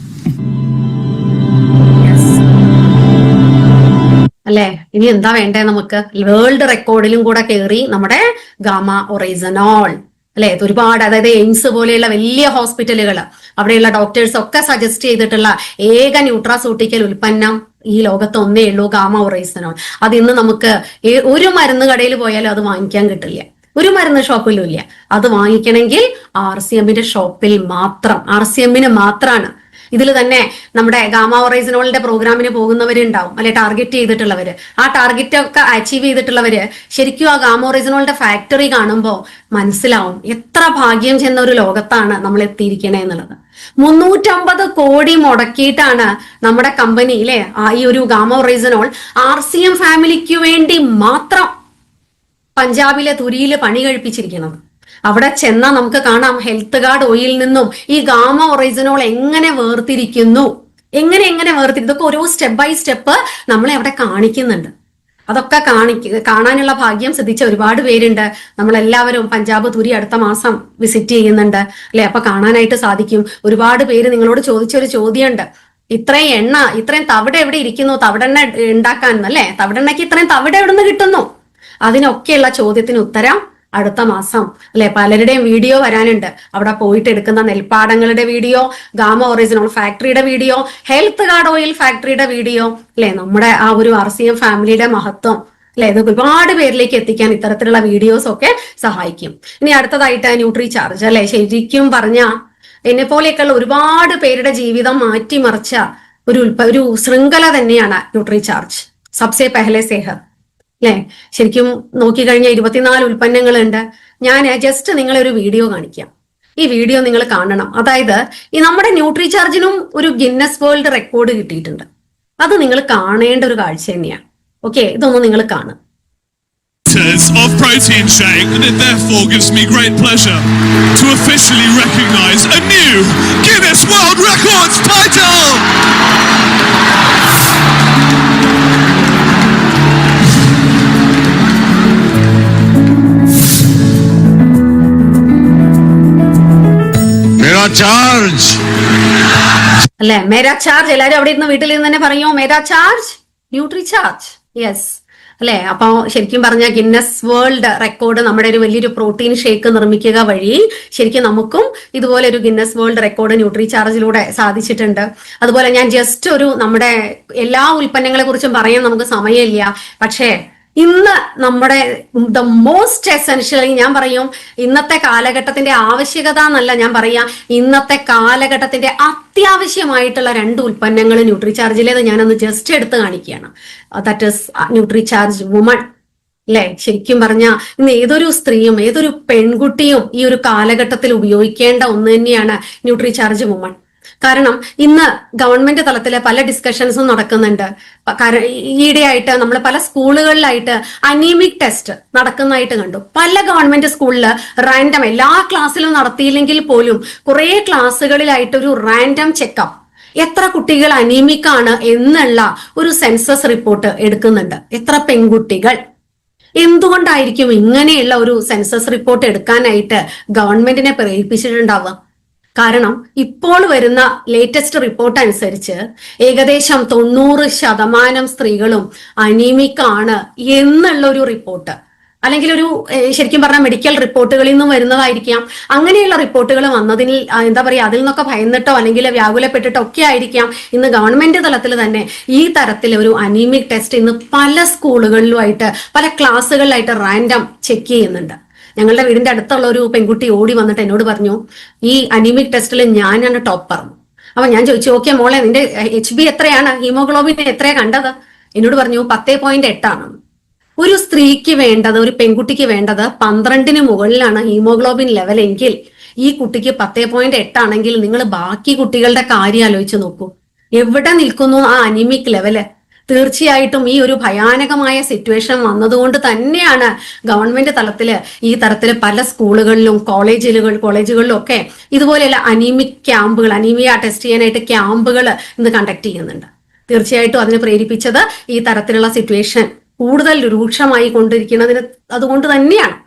അല്ലെ, ഇനി എന്താ വേണ്ടേ നമുക്ക്? വേൾഡ് റെക്കോർഡിലും കൂടെ കയറി നമ്മുടെ ഗാമ ഒറൈസനോൾ അല്ലെ. ഒരുപാട് അതായത് എയിംസ് പോലെയുള്ള വലിയ ഹോസ്പിറ്റലുകൾ അവിടെയുള്ള ഡോക്ടേഴ്സ് ഒക്കെ സജസ്റ്റ് ചെയ്തിട്ടുള്ള ഏക ന്യൂട്രാസ്യൂട്ടിക്കൽ ഉൽപ്പന്നം ഈ ലോകത്ത് ഒന്നേ ഉള്ളൂ, ഗാമ ഒറൈസനോൾ. അത് ഇന്ന് നമുക്ക് ഒരു മരുന്ന് കടയിൽ പോയാലും അത് വാങ്ങിക്കാൻ കിട്ടില്ല, ഒരു മരുന്ന് ഷോപ്പിലും ഇല്ല. അത് വാങ്ങിക്കണമെങ്കിൽ RCMന്റെ ഷോപ്പിൽ മാത്രം, RCMന് മാത്രമാണ് ഇതിൽ തന്നെ നമ്മുടെ ഗാമ ഒറൈസിനോളിന്റെ പ്രോഗ്രാമിന് പോകുന്നവരുണ്ടാവും, അല്ലെ ടാർഗറ്റ് ചെയ്തിട്ടുള്ളവര്. ആ ടാർഗറ്റ് ഒക്കെ അച്ചീവ് ചെയ്തിട്ടുള്ളവര് ശരിക്കും ആ ഗാമ ഒറൈസിനോളിന്റെ ഫാക്ടറി കാണുമ്പോൾ മനസ്സിലാവും എത്ര ഭാഗ്യം ചെന്ന ഒരു ലോകത്താണ് നമ്മൾ എത്തിയിരിക്കണേ എന്നുള്ളത്. 350 കോടി മുടക്കിയിട്ടാണ് നമ്മുടെ കമ്പനിയിലെ ഈ ഒരു ഗാമ ഒറൈസിനോൾ RCM ഫാമിലിക്ക് വേണ്ടി മാത്രം പഞ്ചാബിലെ തുരിയില് പണി കഴിപ്പിച്ചിരിക്കുന്നത്. അവിടെ ചെന്നാൽ നമുക്ക് കാണാം ഹെൽത്ത് ഗാർഡ് ഓയിൽ നിന്നും ഈ ഗാമ ഒറൈസിനോൾ എങ്ങനെ വേർതിരിക്കുന്നു, എങ്ങനെ വേർതിരിക്കും. ഇതൊക്കെ ഓരോ സ്റ്റെപ്പ് ബൈ സ്റ്റെപ്പ് നമ്മളെ അവിടെ കാണിക്കുന്നുണ്ട്. അതൊക്കെ കാണാനുള്ള ഭാഗ്യം സിദ്ധിച്ച ഒരുപാട് പേരുണ്ട്. നമ്മളെല്ലാവരും പഞ്ചാബ് തുരി അടുത്ത മാസം വിസിറ്റ് ചെയ്യുന്നുണ്ട്, അല്ലെ? അപ്പൊ കാണാനായിട്ട് സാധിക്കും. ഒരുപാട് പേര് നിങ്ങളോട് ചോദിച്ചൊരു ചോദ്യമുണ്ട്, ഇത്രയും എണ്ണ, ഇത്രയും തവിട എവിടെ ഇരിക്കുന്നു തവിടെണ്ണ ഉണ്ടാക്കാൻ, അല്ലെ? തവിടെണ്ണയ്ക്ക് ഇത്രയും തവിട എവിടെ നിന്ന് കിട്ടുന്നു? അതിനൊക്കെയുള്ള ചോദ്യത്തിന് ഉത്തരം അടുത്ത മാസം, അല്ലെ? പലരുടെയും വീഡിയോ വരാനുണ്ട്. അവിടെ പോയിട്ട് എടുക്കുന്ന നെൽപ്പാടങ്ങളുടെ വീഡിയോ, ഗാമ ഒറിജിനൽ ഫാക്ടറിയുടെ വീഡിയോ, ഹെൽത്ത് ഗാർഡ് ഓയിൽ ഫാക്ടറിയുടെ വീഡിയോ, അല്ലെ? നമ്മുടെ ആ ഒരു RCM ഫാമിലിയുടെ മഹത്വം, അല്ലെ? ഇത് ഒരുപാട് പേരിലേക്ക് എത്തിക്കാൻ ഇത്തരത്തിലുള്ള വീഡിയോസ് ഒക്കെ സഹായിക്കും. ഇനി അടുത്തതായിട്ട് ന്യൂട്രി ചാർജ്, അല്ലെ? ശരിക്കും പറഞ്ഞ എന്നെ പോലെയൊക്കെയുള്ള ഒരുപാട് പേരുടെ ജീവിതം മാറ്റിമറിച്ച ഒരു ശൃംഖല തന്നെയാണ് ന്യൂട്രി ചാർജ്. സബ്സെ പെഹലെ സെഹത്, അല്ലെ? ശരിക്കും നോക്കിക്കഴിഞ്ഞാൽ 24 ഉൽപ്പന്നങ്ങളുണ്ട്. ഞാൻ ജസ്റ്റ് നിങ്ങളെ ഒരു വീഡിയോ കാണിക്കാം. ഈ വീഡിയോ നിങ്ങൾ കാണണം. അതായത് ഈ നമ്മുടെ ന്യൂട്രി ചാർജിനും ഒരു ഗിന്നസ് വേൾഡ് റെക്കോർഡ് കിട്ടിയിട്ടുണ്ട്. അത് നിങ്ങൾ കാണേണ്ട ഒരു കാഴ്ച തന്നെയാണ്. ഓക്കെ, ഇതൊന്ന് നിങ്ങൾ കാണും. Of protein shake, and it therefore gives me great pleasure to officially recognize a new Guinness World Records title. मेरा चार्ज, അല്ലെ? മേരാ ചാർജ്. എല്ലാവരും അവിടെ ഇരുന്ന് വീട്ടിൽ നിന്ന് തന്നെ പറയോ മേരാ ചാർജ്, ന്യൂട്രി ചാർജ്. യെസ്, അല്ലെ? അപ്പൊ ശരിക്കും പറഞ്ഞ ഗിന്നസ് വേൾഡ് റെക്കോർഡ് നമ്മുടെ ഒരു വലിയൊരു പ്രോട്ടീൻ ഷേക്ക് നിർമ്മിക്കുക വഴി ശരിക്കും നമുക്കും ഇതുപോലെ ഒരു ഗിന്നസ് വേൾഡ് റെക്കോർഡ് ന്യൂട്രി ചാർജിലൂടെ സാധിച്ചിട്ടുണ്ട്. അതുപോലെ ഞാൻ ജസ്റ്റ് നമ്മുടെ എല്ലാ ഉൽപ്പന്നങ്ങളെ കുറിച്ചും പറയാൻ നമുക്ക് സമയമില്ല. പക്ഷേ ഇന്ന് നമ്മുടെ ദ മോസ്റ്റ് എസെൻഷ്യലി ഞാൻ പറയും, ഇന്നത്തെ കാലഘട്ടത്തിന്റെ ആവശ്യകത എന്നല്ല ഞാൻ പറയാം, ഇന്നത്തെ കാലഘട്ടത്തിന്റെ അത്യാവശ്യമായിട്ടുള്ള 2 ഉൽപ്പന്നങ്ങൾ ന്യൂട്രി ചാർജിലേത് ഞാനൊന്ന് ജസ്റ്റ് എടുത്ത് കാണിക്കുകയാണ്. That is nutri charge woman, അല്ലെ? ശരിക്കും പറഞ്ഞ ഇന്ന് ഏതൊരു സ്ത്രീയും ഏതൊരു പെൺകുട്ടിയും ഈ ഒരു കാലഘട്ടത്തിൽ ഉപയോഗിക്കേണ്ട ഒന്ന് തന്നെയാണ് ന്യൂട്രി ചാർജ് വുമൺ. കാരണം ഇന്ന് ഗവൺമെന്റ് തലത്തില് പല ഡിസ്കഷൻസും നടക്കുന്നുണ്ട്. ഈയിടെയായിട്ട് നമ്മൾ പല സ്കൂളുകളിലായിട്ട് അനീമിക് ടെസ്റ്റ് നടക്കുന്നതായിട്ട് കണ്ടു. പല ഗവൺമെന്റ് സ്കൂളില് റാൻഡം, എല്ലാ ക്ലാസ്സിലും നടത്തിയില്ലെങ്കിൽ പോലും കുറെ ക്ലാസ്സുകളിലായിട്ട് ഒരു റാൻഡം ചെക്കപ്പ്, എത്ര കുട്ടികൾ അനീമിക് ആണ് എന്നുള്ള ഒരു സെൻസസ് റിപ്പോർട്ട് എടുക്കുന്നുണ്ട്. എത്ര പെൺകുട്ടികൾ. എന്തുകൊണ്ടായിരിക്കും ഇങ്ങനെയുള്ള ഒരു സെൻസസ് റിപ്പോർട്ട് എടുക്കാനായിട്ട് ഗവൺമെന്റിനെ പ്രേരിപ്പിച്ചിട്ടുണ്ടാവുക? കാരണം ഇപ്പോൾ വരുന്ന ലേറ്റസ്റ്റ് റിപ്പോർട്ട് അനുസരിച്ച് ഏകദേശം 90% സ്ത്രീകളും അനീമിക് ആണ് എന്നുള്ള ഒരു റിപ്പോർട്ട്, അല്ലെങ്കിൽ ഒരു ശരിക്കും പറഞ്ഞ മെഡിക്കൽ റിപ്പോർട്ടുകളിൽ നിന്നും വരുന്നതായിരിക്കാം. അങ്ങനെയുള്ള റിപ്പോർട്ടുകൾ വന്നതിൽ എന്താ പറയുക, അതിൽ നിന്നൊക്കെ ഭയന്നിട്ടോ അല്ലെങ്കിൽ വ്യാകുലപ്പെട്ടിട്ടോ ഒക്കെ ആയിരിക്കാം ഇന്ന് ഗവൺമെന്റ് തലത്തിൽ തന്നെ ഈ തരത്തിൽ ഒരു അനീമിക് ടെസ്റ്റ് ഇന്ന് പല സ്കൂളുകളിലുമായിട്ട് പല ക്ലാസ്സുകളിലായിട്ട് റാൻഡം ചെക്ക് ചെയ്യുന്നുണ്ട്. ഞങ്ങളുടെ വീടിന്റെ അടുത്തുള്ള ഒരു പെൺകുട്ടി ഓടി വന്നിട്ട് എന്നോട് പറഞ്ഞു, ഈ അനീമിക് ടെസ്റ്റിൽ ഞാനാണ് ടോപ്പർ. അപ്പൊ ഞാൻ ചോദിച്ചു, ഓക്കെ മോളെ, നിന്റെ HB എത്രയാണ്, ഹീമോഗ്ലോബിൻ എത്രയാണ് കണ്ടത്? എന്നോട് പറഞ്ഞു 10.8 ആണ്. ഒരു സ്ത്രീക്ക് വേണ്ടത്, ഒരു പെൺകുട്ടിക്ക് വേണ്ടത് 12-ന് മുകളിലാണ് ഹീമോഗ്ലോബിൻ ലെവൽ എങ്കിൽ ഈ കുട്ടിക്ക് 10.8 ആണെങ്കിൽ നിങ്ങൾ ബാക്കി കുട്ടികളുടെ കാര്യം ആലോചിച്ച് നോക്കൂ, എവിടെ നിൽക്കുന്നു ആ അനീമിക് ലെവല്. തീർച്ചയായിട്ടും ഈ ഒരു ഭയാനകമായ സിറ്റുവേഷൻ വന്നതുകൊണ്ട് തന്നെയാണ് ഗവൺമെന്റ് തലത്തില് ഈ തരത്തില് പല സ്കൂളുകളിലും കോളേജുകളിലും ഒക്കെ ഇതുപോലെയുള്ള അനീമിക് ക്യാമ്പുകൾ, അനീമിയ ടെസ്റ്റ് ചെയ്യാനായിട്ട് ക്യാമ്പുകൾ ഇന്ന് കണ്ടക്ട് ചെയ്യുന്നുണ്ട്. തീർച്ചയായിട്ടും അതിന് പ്രേരിപ്പിച്ചത് ഈ തരത്തിലുള്ള സിറ്റുവേഷൻ കൂടുതൽ രൂക്ഷമായി കൊണ്ടിരിക്കുന്നതിന് അതുകൊണ്ട് തന്നെയാണ്.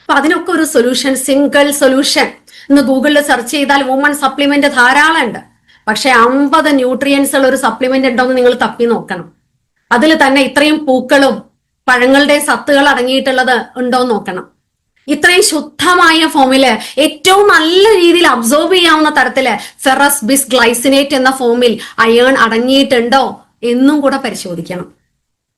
അപ്പൊ അതിനൊക്കെ ഒരു സൊല്യൂഷൻ, സിംഗിൾ സൊല്യൂഷൻ ഇന്ന് ഗൂഗിളിൽ സെർച്ച് ചെയ്താൽ വുമൺ സപ്ലിമെന്റ് ധാരാളം ഉണ്ട്. പക്ഷെ 50 ന്യൂട്രിയൻസ് ഉള്ള ഒരു സപ്ലിമെന്റ് ഉണ്ടോ എന്ന് നിങ്ങൾ തപ്പി നോക്കണം. അതിൽ തന്നെ ഇത്രയും പൂക്കളും പഴങ്ങളുടെ സത്തുകൾ അടങ്ങിയിട്ടുള്ളത് ഉണ്ടോ എന്ന് നോക്കണം. ഇത്രയും ശുദ്ധമായ ഫോമില് ഏറ്റവും നല്ല രീതിയിൽ അബ്സോർബ് ചെയ്യാവുന്ന തരത്തില് ഫെറസ് ബിസ് ഗ്ലൈസിനേറ്റ് എന്ന ഫോമിൽ അയേൺ അടങ്ങിയിട്ടുണ്ടോ എന്നും കൂടെ പരിശോധിക്കണം.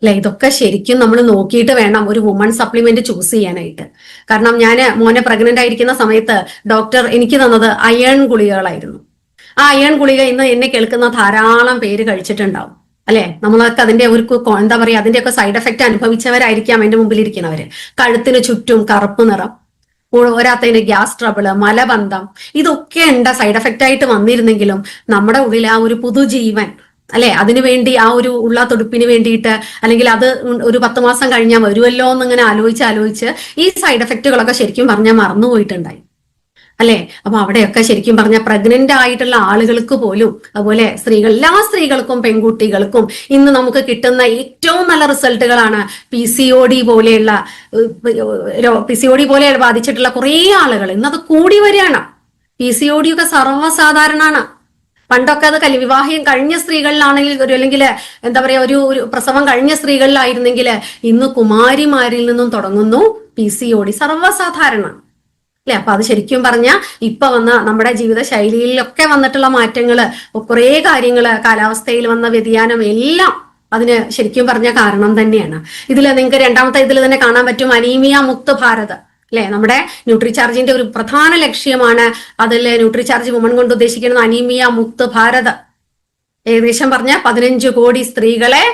അല്ലെ? ഇതൊക്കെ ശരിക്കും നമ്മൾ നോക്കിയിട്ട് വേണം ഒരു വുമൺ സപ്ലിമെന്റ് ചൂസ് ചെയ്യാനായിട്ട്. കാരണം ഞാൻ മോനെ പ്രഗ്നന്റ് ആയിരിക്കുന്ന സമയത്ത് ഡോക്ടർ എനിക്ക് തന്നത് അയേൺ ഗുളികകളായിരുന്നു. ആ അയൺ ഗുളിക ഇന്ന് എന്നെ കേൾക്കുന്ന ധാരാളം പേര് കഴിച്ചിട്ടുണ്ടാവും അല്ലെ. നമ്മളൊക്കെ അതിന്റെ ഒരു എന്താ പറയാ അതിന്റെയൊക്കെ സൈഡ് എഫക്റ്റ് അനുഭവിച്ചവരായിരിക്കാം എന്റെ മുമ്പിൽ ഇരിക്കുന്നവര്. കഴുത്തിന് ചുറ്റും കറുപ്പ് നിറം, പോരാത്തതിന് ഗ്യാസ് ട്രബിള്, മലബന്ധം, ഇതൊക്കെ ഉണ്ട് സൈഡ് എഫക്റ്റ് ആയിട്ട് വന്നിരുന്നെങ്കിലും നമ്മുടെ ഉള്ളിൽ ആ ഒരു പുതുജീവൻ അല്ലെ, അതിനുവേണ്ടി ആ ഒരു ഉള്ള തുടുപ്പിന് വേണ്ടിയിട്ട്, അല്ലെങ്കിൽ അത് ഒരു 10 മാസം കഴിഞ്ഞാൽ വരുമല്ലോ എന്നിങ്ങനെ ആലോചിച്ച് ഈ സൈഡ് എഫക്റ്റുകളൊക്കെ ശരിക്കും പറഞ്ഞാൽ മറന്നുപോയിട്ടുണ്ടായി അല്ലെ. അപ്പൊ അവിടെയൊക്കെ ശരിക്കും പറഞ്ഞ പ്രഗ്നന്റ് ആയിട്ടുള്ള ആളുകൾക്ക് പോലും, അതുപോലെ എല്ലാ സ്ത്രീകൾക്കും പെൺകുട്ടികൾക്കും ഇന്ന് നമുക്ക് കിട്ടുന്ന ഏറ്റവും നല്ല റിസൾട്ടുകളാണ് PCOD പോലെയുള്ള ബാധിച്ചിട്ടുള്ള കുറെ ആളുകൾ ഇന്ന് അത് കൂടി വരികയാണ്. PCOD ഒക്കെ സർവ്വസാധാരണമാണ്. പണ്ടൊക്കെ അത് വിവാഹം കഴിഞ്ഞ സ്ത്രീകളിലാണെങ്കിൽ അല്ലെങ്കിൽ എന്താ പറയാ ഒരു പ്രസവം കഴിഞ്ഞ സ്ത്രീകളിലായിരുന്നെങ്കിൽ ഇന്ന് കുമാരിമാരിൽ നിന്നും തുടങ്ങുന്നു PCOD, സർവ്വസാധാരണ അല്ലെ. അപ്പൊ അത് ശരിക്കും പറഞ്ഞാൽ ഇപ്പൊ വന്ന നമ്മുടെ ജീവിത ശൈലിയിലൊക്കെ വന്നിട്ടുള്ള മാറ്റങ്ങള്, കുറെ കാര്യങ്ങള്, കാലാവസ്ഥയിൽ വന്ന വ്യതിയാനം എല്ലാം അതിന് ശരിക്കും പറഞ്ഞ കാരണം തന്നെയാണ്. ഇതിൽ നിങ്ങൾക്ക് രണ്ടാമത്തെ ഇതിൽ തന്നെ കാണാൻ പറ്റും അനീമിയ മുക്ത ഭാരത് അല്ലെ. നമ്മുടെ ന്യൂട്രിചാർജിന്റെ ഒരു പ്രധാന ലക്ഷ്യമാണ് അതിൽ ന്യൂട്രിചാർജ് വുമൺ കൊണ്ട് ഉദ്ദേശിക്കുന്നത് അനീമിയ മുക്ത ഭാരത്. ഏകദേശം പറഞ്ഞ 15 കോടി സ്ത്രീകളെ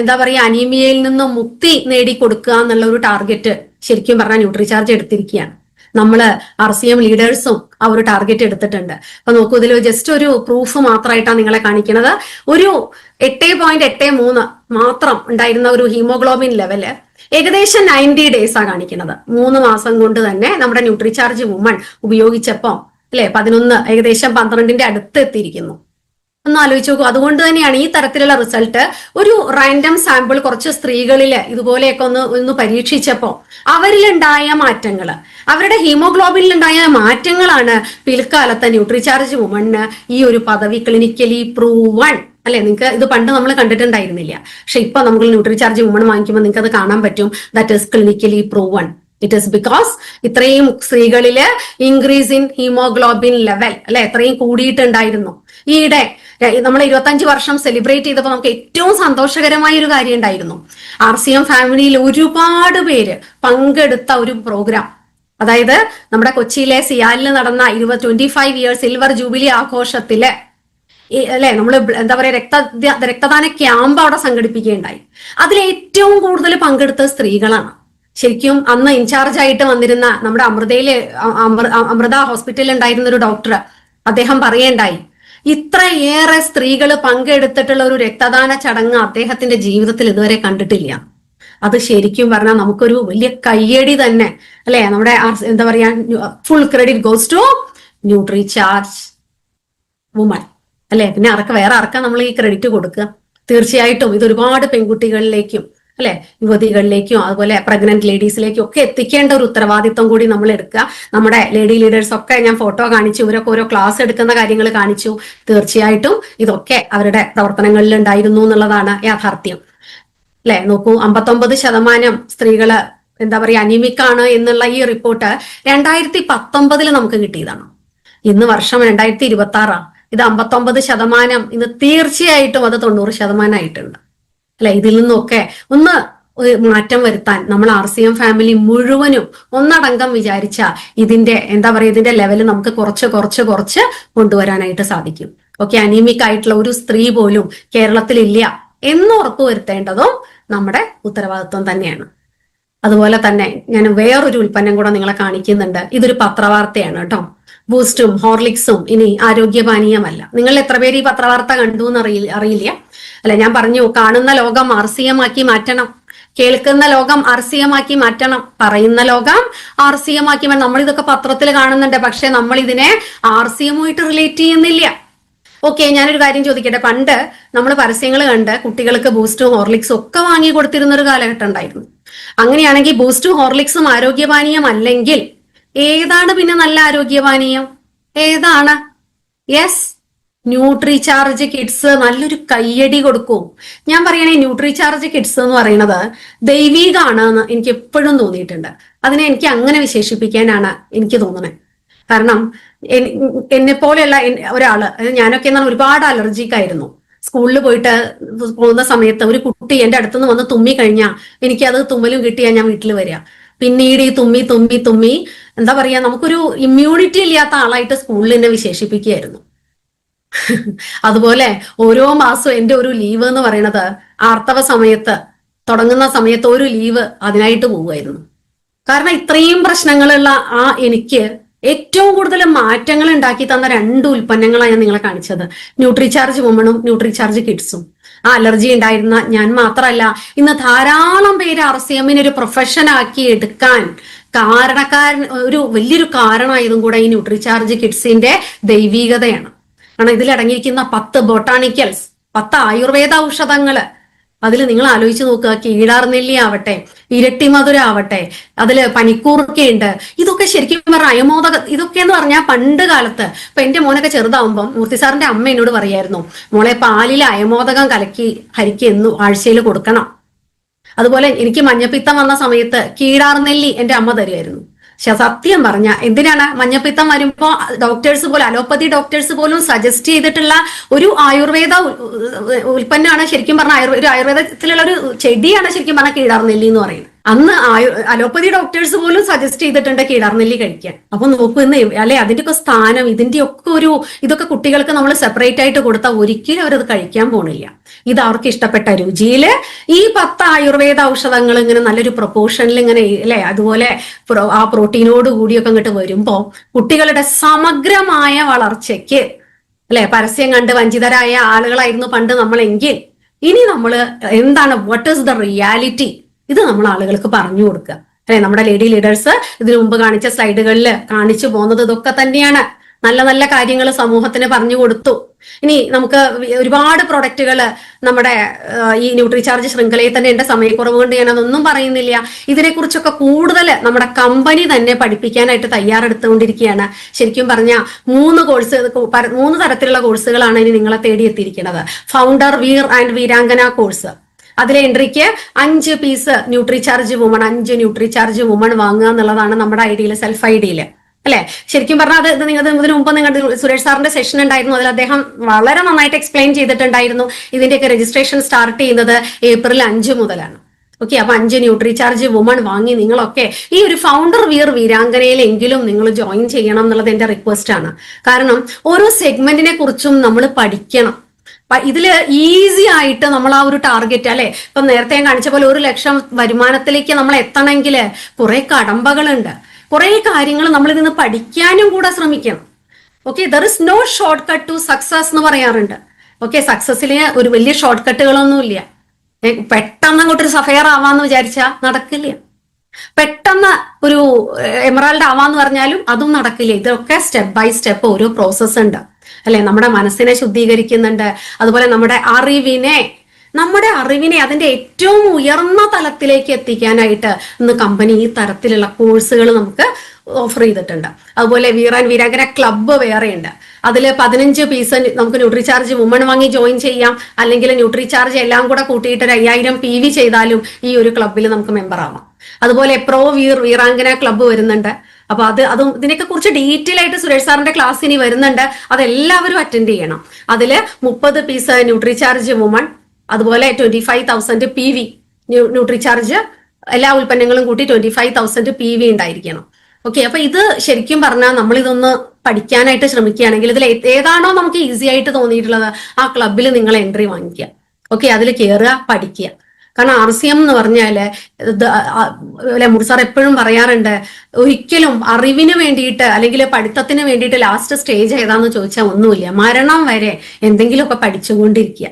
എന്താ പറയാ അനീമിയയിൽ നിന്നും മുക്തി നേടിക്കൊടുക്കുക എന്നുള്ള ഒരു ടാർഗറ്റ് ശരിക്കും പറഞ്ഞാൽ ന്യൂട്രിചാർജ് എടുത്തിരിക്കുകയാണ്. നമ്മള് RCM ലീഡേഴ്സും ആ ഒരു ടാർഗറ്റ് എടുത്തിട്ടുണ്ട്. അപ്പൊ നോക്കൂ, ഇതിൽ ജസ്റ്റ് ഒരു പ്രൂഫ് മാത്രമായിട്ടാണ് നിങ്ങളെ കാണിക്കുന്നത്. ഒരു 8.83 മാത്രം ഉണ്ടായിരുന്ന ഒരു ഹീമോഗ്ലോബിൻ ലെവല് ഏകദേശം 90 ഡേയ്സാ കാണിക്കുന്നത്. 3 മാസം കൊണ്ട് തന്നെ നമ്മുടെ ന്യൂട്രിചാർജ് വുമൺ ഉപയോഗിച്ചപ്പം അല്ലെ 11 ഏകദേശം 12ന്റെ അടുത്ത് എത്തിയിരിക്കുന്നു. ഒന്ന് ആലോചിച്ച് നോക്കൂ. അതുകൊണ്ട് തന്നെയാണ് ഈ തരത്തിലുള്ള റിസൾട്ട്. ഒരു റാൻഡം സാമ്പിൾ കുറച്ച് സ്ത്രീകളില് ഇതുപോലെയൊക്കെ ഒന്ന് പരീക്ഷിച്ചപ്പോ അവരിലുണ്ടായ മാറ്റങ്ങള്, അവരുടെ ഹീമോഗ്ലോബിനിലുണ്ടായ മാറ്റങ്ങളാണ് പിൽക്കാലത്തെ ന്യൂട്രിചാർജ് വുമണിന് ഈ ഒരു പദവി ക്ലിനിക്കലി പ്രൂവൺ അല്ലെ. നിങ്ങൾക്ക് ഇത് പണ്ട് നമ്മൾ കണ്ടിട്ടുണ്ടായിരുന്നില്ല, പക്ഷെ ഇപ്പൊ നമുക്ക് ന്യൂട്രിചാർജ് വുമൺ വാങ്ങിക്കുമ്പോൾ നിങ്ങൾക്ക് അത് കാണാൻ പറ്റും. That is clinically proven. It is because ഇത്രയും സ്ത്രീകളില് ഇൻക്രീസ് ഇൻ ഹീമോഗ്ലോബിൻ ലെവൽ അല്ലെ എത്രയും കൂടിയിട്ടുണ്ടായിരുന്നു. ഈയിടെ നമ്മൾ 25 വർഷം സെലിബ്രേറ്റ് ചെയ്തപ്പോൾ നമുക്ക് ഏറ്റവും സന്തോഷകരമായ ഒരു കാര്യം ഉണ്ടായിരുന്നു. RCM ഫാമിലിയിൽ ഒരുപാട് പേര് പങ്കെടുത്ത ഒരു പ്രോഗ്രാം. അതായത് നമ്മുടെ കൊച്ചിയിലെ സിയാലിൽ നടന്ന 25 ഇയേഴ്സ് സിൽവർ ജൂബിലി ആഘോഷത്തില് അല്ലെ നമ്മൾ എന്താ പറയാ രക്തദാന ക്യാമ്പ് അവിടെ സംഘടിപ്പിക്കുകയുണ്ടായി. അതിൽ ഏറ്റവും കൂടുതൽ പങ്കെടുത്ത സ്ത്രീകളാണ്. ശരിക്കും അന്ന് ഇൻചാർജ് ആയിട്ട് വന്നിരുന്ന നമ്മുടെ അമൃത ഹോസ്പിറ്റലിൽ ഉണ്ടായിരുന്ന ഒരു ഡോക്ടർ, അദ്ദേഹം പറയേണ്ടായി ഇത്രയേറെ സ്ത്രീകൾ പങ്കെടുത്തിട്ടുള്ള ഒരു രക്തദാന ചടങ്ങ് അദ്ദേഹത്തിന്റെ ജീവിതത്തിൽ ഇതുവരെ കണ്ടിട്ടില്ല. അത് ശരിക്കും പറഞ്ഞാൽ നമുക്കൊരു വലിയ കയ്യടി തന്നെ അല്ലെ. നമ്മുടെ എന്താ പറയാ full credit goes to Nutricharge woman അല്ലെ. പിന്നെ വേറെ ആർക്കാ നമ്മൾ ഈ ക്രെഡിറ്റ് കൊടുക്കുക? തീർച്ചയായിട്ടും ഇത് ഒരുപാട് പെൺകുട്ടികളിലേക്കും അല്ലെ യുവതികളിലേക്കും അതുപോലെ പ്രഗ്നന്റ് ലേഡീസിലേക്കും ഒക്കെ എത്തിക്കേണ്ട ഒരു ഉത്തരവാദിത്വം കൂടി നമ്മൾ എടുക്കുക. നമ്മുടെ ലേഡി ലീഡേഴ്സ് ഒക്കെ ഞാൻ ഫോട്ടോ കാണിച്ചു, ഇവരൊക്കെ ഓരോ ക്ലാസ് എടുക്കുന്ന കാര്യങ്ങൾ കാണിച്ചു. തീർച്ചയായിട്ടും ഇതൊക്കെ അവരുടെ പ്രവർത്തനങ്ങളിൽ ഉണ്ടായിരുന്നു എന്നുള്ളതാണ് യാഥാർത്ഥ്യം അല്ലെ. നോക്കൂ, 59% സ്ത്രീകള് എന്താ പറയാ അനീമിക് ആണ് എന്നുള്ള ഈ റിപ്പോർട്ട് 2019 നമുക്ക് കിട്ടിയതാണ്. ഇന്ന് വർഷം 2026. ഇത് 59%. ഇന്ന് തീർച്ചയായിട്ടും അത് 90% ആയിട്ടുണ്ട് അല്ലെ. ഇതിൽ നിന്നൊക്കെ ഒന്ന് മാറ്റം വരുത്താൻ നമ്മൾ RCM ഫാമിലി മുഴുവനും ഒന്നടങ്കം വിചാരിച്ച ഇതിന്റെ എന്താ പറയുക ഇതിന്റെ ലെവൽ നമുക്ക് കുറച്ച് കൊണ്ടുവരാനായിട്ട് സാധിക്കും. ഓക്കെ, അനീമിക് ആയിട്ടുള്ള ഒരു സ്ത്രീ പോലും കേരളത്തിൽ ഇല്ല എന്ന് ഉറപ്പുവരുത്തേണ്ടതും നമ്മുടെ ഉത്തരവാദിത്വം തന്നെയാണ്. അതുപോലെ തന്നെ ഞാൻ വേറൊരു ഉൽപ്പന്നം കൂടെ നിങ്ങളെ കാണിക്കുന്നുണ്ട്. ഇതൊരു പത്രവാർത്തയാണ് കേട്ടോ. ബൂസ്റ്റും ഹോർലിക്സും ഇനി ആരോഗ്യപാനീയമല്ല. നിങ്ങൾ എത്ര പേര് ഈ പത്രവാർത്ത കണ്ടു എന്ന് അറിയില്ല അല്ലെ. ഞാൻ പറഞ്ഞു, കാണുന്ന ലോകം RCM ആക്കി മാറ്റണം, കേൾക്കുന്ന ലോകം RCM ആക്കി മാറ്റണം, പറയുന്ന ലോകം RCM ആക്കി മാറ്റണം. നമ്മൾ ഇതൊക്കെ പത്രത്തിൽ കാണുന്നുണ്ട്, പക്ഷെ നമ്മൾ ഇതിനെ RCM-ആയിട്ട് റിലേറ്റ് ചെയ്യുന്നില്ല. ഓക്കെ, ഞാനൊരു കാര്യം ചോദിക്കട്ടെ. പണ്ട് നമ്മൾ പരസ്യങ്ങൾ കണ്ട് കുട്ടികൾക്ക് ബൂസ്റ്റും ഹോർലിക്സും ഒക്കെ വാങ്ങി കൊടുത്തിരുന്ന ഒരു കാലഘട്ടം ഉണ്ടായിരുന്നു. അങ്ങനെയാണെങ്കിൽ ബൂസ്റ്റും ഹോർലിക്സും ആരോഗ്യപാനീയം അല്ലെങ്കിൽ ഏതാണ് പിന്നെ നല്ല ആരോഗ്യപാനീയം? ഏതാണ്? Yes, Nutricharge kids. നല്ലൊരു കയ്യടി കൊടുക്കൂ. ഞാൻ പറയണേ, ന്യൂട്രിചാർജ് കിഡ്സ് എന്ന് പറയുന്നത് ദൈവികമാണ് എന്ന് എനിക്ക് എപ്പോഴും തോന്നിയിട്ടുണ്ട്. അതിനെ എനിക്ക് അങ്ങനെ വിശേഷിപ്പിക്കാനാണ് എനിക്ക് തോന്നുന്നത്. കാരണം എന്നെ പോലെയുള്ള ഒരാള്, ഞാനൊക്കെ എന്നാൽ ഒരുപാട് അലർജിക് ആയിരുന്നു. സ്കൂളിൽ പോയിട്ട് പോകുന്ന സമയത്ത് ഒരു കുട്ടി എന്റെ അടുത്തുനിന്ന് വന്ന് തുമ്മി കഴിഞ്ഞാൽ എനിക്കത് തുമ്മലും കിട്ടിയാൽ ഞാൻ വീട്ടിൽ വരിക. പിന്നീട് ഈ തുമ്മി എന്താ പറയാ നമുക്കൊരു ഇമ്മ്യൂണിറ്റി ഇല്ലാത്ത ആളായിട്ട് സ്കൂളിൽ എന്നെ വിശേഷിപ്പിക്കുകയായിരുന്നു. അതുപോലെ ഓരോ മാസവും എൻ്റെ ഒരു ലീവ് എന്ന് പറയുന്നത് ആർത്തവ സമയത്ത് തുടങ്ങുന്ന സമയത്ത് ഒരു ലീവ് അതിനായിട്ട് പോവുമായിരുന്നു. കാരണം ഇത്രയും പ്രശ്നങ്ങളുള്ള എനിക്ക് ഏറ്റവും കൂടുതൽ മാറ്റങ്ങൾ ഉണ്ടാക്കി തന്ന 2 ഉൽപ്പന്നങ്ങളാണ് ഞാൻ നിങ്ങളെ കാണിച്ചത്. ന്യൂട്രിചാർജ് വുമണും ന്യൂട്രിചാർജ് കിഡ്സും. ആ അലർജി ഉണ്ടായിരുന്ന ഞാൻ മാത്രമല്ല, ഇന്ന് ധാരാളം പേര് RCMനെ ഒരു പ്രൊഫഷൻ ആക്കി എടുക്കാൻ ഒരു വലിയൊരു കാരണമായതും കൂടെ ഈ ന്യൂട്രിചാർജ് കിഡ്സിന്റെ ദൈവികതയാണ്. കാരണം ഇതിലടങ്ങിയിരിക്കുന്ന 10 ബൊട്ടാണിക്കൽസ്, 10 ആയുർവേദ ഔഷധങ്ങള്, അതിൽ നിങ്ങൾ ആലോചിച്ച് നോക്കുക. കീഴാർനെല്ലി ആവട്ടെ, ഇരട്ടി മധുര ആവട്ടെ, അതില് പനിക്കൂർക്കയുണ്ട്. ഇതൊക്കെ ശരിക്കും പറഞ്ഞാൽ അയമോദക. ഇതൊക്കെ എന്ന് പറഞ്ഞാൽ പണ്ട് കാലത്ത് ഇപ്പൊ എന്റെ മോനൊക്കെ ചെറുതാവുമ്പം മൂർത്തി സാറിന്റെ അമ്മ എന്നോട് പറയായിരുന്നു, മോളെ പാലിൽ അയമോദകം കലക്കി ഹരിക്ക് എന്നും ആഴ്ചയിൽ കൊടുക്കണം. അതുപോലെ എനിക്ക് മഞ്ഞപ്പിത്തം വന്ന സമയത്ത് കീഴാർനെല്ലി എന്റെ അമ്മ തരുമായിരുന്നു. പക്ഷെ സത്യം പറഞ്ഞ എന്തിനാണ് മഞ്ഞപ്പിത്തം വരുമ്പോ ഡോക്ടേഴ്സ് പോലും, അലോപ്പതി ഡോക്ടേഴ്സ് പോലും സജസ്റ്റ് ചെയ്തിട്ടുള്ള ഒരു ആയുർവേദ ഉൽപ്പന്നമാണ് ശരിക്കും പറഞ്ഞ ഒരു ആയുർവേദത്തിലുള്ള ഒരു ചെടിയാണ് ശരിക്കും പറഞ്ഞാൽ കീഴാർനെല്ലി എന്ന് പറയുന്നത്. അന്ന് അലോപ്പതി ഡോക്ടേഴ്സ് പോലും സജസ്റ്റ് ചെയ്തിട്ടുണ്ട് കീഴാർനെല്ലി കഴിക്കാൻ. അപ്പൊ നോക്കൂ അല്ലെ, അതിന്റെയൊക്കെ സ്ഥാനം, ഇതിന്റെയൊക്കെ ഇതൊക്കെ കുട്ടികൾക്ക് നമ്മൾ സെപ്പറേറ്റ് ആയിട്ട് കൊടുത്താൽ ഒരിക്കലും അവരത് കഴിക്കാൻ പോണില്ല. ഇത് അവർക്ക് ഇഷ്ടപ്പെട്ട രുചിയില് ഈ 10 ആയുർവേദ ഔഷധങ്ങൾ ഇങ്ങനെ നല്ലൊരു പ്രൊപ്പോർഷനിൽ ഇങ്ങനെ അല്ലെ, അതുപോലെ ആ പ്രോട്ടീനോട് കൂടിയൊക്കെ ഇങ്ങോട്ട് വരുമ്പോ കുട്ടികളുടെ സമഗ്രമായ വളർച്ചയ്ക്ക് അല്ലെ, പരസ്യം കണ്ട് വഞ്ചിതരായ ആളുകളായിരുന്നു പണ്ട് നമ്മളെങ്കിൽ ഇനി നമ്മൾ എന്താണ്, വാട്ട് ഈസ് ദ റിയാലിറ്റി, ഇത് നമ്മൾ ആളുകൾക്ക് പറഞ്ഞു കൊടുക്കുക അല്ലെ. നമ്മുടെ ലേഡി ലീഡേഴ്സ് ഇതിനു മുമ്പ് കാണിച്ച സ്ലൈഡുകളിൽ കാണിച്ചു പോകുന്നത് ഇതൊക്കെ തന്നെയാണ്. നല്ല നല്ല കാര്യങ്ങൾ സമൂഹത്തിന് പറഞ്ഞു കൊടുത്തു. ഇനി നമുക്ക് ഒരുപാട് പ്രൊഡക്റ്റുകൾ നമ്മുടെ ഈ ന്യൂട്രിചാർജ് ശൃംഖലയിൽ തന്നെ ഉണ്ട്. സമയക്കുറവ് കൊണ്ട് ഞാൻ അതൊന്നും പറയുന്നില്ല. ഇതിനെക്കുറിച്ചൊക്കെ കൂടുതൽ നമ്മുടെ കമ്പനി തന്നെ പഠിപ്പിക്കാനായിട്ട് തയ്യാറെടുത്തുകൊണ്ടിരിക്കുകയാണ്. ശരിക്കും പറഞ്ഞാൽ 3 തരത്തിലുള്ള കോഴ്സുകളാണ് ഇനി നിങ്ങളെ തേടിയെത്തിയിരിക്കുന്നത്. Founder, Veer and Veerangana course. അതിലെ എൻട്രിക്ക് 5 piece NutriCharge woman, 5 NutriCharge woman വാങ്ങുക എന്നുള്ളതാണ് നമ്മുടെ ഐഡിയിൽ, സെൽഫ് ഐഡിയിൽ അല്ലെ. ശരിക്കും പറഞ്ഞാൽ അത് ഇതിനു മുമ്പ് നിങ്ങളുടെ സുരേഷ് സാറിന്റെ സെഷൻ ഉണ്ടായിരുന്നു. അതിൽ അദ്ദേഹം വളരെ നന്നായിട്ട് എക്സ്പ്ലെയിൻ ചെയ്തിട്ടുണ്ടായിരുന്നു. ഇതിന്റെയൊക്കെ രജിസ്ട്രേഷൻ സ്റ്റാർട്ട് ചെയ്യുന്നത് April 5 മുതലാണ്. ഓക്കെ, അപ്പൊ 5 ന്യൂട്രിചാർജ് വുമൺ വാങ്ങി നിങ്ങളൊക്കെ ഈ ഒരു ഫൗണ്ടർ വീർ വീരാംഗനയിലെങ്കിലും നിങ്ങൾ ജോയിൻ ചെയ്യണം എന്നുള്ളത് എന്റെ റിക്വസ്റ്റ് ആണ്. കാരണം ഓരോ സെഗ്മെന്റിനെ കുറിച്ചും നമ്മൾ പഠിക്കണം. ഇതില് ഈസി ആയിട്ട് നമ്മൾ ആ ഒരു ടാർഗറ്റ് അല്ലെ, ഇപ്പൊ നേരത്തെ ഞാൻ കാണിച്ച പോലെ 1 ലക്ഷം വരുമാനത്തിലേക്ക് നമ്മൾ എത്തണമെങ്കിൽ കുറെ കടമ്പകളുണ്ട്, കുറെ കാര്യങ്ങൾ നമ്മൾ ഇതിന് പഠിക്കാനും കൂടെ ശ്രമിക്കണം. Okay, there is no short cut to success എന്ന് പറയാറുണ്ട്. ഓക്കെ, സക്സസിന് ഒരു വലിയ ഷോർട്ട് കട്ടുകളൊന്നുമില്ല. പെട്ടെന്ന് അങ്ങോട്ടൊരു സഫയർ ആവാന്ന് വിചാരിച്ചാൽ നടക്കില്ല. പെട്ടെന്ന് ഒരു എമറാൾഡ് ആവാന്ന് പറഞ്ഞാലും അതും നടക്കില്ല. ഇതൊക്കെ സ്റ്റെപ്പ് ബൈ സ്റ്റെപ്പ് ഓരോ പ്രോസസ് ഉണ്ട് അല്ലെ. നമ്മുടെ മനസ്സിനെ ശുദ്ധീകരിക്കുന്നുണ്ട്. അതുപോലെ നമ്മുടെ അറിവിനെ അതിന്റെ ഏറ്റവും ഉയർന്ന തലത്തിലേക്ക് എത്തിക്കാനായിട്ട് ഇന്ന് കമ്പനി ഈ തരത്തിലുള്ള കോഴ്സുകൾ നമുക്ക് ഓഫർ ചെയ്തിട്ടുണ്ട്. അതുപോലെ വീർ ആൻഡ് വീരാംഗന ക്ലബ്ബ് വേറെയുണ്ട്. അതിൽ 15 പീസ് നമുക്ക് ന്യൂട്രിചാർജ് വുമൺ വാങ്ങി ജോയിൻ ചെയ്യാം. അല്ലെങ്കിൽ ന്യൂട്രിചാർജ് എല്ലാം കൂടെ കൂട്ടിയിട്ട് 5000 PV ചെയ്താലും ഈ ഒരു ക്ലബ്ബിൽ നമുക്ക് മെമ്പർ ആവാം. അതുപോലെ പ്രോ വീറാംഗന ക്ലബ്ബ് വരുന്നുണ്ട്. അപ്പൊ അതും ഇതിനൊക്കെ കുറിച്ച് ഡീറ്റെയിൽ ആയിട്ട് സുരേഷ് സാറിന്റെ ക്ലാസ് ഇനി വരുന്നുണ്ട്. അതെല്ലാവരും അറ്റൻഡ് ചെയ്യണം. അതില് 30 പീസ് ന്യൂട്രിചാർജ് വുമൺ, അതുപോലെ 25,000 PV ന്യൂട്രിചാർജ് എല്ലാ ഉൽപ്പന്നങ്ങളും കൂട്ടി 25,000 PV ഉണ്ടായിരിക്കണം. ഓക്കെ, അപ്പൊ ഇത് ശരിക്കും പറഞ്ഞാൽ നമ്മൾ ഇതൊന്ന് പഠിക്കാനായിട്ട് ശ്രമിക്കുകയാണെങ്കിൽ ഇതിൽ ഏതാണോ നമുക്ക് ഈസി ആയിട്ട് തോന്നിയിട്ടുള്ളത് ആ ക്ലബിൽ നിങ്ങൾ എൻട്രി വാങ്ങിക്കുക. ഓക്കെ, അതിൽ കയറുക, പഠിക്കുക. കാരണം RCM എന്ന് പറഞ്ഞാല് മുർസാർ എപ്പോഴും പറയാറുണ്ട്, ഒരിക്കലും അറിവിന് വേണ്ടിയിട്ട് അല്ലെങ്കിൽ പഠിത്തത്തിന് വേണ്ടിയിട്ട് ലാസ്റ്റ് സ്റ്റേജ് ഏതാന്ന് ചോദിച്ചാൽ ഒന്നുമില്ല. മരണം വരെ എന്തെങ്കിലുമൊക്കെ പഠിച്ചുകൊണ്ടിരിക്കുക.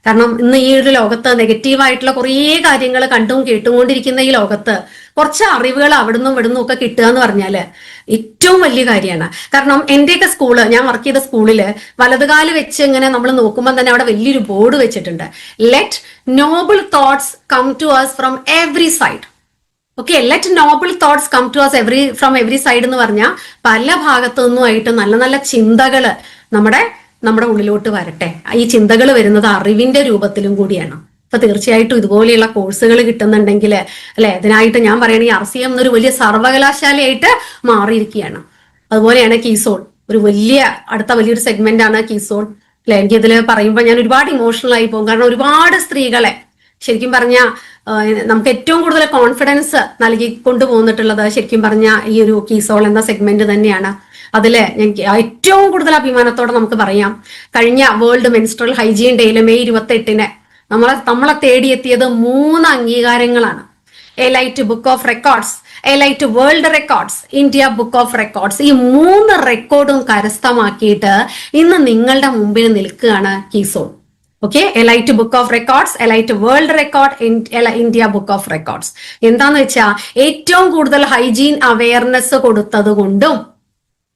കാരണം ഇന്ന് ഈ ഒരു ലോകത്ത് നെഗറ്റീവായിട്ടുള്ള കുറേ കാര്യങ്ങൾ കണ്ടും കേട്ടുകൊണ്ടിരിക്കുന്ന ഈ ലോകത്ത് കുറച്ച് അറിവുകൾ അവിടുന്നും ഇവിടുന്നും ഒക്കെ കിട്ടുക എന്ന് പറഞ്ഞാല് ഏറ്റവും വലിയ കാര്യമാണ്. കാരണം എന്റെയൊക്കെ സ്കൂള്, ഞാൻ വർക്ക് ചെയ്ത സ്കൂളില് വലതുകാല് വെച്ച് ഇങ്ങനെ നമ്മൾ നോക്കുമ്പോൾ തന്നെ അവിടെ വലിയൊരു ബോർഡ് വെച്ചിട്ടുണ്ട്, let noble thoughts come to us from every side. Okay, let noble thoughts come to us from every side എന്ന് പറഞ്ഞാൽ പല ഭാഗത്തു നിന്നുമായിട്ട് നല്ല നല്ല ചിന്തകള് നമ്മുടെ ഉള്ളിലോട്ട് വരട്ടെ. ഈ ചിന്തകൾ വരുന്നത് അറിവിന്റെ രൂപത്തിലും കൂടിയാണ്. അപ്പൊ തീർച്ചയായിട്ടും ഇതുപോലെയുള്ള കോഴ്സുകൾ കിട്ടുന്നുണ്ടെങ്കിൽ അല്ലെ, ഇതിനായിട്ട് ഞാൻ പറയുകയാണെങ്കിൽ RCM എന്നൊരു വലിയ സർവകലാശാലയായിട്ട് മാറിയിരിക്കുകയാണ്. അതുപോലെയാണ് കീസോൾ, ഒരു വലിയൊരു സെഗ്മെന്റ് ആണ് കീസോൾ അല്ലെ. എനിക്കിതിൽ പറയുമ്പോൾ ഞാൻ ഒരുപാട് ഇമോഷണൽ ആയി പോകും. കാരണം ഒരുപാട് സ്ത്രീകളെ ശരിക്കും പറഞ്ഞാൽ നമുക്ക് ഏറ്റവും കൂടുതൽ കോൺഫിഡൻസ് നൽകി കൊണ്ടുപോന്നിട്ടുള്ളത് ശരിക്കും പറഞ്ഞാൽ ഈ ഒരു കീസോൾ എന്ന സെഗ്മെന്റ് തന്നെയാണ്. അതില് എനിക്ക് ഏറ്റവും കൂടുതൽ അഭിമാനത്തോടെ നമുക്ക് പറയാം, കഴിഞ്ഞ വേൾഡ് മെൻസ്ട്രൽ ഹൈജീൻ ഡേയില് മെയ് 28-ന് നമ്മളെ തേടിയെത്തിയത് 3 അംഗീകാരങ്ങളാണ്. Elite Book of Records, Elite World Records, India Book of Records. ഈ 3 റെക്കോർഡും കരസ്ഥമാക്കിയിട്ട് ഇന്ന് നിങ്ങളുടെ മുമ്പിൽ നിൽക്കുകയാണ് KeySoul. Okay, Elite Book of Records, Elite World Record, India Book of Records. എന്താന്ന് വെച്ചാൽ ഏറ്റവും കൂടുതൽ ഹൈജീൻ അവയർനെസ് കൊടുത്തത് കൊണ്ടും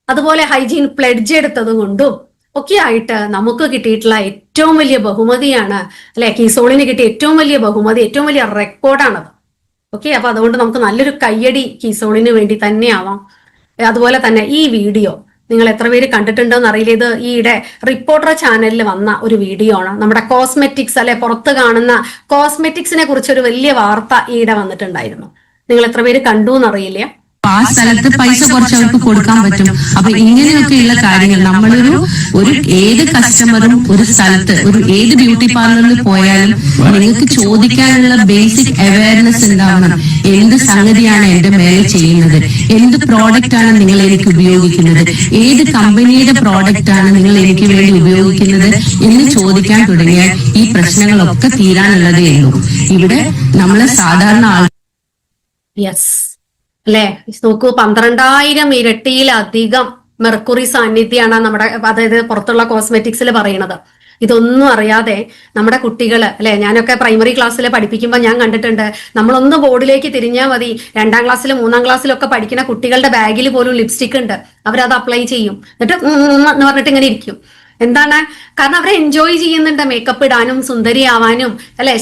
അതുപോലെ ഹൈജീൻ പ്ലെഡ്ജ് എടുത്തത് കൊണ്ടും ഒക്കെ ആയിട്ട് നമുക്ക് കിട്ടിയിട്ടുള്ള ഏറ്റവും വലിയ ബഹുമതിയാണ് അല്ലെ, കീസോളിന് കിട്ടിയ ഏറ്റവും വലിയ ബഹുമതി, ഏറ്റവും വലിയ റെക്കോർഡാണത്. ഓക്കെ, അപ്പൊ അതുകൊണ്ട് നമുക്ക് നല്ലൊരു കയ്യടി കീസോളിന് വേണ്ടി തന്നെയാവാം. അതുപോലെ തന്നെ ഈ വീഡിയോ നിങ്ങൾ എത്ര പേര് കണ്ടിട്ടുണ്ടോന്ന് അറിയില്ല. ഇത് ഈയിടെ റിപ്പോർട്ടർ ചാനലിൽ വന്ന ഒരു വീഡിയോ ആണ്. നമ്മുടെ കോസ്മെറ്റിക്സ് അല്ലെ, പുറത്ത് കാണുന്ന കോസ്മെറ്റിക്സിനെ കുറിച്ചൊരു വലിയ വാർത്ത ഈയിടെ വന്നിട്ടുണ്ടായിരുന്നു. നിങ്ങൾ എത്ര പേര് കണ്ടു എന്നറിയില്ല. ആ സ്ഥലത്ത് പൈസ കുറച്ച് അവർക്ക് കൊടുക്കാൻ പറ്റും. അപ്പൊ ഇങ്ങനെയൊക്കെയുള്ള കാര്യങ്ങൾ നമ്മളൊരു ഏത് കസ്റ്റമറും ഒരു സ്ഥലത്ത് ഏത് ബ്യൂട്ടി പാർലറിൽ പോയാലും നിങ്ങൾക്ക് ചോദിക്കാനുള്ള ബേസിക് അവയർനെസ് ഉണ്ടാവണം. എന്ത് സംഗതിയാണ് എന്റെ മേലെ ചെയ്യുന്നത്, എന്ത് പ്രോഡക്റ്റ് ആണ് നിങ്ങൾ എനിക്ക് ഉപയോഗിക്കുന്നത്, ഏത് കമ്പനിയുടെ പ്രോഡക്റ്റ് ആണ് നിങ്ങൾ എനിക്ക് വേണ്ടി ഉപയോഗിക്കുന്നത് എന്ന് ചോദിക്കാൻ തുടങ്ങിയാൽ ഈ പ്രശ്നങ്ങളൊക്കെ തീരാനുള്ളതേ ഉള്ളൂ. ഇവിടെ നമ്മളെ സാധാരണ യെസ് അല്ലെ, നോക്കൂ, 12,000 ഇരട്ടിയിലധികം മെർക്കുറി സാന്നിധ്യമാണ് നമ്മുടെ, അതായത് പുറത്തുള്ള കോസ്മെറ്റിക്സിൽ പറയണത്. ഇതൊന്നും അറിയാതെ നമ്മുടെ കുട്ടികള് അല്ലെ, ഞാനൊക്കെ പ്രൈമറി ക്ലാസ്സിൽ പഠിപ്പിക്കുമ്പോൾ ഞാൻ കണ്ടിട്ടുണ്ട്, നമ്മളൊന്ന് ബോർഡിലേക്ക് തിരിഞ്ഞാൽ മതി, 2ാം ക്ലാസ്സിലും 3ാം ക്ലാസ്സിലൊക്കെ പഠിക്കുന്ന കുട്ടികളുടെ ബാഗിൽ പോലും ലിപ്സ്റ്റിക് ഉണ്ട്, അവരത് അപ്ലൈ ചെയ്യും, എന്നിട്ട് എന്ന് പറഞ്ഞിട്ട് ഇങ്ങനെ ഇരിക്കും. എന്താണ് കാരണം? അവരെ എൻജോയ് ചെയ്യുന്നുണ്ട്, മേക്കപ്പ് ഇടാനും സുന്ദരിയാവാനും അല്ലെ,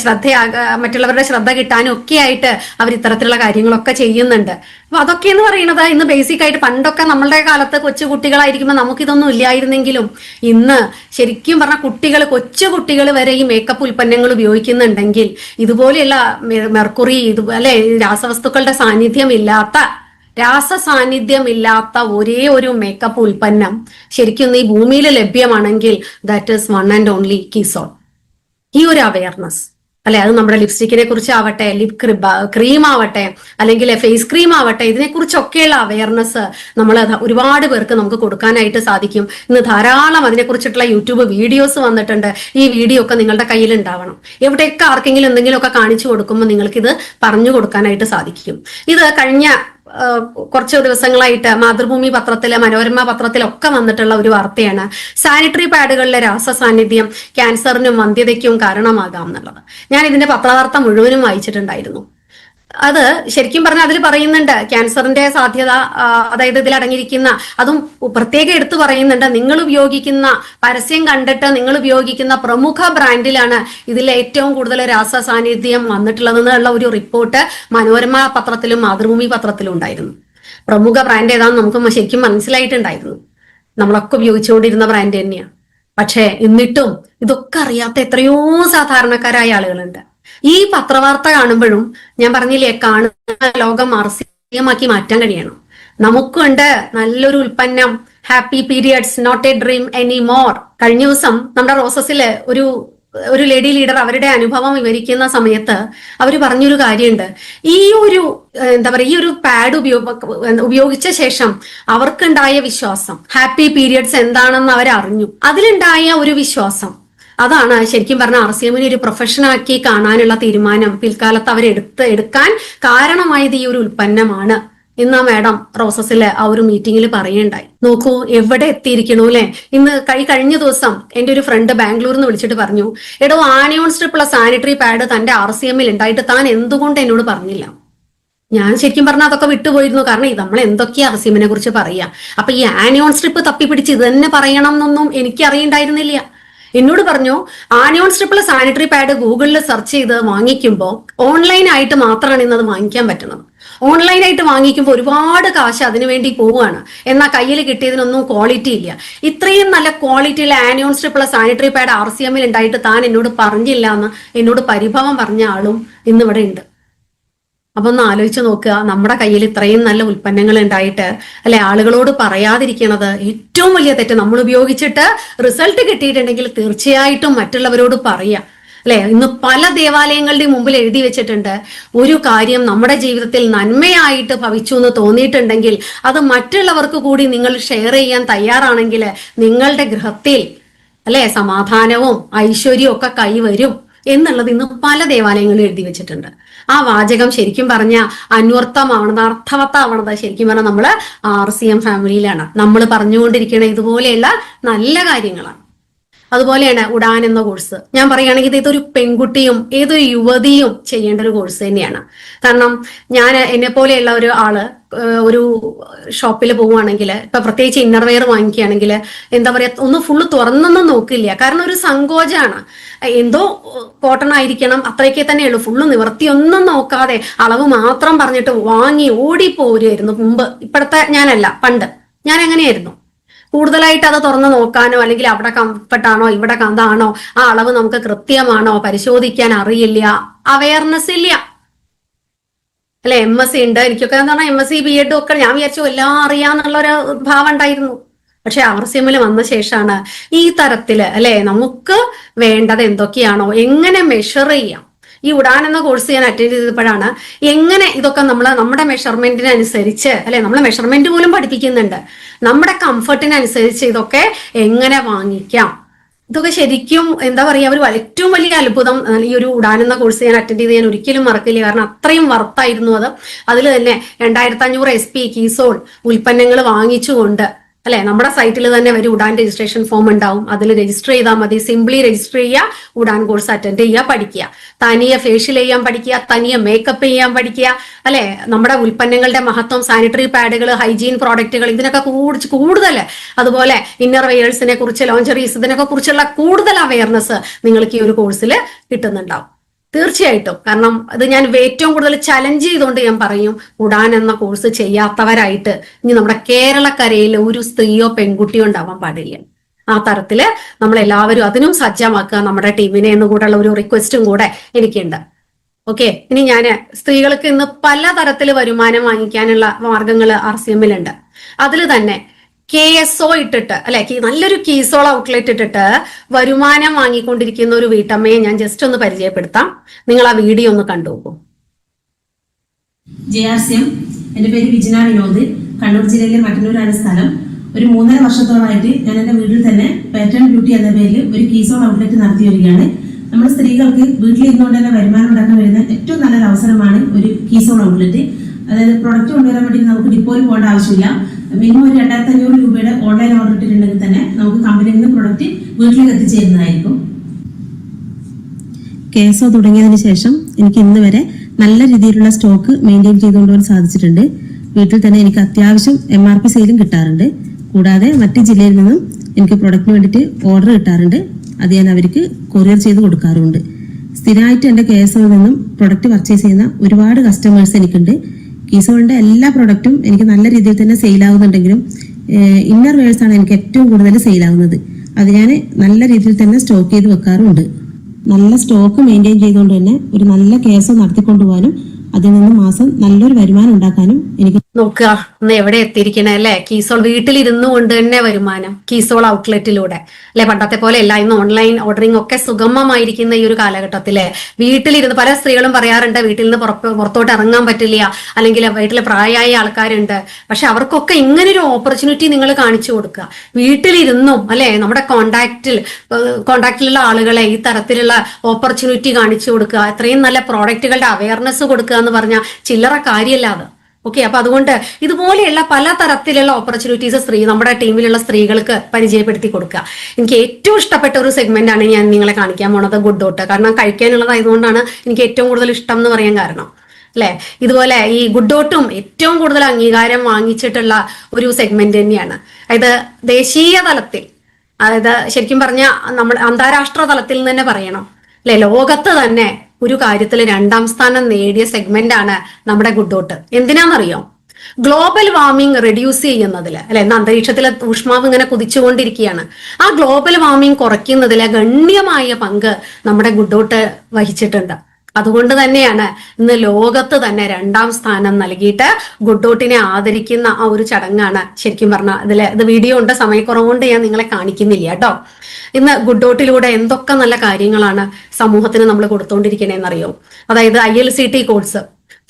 മറ്റുള്ളവരുടെ ശ്രദ്ധ കിട്ടാനും ഒക്കെ ആയിട്ട് അവർ ഇത്തരത്തിലുള്ള കാര്യങ്ങളൊക്കെ ചെയ്യുന്നുണ്ട്. അപ്പൊ അതൊക്കെ എന്ന് പറയുന്നത് ഇന്ന് ബേസിക് ആയിട്ട്, പണ്ടൊക്കെ നമ്മളുടെ കാലത്ത് കൊച്ചു കുട്ടികളായിരിക്കുമ്പോൾ നമുക്കിതൊന്നും ഇല്ലായിരുന്നെങ്കിലും ഇന്ന് ശരിക്കും പറഞ്ഞ കൊച്ചു കുട്ടികൾ വരെ ഈ മേക്കപ്പ് ഉൽപ്പന്നങ്ങൾ ഉപയോഗിക്കുന്നുണ്ടെങ്കിൽ ഇതുപോലെയുള്ള മെർക്കുറി അല്ലെ രാസവസ്തുക്കളുടെ രാസസാന്നിധ്യമില്ലാത്ത ഒരേ ഒരു മേക്കപ്പ് ഉൽപ്പന്നം ശരിക്കും ഈ ഭൂമിയിൽ ലഭ്യമാണെങ്കിൽ that is one and only KeySoul. ഈ ഒരു അവയർനെസ് അല്ലെ, അത് നമ്മുടെ ലിപ്സ്റ്റിക്കിനെ കുറിച്ചാവട്ടെ, ലിപ് ക്രീം ആവട്ടെ, അല്ലെങ്കിൽ ഫേസ് ക്രീം ആവട്ടെ, ഇതിനെക്കുറിച്ചൊക്കെയുള്ള അവയർനെസ് നമ്മൾ ഒരുപാട് പേർക്ക് നമുക്ക് കൊടുക്കാനായിട്ട് സാധിക്കും. ഇന്ന് ധാരാളം അതിനെക്കുറിച്ചിട്ടുള്ള യൂട്യൂബ് വീഡിയോസ് വന്നിട്ടുണ്ട്. ഈ വീഡിയോ ഒക്കെ നിങ്ങളുടെ കയ്യിൽ ഉണ്ടാവണം. എവിടെയൊക്കെ ആർക്കെങ്കിലും എന്തെങ്കിലുമൊക്കെ കാണിച്ചു കൊടുക്കുമ്പോൾ നിങ്ങൾക്കിത് പറഞ്ഞു കൊടുക്കാനായിട്ട് സാധിക്കും. ഇത് കഴിഞ്ഞ കുറച്ച് ദിവസങ്ങളായിട്ട് മാതൃഭൂമി പത്രത്തില്, മനോരമ പത്രത്തിലൊക്കെ വന്നിട്ടുള്ള ഒരു വാർത്തയാണ്. സാനിറ്ററി പാഡുകളിലെ രാസസാന്നിധ്യം ക്യാൻസറിനും വന്ധ്യതയ്ക്കും കാരണമാകാം എന്നുള്ളത്. ഞാൻ ഇതിന്റെ പത്രവാർത്ത മുഴുവനും വായിച്ചിട്ടുണ്ടായിരുന്നു. അത് ശരിക്കും പറഞ്ഞാൽ അതിൽ പറയുന്നുണ്ട് ക്യാൻസറിന്റെ സാധ്യത, അതായത് ഇതിൽ അടങ്ങിയിരിക്കുന്ന, അതും പ്രത്യേകം എടുത്തു പറയുന്നുണ്ട്, നിങ്ങൾ ഉപയോഗിക്കുന്ന പരസ്യം കണ്ടിട്ട് നിങ്ങൾ ഉപയോഗിക്കുന്ന പ്രമുഖ ബ്രാൻഡിലാണ് ഇതിൽ ഏറ്റവും കൂടുതൽ രാസ സാന്നിധ്യം വന്നിട്ടുള്ളതെന്നുള്ള ഒരു റിപ്പോർട്ട് മനോരമ പത്രത്തിലും മാതൃഭൂമി പത്രത്തിലും ഉണ്ടായിരുന്നു. പ്രമുഖ ബ്രാൻഡ് ഏതാണെന്ന് നമുക്ക് ശരിക്കും മനസ്സിലായിട്ടുണ്ടായിരുന്നു. നമ്മളൊക്കെ ഉപയോഗിച്ചുകൊണ്ടിരുന്ന ബ്രാൻഡ് തന്നെയാണ്. പക്ഷെ എന്നിട്ടും ഇതൊക്കെ അറിയാത്ത എത്രയോ സാധാരണക്കാരായ ആളുകളുണ്ട്. ഈ പത്രവാർത്ത കാണുമ്പോഴും ഞാൻ പറഞ്ഞില്ലേ, കാണുന്ന ലോകം മാർസികമാക്കി മാറ്റാൻ കഴിയണം. നമുക്കുണ്ട് നല്ലൊരു ഉൽപ്പന്നം, happy periods, not a dream any more. കഴിഞ്ഞ ദിവസം നമ്മുടെ റോസസില് ഒരു ലേഡി ലീഡർ അവരുടെ അനുഭവം വിവരിക്കുന്ന സമയത്ത് അവർ പറഞ്ഞൊരു കാര്യമുണ്ട്. ഈ ഒരു ഈ ഒരു പാഡ് ഉപയോഗിച്ച ശേഷം അവർക്കുണ്ടായ വിശ്വാസം, ഹാപ്പി പീരിയഡ്സ് എന്താണെന്ന് അവരറിഞ്ഞു. അതിലുണ്ടായ ഒരു വിശ്വാസം, അതാണ് ശരിക്കും പറഞ്ഞ RCMനെ ഒരു പ്രൊഫഷനാക്കി കാണാനുള്ള തീരുമാനം പിൽക്കാലത്ത് അവരെടുക്കാൻ കാരണമായത് ഈ ഒരു ഉൽപ്പന്നമാണ് എന്ന് മാഡം റോസസിലെ ആ ഒരു മീറ്റിംഗിൽ പറയുണ്ടായി. നോക്കൂ എവിടെ എത്തിയിരിക്കണു അല്ലെ. ഇന്ന് കഴിഞ്ഞ ദിവസം എന്റെ ഒരു ഫ്രണ്ട് ബാംഗ്ലൂരിൽ നിന്ന് വിളിച്ചിട്ട് പറഞ്ഞു, എടോ ആനിയോൺ സ്ട്രിപ്പുള്ള സാനിറ്ററി പാഡ് തന്റെ RCMൽ ഉണ്ടായിട്ട് താൻ എന്തുകൊണ്ട് എന്നോട് പറഞ്ഞില്ല? ഞാൻ ശരിക്കും പറഞ്ഞാൽ അതൊക്കെ വിട്ടുപോയിരുന്നു. കാരണം നമ്മൾ എന്തൊക്കെയാ RCMനെ കുറിച്ച് പറയാ. അപ്പൊ ഈ ആനിയോൺ സ്ട്രിപ്പ് തപ്പിപ്പിടിച്ച് ഇത് തന്നെ പറയണം എന്നൊന്നും എനിക്ക് അറിയണ്ടായിരുന്നില്ല. എന്നോട് പറഞ്ഞു, ആനിയോൺ സ്ട്രിപ്പുള്ള സാനിറ്ററി പാഡ് ഗൂഗിളിൽ സെർച്ച് ചെയ്ത് വാങ്ങിക്കുമ്പോൾ ഓൺലൈനായിട്ട് മാത്രമാണ് ഇന്നത് വാങ്ങിക്കാൻ പറ്റുന്നത്. ഓൺലൈനായിട്ട് വാങ്ങിക്കുമ്പോൾ ഒരുപാട് കാശ് അതിനുവേണ്ടി പോവുകയാണ്. എന്നാൽ കയ്യിൽ കിട്ടിയതിനൊന്നും ക്വാളിറ്റി ഇല്ല. ഇത്രയും നല്ല ക്വാളിറ്റിയുള്ള ആനിയോൺ സ്ട്രിപ്പുള്ള സാനിറ്ററി പാഡ് RCMൽ ഉണ്ടായിട്ട് താൻ എന്നോട് പറഞ്ഞില്ല എന്ന് എന്നോട് പരിഭവം പറഞ്ഞ ആളും ഇന്നിവിടെ ഉണ്ട്. അപ്പൊ ഒന്ന് ആലോചിച്ച് നോക്കുക, നമ്മുടെ കയ്യിൽ ഇത്രയും നല്ല ഉൽപ്പന്നങ്ങൾ ഉണ്ടായിട്ട് അല്ലെ ആളുകളോട് പറയാതിരിക്കണത് ഏറ്റവും വലിയ തെറ്റ്. നമ്മൾ ഉപയോഗിച്ചിട്ട് റിസൾട്ട് കിട്ടിയിട്ടുണ്ടെങ്കിൽ തീർച്ചയായിട്ടും മറ്റുള്ളവരോട് പറയാം. അല്ലെ? ഇന്ന് പല ദേവാലയങ്ങളുടെയും മുമ്പിൽ എഴുതി വെച്ചിട്ടുണ്ട്, ഒരു കാര്യം നമ്മുടെ ജീവിതത്തിൽ നന്മയായിട്ട് ഭവിച്ചു എന്ന് തോന്നിയിട്ടുണ്ടെങ്കിൽ അത് മറ്റുള്ളവർക്ക് കൂടി നിങ്ങൾ ഷെയർ ചെയ്യാൻ തയ്യാറാണെങ്കിൽ നിങ്ങളുടെ ഗൃഹത്തിൽ അല്ലെ സമാധാനവും ഐശ്വര്യവും ഒക്കെ കൈവരും എന്നുള്ളത് ഇന്ന് പല ദേവാലയങ്ങളും എഴുതി വെച്ചിട്ടുണ്ട്. ആ വാചകം ശരിക്കും പറഞ്ഞ അന്വർത്ഥമാവണത്, അർത്ഥവത്താവണത് ശരിക്കും പറഞ്ഞാൽ നമ്മള് RCM ഫാമിലിയിലാണ് നമ്മൾ പറഞ്ഞുകൊണ്ടിരിക്കുന്ന ഇതുപോലെയുള്ള നല്ല കാര്യങ്ങളാണ്. അതുപോലെയാണ് ഉഡാൻ എന്ന കോഴ്സ്. ഞാൻ പറയുകയാണെങ്കിൽ ഇതൊരു പെൺകുട്ടിയും ഏതൊരു യുവതിയും ചെയ്യേണ്ട ഒരു കോഴ്സ് തന്നെയാണ്. കാരണം ഞാൻ എന്നെ പോലെയുള്ള ഒരു ആള് ഒരു ഷോപ്പിൽ പോവുകയാണെങ്കിൽ, ഇപ്പൊ പ്രത്യേകിച്ച് ഇന്നർവെയർ വാങ്ങിക്കുകയാണെങ്കിൽ എന്താ പറയാ, ഒന്ന് ഫുള്ള് തുറന്നൊന്നും നോക്കില്ല. കാരണം ഒരു സങ്കോചാണ്. എന്തോ കോട്ടൺ ആയിരിക്കണം, അത്രയൊക്കെ തന്നെയുള്ളൂ. ഫുള്ള് നിവർത്തിയൊന്നും നോക്കാതെ അളവ് മാത്രം പറഞ്ഞിട്ട് വാങ്ങി ഓടിപ്പോരുമായിരുന്നു മുമ്പ്. ഇപ്പോഴത്തെ ഞാനല്ല, പണ്ട് ഞാൻ എങ്ങനെയായിരുന്നു. കൂടുതലായിട്ട് അത് തുറന്ന് നോക്കാനോ അല്ലെങ്കിൽ അവിടെ കംഫർട്ടാണോ ഇവിടെ അതാണോ ആ അളവ് നമുക്ക് കൃത്യമാണോ പരിശോധിക്കാൻ അറിയില്ല, അവയർനെസ് ഇല്ല. അല്ലെ? MSc ഉണ്ട്, എനിക്കൊക്കെ എന്താണ് MSc B.Ed ഒക്കെ ഞാൻ വിചാരിച്ചു എല്ലാം അറിയാന്നുള്ളൊരു ഭാവം ഉണ്ടായിരുന്നു. പക്ഷെ RCMൽ വന്ന ശേഷമാണ് ഈ തരത്തില് അല്ലെ നമുക്ക് വേണ്ടത് എന്തൊക്കെയാണോ, എങ്ങനെ മെഷർ ചെയ്യാം. ഈ ഉഡാൻ എന്ന കോഴ്സ് ഞാൻ അറ്റൻഡ് ചെയ്തപ്പോഴാണ് എങ്ങനെ ഇതൊക്കെ നമ്മുടെ മെഷർമെന്റിനനുസരിച്ച് അല്ലെ, നമ്മളെ മെഷർമെന്റ് പോലും പഠിപ്പിക്കുന്നുണ്ട്, നമ്മുടെ കംഫർട്ടിനനുസരിച്ച് ഇതൊക്കെ എങ്ങനെ വാങ്ങിക്കാം. ഇതൊക്കെ ശരിക്കും എന്താ പറയാ, ഒരു ഏറ്റവും വലിയ അത്ഭുതം. ഈ ഒരു ഉഡാൻ എന്ന കോഴ്സ് ഞാൻ അറ്റൻഡ് ചെയ്ത് ഞാൻ ഒരിക്കലും മറക്കില്ല. കാരണം അത്രയും വർത്തായിരുന്നു അത്. അതിൽ തന്നെ 2500 SP കീസോൾ ഉൽപ്പന്നങ്ങൾ വാങ്ങിച്ചുകൊണ്ട് അല്ലെ, നമ്മുടെ സൈറ്റിൽ തന്നെ ഒരു ഉഡാൻ രജിസ്ട്രേഷൻ ഫോം ഉണ്ടാവും. അതിൽ രജിസ്റ്റർ ചെയ്താൽ മതി. സിംപ്ലി രജിസ്റ്റർ ചെയ്യുക, ഉഡാൻ കോഴ്സ് അറ്റൻഡ് ചെയ്യുക, പഠിക്കുക. തനിയെ ഫേഷ്യൽ ചെയ്യാൻ പഠിക്കുക, തനിയെ മേക്കപ്പ് ചെയ്യാൻ പഠിക്കുക അല്ലെ. നമ്മുടെ ഉൽപ്പന്നങ്ങളുടെ മഹത്വം, സാനിറ്ററി പാഡുകൾ, ഹൈജീൻ പ്രോഡക്റ്റുകൾ, ഇതിനൊക്കെ കൂടുതൽ, അതുപോലെ ഇന്നർ വെയേഴ്സിനെ കുറിച്ച്, ലോഞ്ചറീസ്, ഇതിനൊക്കെ കുറിച്ചുള്ള കൂടുതൽ അവയർനെസ് നിങ്ങൾക്ക് ഈ ഒരു കോഴ്സിൽ കിട്ടുന്നുണ്ടാവും തീർച്ചയായിട്ടും. കാരണം അത് ഞാൻ ഏറ്റവും കൂടുതൽ ചലഞ്ച് ചെയ്തുകൊണ്ട് ഞാൻ പറയും, ഉഡാൻ എന്ന കോഴ്സ് ചെയ്യാത്തവരായിട്ട് ഇനി നമ്മുടെ കേരളക്കരയിൽ ഒരു സ്ത്രീയോ പെൺകുട്ടിയോ ഉണ്ടാവാൻ പാടില്ല. ആ തരത്തില് നമ്മളെല്ലാവരും അതിനും സജ്ജമാക്കുക നമ്മുടെ ടീമിനെ എന്ന് കൂടെയുള്ള ഒരു റിക്വസ്റ്റും കൂടെ എനിക്കുണ്ട്. ഓക്കെ, ഇനി ഞാന് സ്ത്രീകൾക്ക് ഇന്ന് പലതരത്തില് വരുമാനം വാങ്ങിക്കാനുള്ള മാർഗങ്ങൾ RCMലുണ്ട്. അതിൽ തന്നെ KSO ഇട്ടിട്ട് അല്ലെ, നല്ലൊരു കീസോൾ ഔട്ട്ലെറ്റ് ഇട്ടിട്ട് വരുമാനം വാങ്ങിക്കൊണ്ടിരിക്കുന്ന ഒരു വീട്ടമ്മയെ ഞാൻ ജസ്റ്റ് ഒന്ന് പരിചയപ്പെടുത്താം. നിങ്ങൾ ആ വീഡിയോ ഒന്ന് കണ്ടുപോകും. JRCM, എന്റെ പേര് വിജന വിനോദ്, കണ്ണൂർ ജില്ലയിലെ മട്ടന്നൂരാണ് സ്ഥലം. ഒരു 3.5 വർഷത്തോളമായിട്ട് ഞാൻ എന്റെ വീട്ടിൽ തന്നെ പാറ്റേൺ ബ്യൂട്ടി എന്ന പേരിൽ ഒരു കീസോൾ ഔട്ട്ലെറ്റ് നടത്തി വരികയാണ്. നമ്മുടെ സ്ത്രീകൾക്ക് വീട്ടിലിരുന്നുകൊണ്ട് തന്നെ വരുമാനം ഉണ്ടാക്കാൻ കഴിയുന്ന ഏറ്റവും നല്ലൊരു അവസരമാണ് ഒരു കീസോൾ ഔട്ട്ലെറ്റ്. അതായത് പ്രൊഡക്റ്റ് കൊണ്ടുവരാൻ വേണ്ടി നമുക്ക് ഡിപ്പോയിൽ പോകേണ്ട ആവശ്യമില്ല. മിനിമം ഒരു 2500 രൂപയുടെ ഓൺലൈൻ ഓർഡർ ഇട്ടിട്ടുണ്ടെങ്കിൽ തന്നെ നമുക്ക് കമ്പനിയിൽ നിന്ന് പ്രൊഡക്റ്റ് വീട്ടിലേക്ക് എത്തിച്ചേരുന്നതായിരിക്കും. KSO തുടങ്ങിയതിന് ശേഷം എനിക്ക് ഇന്ന് വരെ നല്ല രീതിയിലുള്ള സ്റ്റോക്ക് മെയിൻറ്റെയിൻ ചെയ്തുകൊണ്ടുപോകാൻ സാധിച്ചിട്ടുണ്ട്. വീട്ടിൽ തന്നെ എനിക്ക് അത്യാവശ്യം MRP സെയിലും കിട്ടാറുണ്ട്. കൂടാതെ മറ്റ് ജില്ലയിൽ നിന്നും എനിക്ക് പ്രൊഡക്റ്റിന് വേണ്ടിയിട്ട് ഓർഡർ കിട്ടാറുണ്ട്. അത് ഞാൻ അവർക്ക് കൊറിയർ ചെയ്ത് കൊടുക്കാറുണ്ട്. സ്ഥിരമായിട്ട് എൻ്റെ KSOയിൽ നിന്നും പ്രൊഡക്റ്റ് പർച്ചേസ് ചെയ്യുന്ന ഒരുപാട് കസ്റ്റമേഴ്സ് എനിക്കുണ്ട്. കീസോളിന്റെ എല്ലാ പ്രൊഡക്റ്റും എനിക്ക് നല്ല രീതിയിൽ തന്നെ സെയിൽ ആവുന്നുണ്ടെങ്കിലും ഇന്നർ വെയേഴ്സ് ആണ് എനിക്ക് ഏറ്റവും കൂടുതൽ സെയിൽ ആവുന്നത്. അത് ഞാൻ നല്ല രീതിയിൽ തന്നെ സ്റ്റോക്ക് ചെയ്ത് വെക്കാറുണ്ട്. നല്ല സ്റ്റോക്ക് മെയിൻറ്റെയിൻ ചെയ്തുകൊണ്ട് തന്നെ ഒരു നല്ല KSO നടത്തിക്കൊണ്ടുപോകാനും അതിൽ നിന്ന് മാസം നല്ലൊരു വരുമാനം ഉണ്ടാക്കാനും എനിക്ക് നോക്കുക ഇന്ന് എവിടെ എത്തിയിരിക്കണേ അല്ലെ. കീസോൾ വീട്ടിലിരുന്നു കൊണ്ട് തന്നെ വരുമാനം, കീസോൾ ഔട്ട്ലെറ്റിലൂടെ അല്ലെ. പണ്ടത്തെ പോലെ അല്ല, ഇന്ന് ഓൺലൈൻ ഓർഡറിംഗ് ഒക്കെ സുഗമമായിരിക്കുന്ന ഈ ഒരു കാലഘട്ടത്തില് വീട്ടിലിരുന്ന് പല സ്ത്രീകളും പറയാറുണ്ട് വീട്ടിൽ നിന്ന് പുറത്തോട്ട് ഇറങ്ങാൻ പറ്റില്ല, അല്ലെങ്കിൽ വീട്ടിൽ പ്രായമായ ആൾക്കാരുണ്ട്. പക്ഷെ അവർക്കൊക്കെ ഇങ്ങനൊരു ഓപ്പർച്യൂണിറ്റി നിങ്ങൾ കാണിച്ചു കൊടുക്കുക. വീട്ടിലിരുന്നും അല്ലെ, നമ്മുടെ കോണ്ടാക്റ്റിലുള്ള ആളുകളെ ഈ തരത്തിലുള്ള ഓപ്പർച്യൂണിറ്റി കാണിച്ചു കൊടുക്കുക, ഇത്രയും നല്ല പ്രോഡക്റ്റുകളുടെ അവയർനെസ് കൊടുക്കുക എന്ന് പറഞ്ഞാൽ ചില്ലറ കാര്യമല്ല അത്. ഓക്കെ, അപ്പൊ അതുകൊണ്ട് ഇതുപോലെയുള്ള പല തരത്തിലുള്ള ഓപ്പർച്യൂണിറ്റീസ് നമ്മുടെ ടീമിലുള്ള സ്ത്രീകൾക്ക് പരിചയപ്പെടുത്തി കൊടുക്കുക. എനിക്ക് ഏറ്റവും ഇഷ്ടപ്പെട്ട ഒരു സെഗ്മെന്റ് ആണ് ഞാൻ നിങ്ങളെ കാണിക്കാൻ പോണത്, ഗുഡ് ഡോട്ട്. കാരണം കഴിക്കാനുള്ളതായതുകൊണ്ടാണ് എനിക്ക് ഏറ്റവും കൂടുതൽ ഇഷ്ടം എന്ന് പറയാൻ കാരണം അല്ലെ. ഇതുപോലെ ഈ ഗുഡ് ഡോട്ടും ഏറ്റവും കൂടുതൽ അംഗീകാരം വാങ്ങിച്ചിട്ടുള്ള ഒരു സെഗ്മെന്റ് തന്നെയാണ്. അതായത് ദേശീയ തലത്തിൽ, അതായത് ശരിക്കും പറഞ്ഞാൽ നമ്മൾ അന്താരാഷ്ട്ര തലത്തിൽ തന്നെ പറയണം അല്ലെ, ലോകത്ത് തന്നെ ഒരു കാര്യത്തിൽ 2ാം സ്ഥാനം നേടിയ സെഗ്മെന്റ് ആണ് നമ്മുടെ ഗുഡ് ഡോട്ട്. എന്തിനാണെന്നറിയോ? ഗ്ലോബൽ വാർമിംഗ് റെഡ്യൂസ് ചെയ്യുന്നതിൽ അല്ലെ, ഇന്ന് അന്തരീക്ഷത്തിലെ ഊഷ്മാവ് ഇങ്ങനെ കുതിച്ചുകൊണ്ടിരിക്കുകയാണ്. ആ ഗ്ലോബൽ വാർമിംഗ് കുറയ്ക്കുന്നതിലെ ഗണ്യമായ പങ്ക് നമ്മുടെ ഗുഡ് ഡോട്ട് വഹിച്ചിട്ടുണ്ട്. അതുകൊണ്ട് തന്നെയാണ് ഇന്ന് ലോകത്ത് തന്നെ 2ാം സ്ഥാനം നൽകിയിട്ട് ഗുഡ്ഡോട്ടിനെ ആദരിക്കുന്ന ആ ഒരു ചടങ്ങാണ് ശരിക്കും പറഞ്ഞാൽ. ഇത് വീഡിയോ ഉണ്ട്, സമയക്കുറവുകൊണ്ട് ഞാൻ നിങ്ങളെ കാണിക്കുന്നില്ല കേട്ടോ. ഇന്ന് ഗുഡ്ഡോട്ടിലൂടെ എന്തൊക്കെ നല്ല കാര്യങ്ങളാണ് സമൂഹത്തിന് നമ്മൾ കൊടുത്തോണ്ടിരിക്കണേന്നറിയോ? അതായത് ILCT കോഴ്സ്,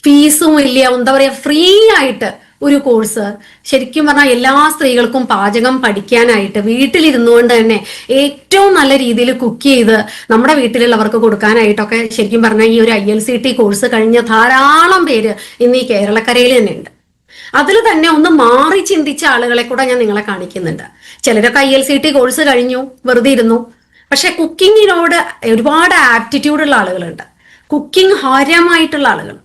ഫീസും ഇല്ല, എന്താ പറയാ, ഫ്രീ ആയിട്ട് ഒരു കോഴ്സ്. ശരിക്കും പറഞ്ഞാൽ എല്ലാ സ്ത്രീകൾക്കും പാചകം പഠിക്കാനായിട്ട് വീട്ടിലിരുന്നുകൊണ്ട് തന്നെ ഏറ്റവും നല്ല രീതിയിൽ കുക്ക് ചെയ്ത് നമ്മുടെ വീട്ടിലുള്ളവർക്ക് കൊടുക്കാനായിട്ടൊക്കെ ശരിക്കും പറഞ്ഞാൽ ഈ ഒരു ILCT കോഴ്സ് കഴിഞ്ഞ ധാരാളം പേര് ഇന്ന് ഈ കേരളക്കരയിൽ തന്നെ ഉണ്ട്. അതിൽ തന്നെ ഒന്ന് മാറി ചിന്തിച്ച ആളുകളെ കൂടെ ഞാൻ നിങ്ങളെ കാണിക്കുന്നുണ്ട്. ചിലരൊക്കെ ILCT കോഴ്സ് കഴിഞ്ഞു, വെറുതെ ഇരുന്നു. പക്ഷെ കുക്കിങ്ങിനോട് ഒരുപാട് ആപ്റ്റിറ്റ്യൂഡ് ഉള്ള ആളുകളുണ്ട്, കുക്കിംഗ് ഹരമായിട്ടുള്ള ആളുകൾ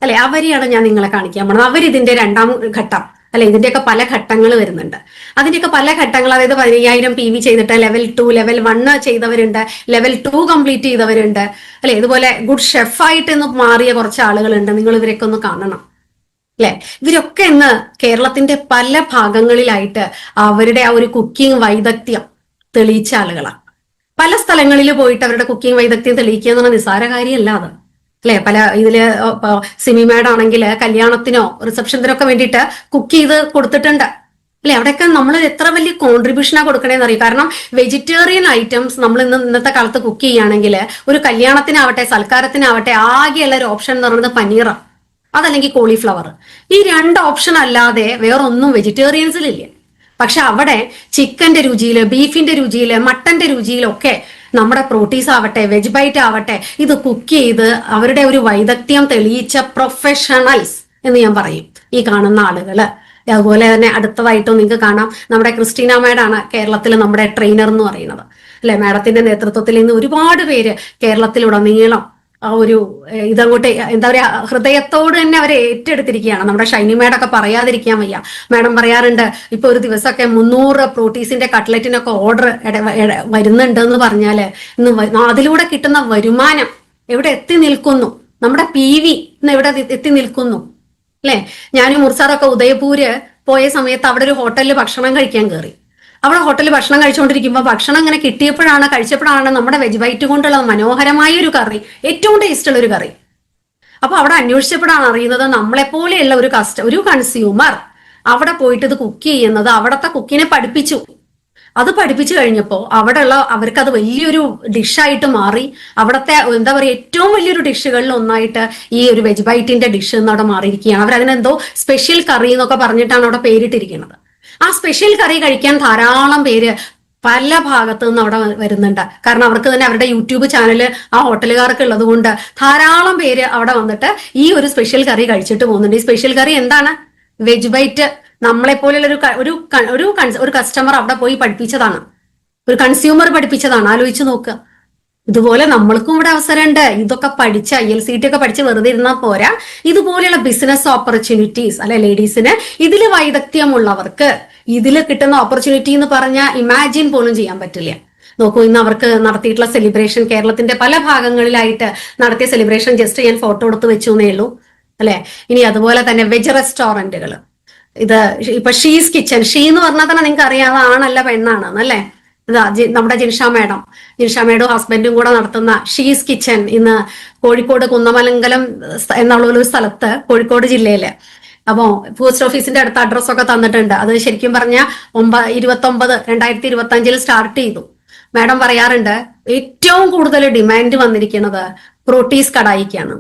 അല്ലെ, അവരെയാണ് ഞാൻ നിങ്ങളെ കാണിക്കാൻ പോകുന്നത്. അവരിതിന്റെ 2ാം ഘട്ടം അല്ലെ, ഇതിന്റെയൊക്കെ പല ഘട്ടങ്ങൾ വരുന്നുണ്ട്. അതിന്റെയൊക്കെ പല ഘട്ടങ്ങൾ, അതായത് 15,000 PV ചെയ്തിട്ട് ലെവൽ 2, ലെവൽ 1 ചെയ്തവരുണ്ട്, ലെവൽ 2 കംപ്ലീറ്റ് ചെയ്തവരുണ്ട് അല്ലെ. ഇതുപോലെ ഗുഡ് ഷെഫായിട്ട് ഇന്ന് മാറിയ കുറച്ച് ആളുകളുണ്ട്. നിങ്ങൾ ഇവരൊക്കെ ഒന്ന് കാണണം അല്ലെ. ഇവരൊക്കെ ഇന്ന് കേരളത്തിന്റെ പല ഭാഗങ്ങളിലായിട്ട് അവരുടെ ആ ഒരു കുക്കിംഗ് വൈദഗ്ധ്യം തെളിയിച്ച ആളുകളാണ്. പല സ്ഥലങ്ങളിൽ പോയിട്ട് അവരുടെ കുക്കിംഗ് വൈദഗ്ധ്യം തെളിയിക്കുക എന്ന് പറഞ്ഞാൽ നിസ്സാര കാര്യമല്ല അത് അല്ലെ. പല ഇതില് സിമി മാഡ് ആണെങ്കിൽ കല്യാണത്തിനോ റിസപ്ഷനൊക്കെ വേണ്ടിയിട്ട് കുക്ക് ചെയ്ത് കൊടുത്തിട്ടുണ്ട് അല്ലെ. അവിടെയൊക്കെ നമ്മൾ എത്ര വലിയ കോൺട്രിബ്യൂഷനാ കൊടുക്കണേന്ന് അറിയും. കാരണം വെജിറ്റേറിയൻ ഐറ്റംസ് നമ്മൾ ഇന്നത്തെ കാലത്ത് കുക്ക് ചെയ്യുകയാണെങ്കിൽ ഒരു കല്യാണത്തിനാവട്ടെ സൽക്കാരത്തിനാവട്ടെ ആകെയുള്ള ഒരു ഓപ്ഷൻ എന്ന് പറയുന്നത് പനീർ, അതല്ലെങ്കിൽ കോളിഫ്ലവർ. ഈ 2 ഓപ്ഷൻ അല്ലാതെ വേറൊന്നും വെജിറ്റേറിയൻസിലില്ല. പക്ഷെ അവിടെ ചിക്കന്റെ രുചിയില്, ബീഫിന്റെ രുചിയില്, മട്ടന്റെ രുചിയിലൊക്കെ നമ്മുടെ പ്രോട്ടീസ് ആവട്ടെ, വെജ് ബൈറ്റ് ആവട്ടെ, ഇത് കുക്ക് ചെയ്ത് അവരുടെ ഒരു വൈദഗ്ധ്യം തെളിയിച്ച പ്രൊഫഷണൽസ് എന്ന് ഞാൻ പറയും ഈ കാണുന്ന ആളുകള്. അതുപോലെ തന്നെ അടുത്തതായിട്ടും നിങ്ങൾക്ക് കാണാം, നമ്മുടെ ക്രിസ്റ്റീന മാഡാണ് കേരളത്തിൽ നമ്മുടെ ട്രെയിനർ എന്ന് പറയുന്നത് അല്ലെ. മാഡത്തിന്റെ നേതൃത്വത്തിൽ ഇന്ന് ഒരുപാട് പേര് കേരളത്തിലുടനീളം ആ ഒരു ഇതങ്ങോട്ട് എന്താ പറയാ ഹൃദയത്തോട് തന്നെ അവരെ ഏറ്റെടുത്തിരിക്കുകയാണ്. നമ്മുടെ ഷൈനി മാഡൊക്കെ പറയാതിരിക്കാൻ വയ്യ. മാഡം പറയാറുണ്ട്, ഇപ്പൊ ഒരു ദിവസമൊക്കെ 300 പ്രോട്ടീസിന്റെ കട്ട്ലറ്റിനൊക്കെ ഓർഡർ വരുന്നുണ്ട് എന്ന് പറഞ്ഞാല് ഇന്ന് അതിലൂടെ കിട്ടുന്ന വരുമാനം എവിടെ എത്തി നിൽക്കുന്നു, നമ്മുടെ PV ഇന്ന് എവിടെ എത്തി നിൽക്കുന്നു അല്ലെ. ഞാനും മുർസാറൊക്കെ ഉദയപൂര് പോയ സമയത്ത് അവിടെ ഒരു ഹോട്ടലിൽ ഭക്ഷണം കഴിക്കാൻ കയറി. അവിടെ ഹോട്ടലിൽ ഭക്ഷണം കഴിച്ചുകൊണ്ടിരിക്കുമ്പോൾ ഭക്ഷണം ഇങ്ങനെ കഴിച്ചപ്പോഴാണ് നമ്മുടെ വെജ് ബൈറ്റ് കൊണ്ടുള്ള മനോഹരമായ ഒരു കറി, ഏറ്റവും ടേസ്റ്റ് ഉള്ള ഒരു കറി. അപ്പൊ അവിടെ അന്വേഷിച്ചപ്പോഴാണ് അറിയുന്നത് നമ്മളെപ്പോലെയുള്ള ഒരു കൺസ്യൂമർ അവിടെ പോയിട്ട് ഇത് കുക്ക് ചെയ്യുന്നത് അവിടുത്തെ കുക്കിനെ പഠിപ്പിച്ചു. അത് പഠിപ്പിച്ചു കഴിഞ്ഞപ്പോൾ അവർക്ക് അത് വലിയൊരു ഡിഷായിട്ട് മാറി. അവിടുത്തെ എന്താ പറയുക ഏറ്റവും വലിയൊരു ഡിഷുകളിൽ ഒന്നായിട്ട് ഈ ഒരു വെജ് ബൈറ്റിന്റെ ഡിഷ് എന്ന് അവിടെ മാറിയിരിക്കുകയാണ്. അവരതിനെന്തോ സ്പെഷ്യൽ കറി എന്നൊക്കെ പറഞ്ഞിട്ടാണ് അവിടെ പേരിട്ടിരിക്കുന്നത്. ആ സ്പെഷ്യൽ കറി കഴിക്കാൻ ധാരാളം പേര് പല ഭാഗത്തു നിന്ന് അവിടെ വരുന്നുണ്ട്. കാരണം അവർക്ക് തന്നെ അവരുടെ യൂട്യൂബ് ചാനല് ആ ഹോട്ടലുകാർക്ക് ഉള്ളത് കൊണ്ട് ധാരാളം പേര് അവിടെ വന്നിട്ട് ഈ ഒരു സ്പെഷ്യൽ കറി കഴിച്ചിട്ട് പോകുന്നുണ്ട്. ഈ സ്പെഷ്യൽ കറി എന്താണ്? Veg byte. നമ്മളെപ്പോലെയുള്ള ഒരു കസ്റ്റമർ അവിടെ പോയി പഠിപ്പിച്ചതാണ്, ഒരു കൺസ്യൂമർ പഠിപ്പിച്ചതാണ്. ആലോചിച്ച് നോക്കുക. ഇതുപോലെ നമ്മൾക്കും ഇവിടെ അവസരമുണ്ട്. ഇതൊക്കെ പഠിച്ച ILCT ഒക്കെ പഠിച്ച് വെറുതെ ഇരുന്നാൽ പോരാ. ഇതുപോലെയുള്ള ബിസിനസ് ഓപ്പർച്യൂണിറ്റീസ് അല്ലെ ലേഡീസിന്, ഇതില് വൈദഗ്ധ്യമുള്ളവർക്ക് ഇതിൽ കിട്ടുന്ന ഓപ്പർച്യൂണിറ്റി എന്ന് പറഞ്ഞാൽ ഇമാജിൻ പോലും ചെയ്യാൻ പറ്റില്ല. നോക്കൂ, ഇന്ന് അവർക്ക് നടത്തിയിട്ടുള്ള സെലിബ്രേഷൻ, കേരളത്തിന്റെ പല ഭാഗങ്ങളിലായിട്ട് നടത്തിയ സെലിബ്രേഷൻ ജസ്റ്റ് ഞാൻ ഫോട്ടോ എടുത്ത് വെച്ചു എന്നേ ഉള്ളൂ അല്ലെ. ഇനി അതുപോലെ തന്നെ വെജ് റെസ്റ്റോറന്റുകൾ, ഇത് ഇപ്പൊ ഷീസ് കിച്ചൺ. ഷീ എന്ന് പറഞ്ഞാൽ തന്നെ നിങ്ങൾക്ക് അറിയാം ആണല്ല പെണ്ണാണ് അല്ലേ. നമ്മുടെ ജിൻഷ മേഡും ഹസ്ബൻഡും കൂടെ നടത്തുന്ന ഷീസ് കിച്ചൺ ഇന്ന് കോഴിക്കോട് കുന്നമലങ്കലം എന്നുള്ള ഒരു സ്ഥലത്ത്, കോഴിക്കോട് ജില്ലയില്. അപ്പോ പോസ്റ്റ് ഓഫീസിന്റെ അടുത്ത അഡ്രസ്സൊക്കെ തന്നിട്ടുണ്ട്. അത് ശരിക്കും പറഞ്ഞാൽ 2025 സ്റ്റാർട്ട് ചെയ്തു. മാഡം പറയാറുണ്ട് ഏറ്റവും കൂടുതൽ ഡിമാൻഡ് വന്നിരിക്കുന്നത് പ്രോട്ടീസ് കടായിക്കാണ്.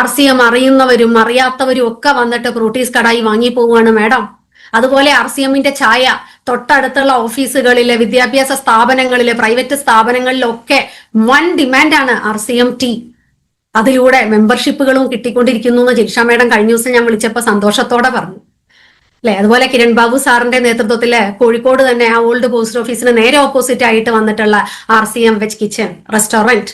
RCM അറിയുന്നവരും അറിയാത്തവരും ഒക്കെ വന്നിട്ട് പ്രോട്ടീസ് കടായി വാങ്ങി പോവുകയാണ് മാഡം. അതുപോലെ RCMന്റെ ചായ തൊട്ടടുത്തുള്ള ഓഫീസുകളിലെ, വിദ്യാഭ്യാസ സ്ഥാപനങ്ങളിലെ, പ്രൈവറ്റ് സ്ഥാപനങ്ങളിലൊക്കെ വൻ ഡിമാൻഡാണ് RCM ടീ. അതിലൂടെ മെമ്പർഷിപ്പുകളും കിട്ടിക്കൊണ്ടിരിക്കുന്നു എന്ന് ജിൻഷ മേഡം കഴിഞ്ഞ ദിവസം ഞാൻ വിളിച്ചപ്പോൾ സന്തോഷത്തോടെ പറഞ്ഞു അല്ലെ. അതുപോലെ കിരൺ ബാബു സാറിന്റെ നേതൃത്വത്തില് കോഴിക്കോട് തന്നെ ആ ഓൾഡ് പോസ്റ്റ് ഓഫീസിന് നേരെ ഓപ്പോസിറ്റ് ആയിട്ട് വന്നിട്ടുള്ള RCM veg kitchen restaurant,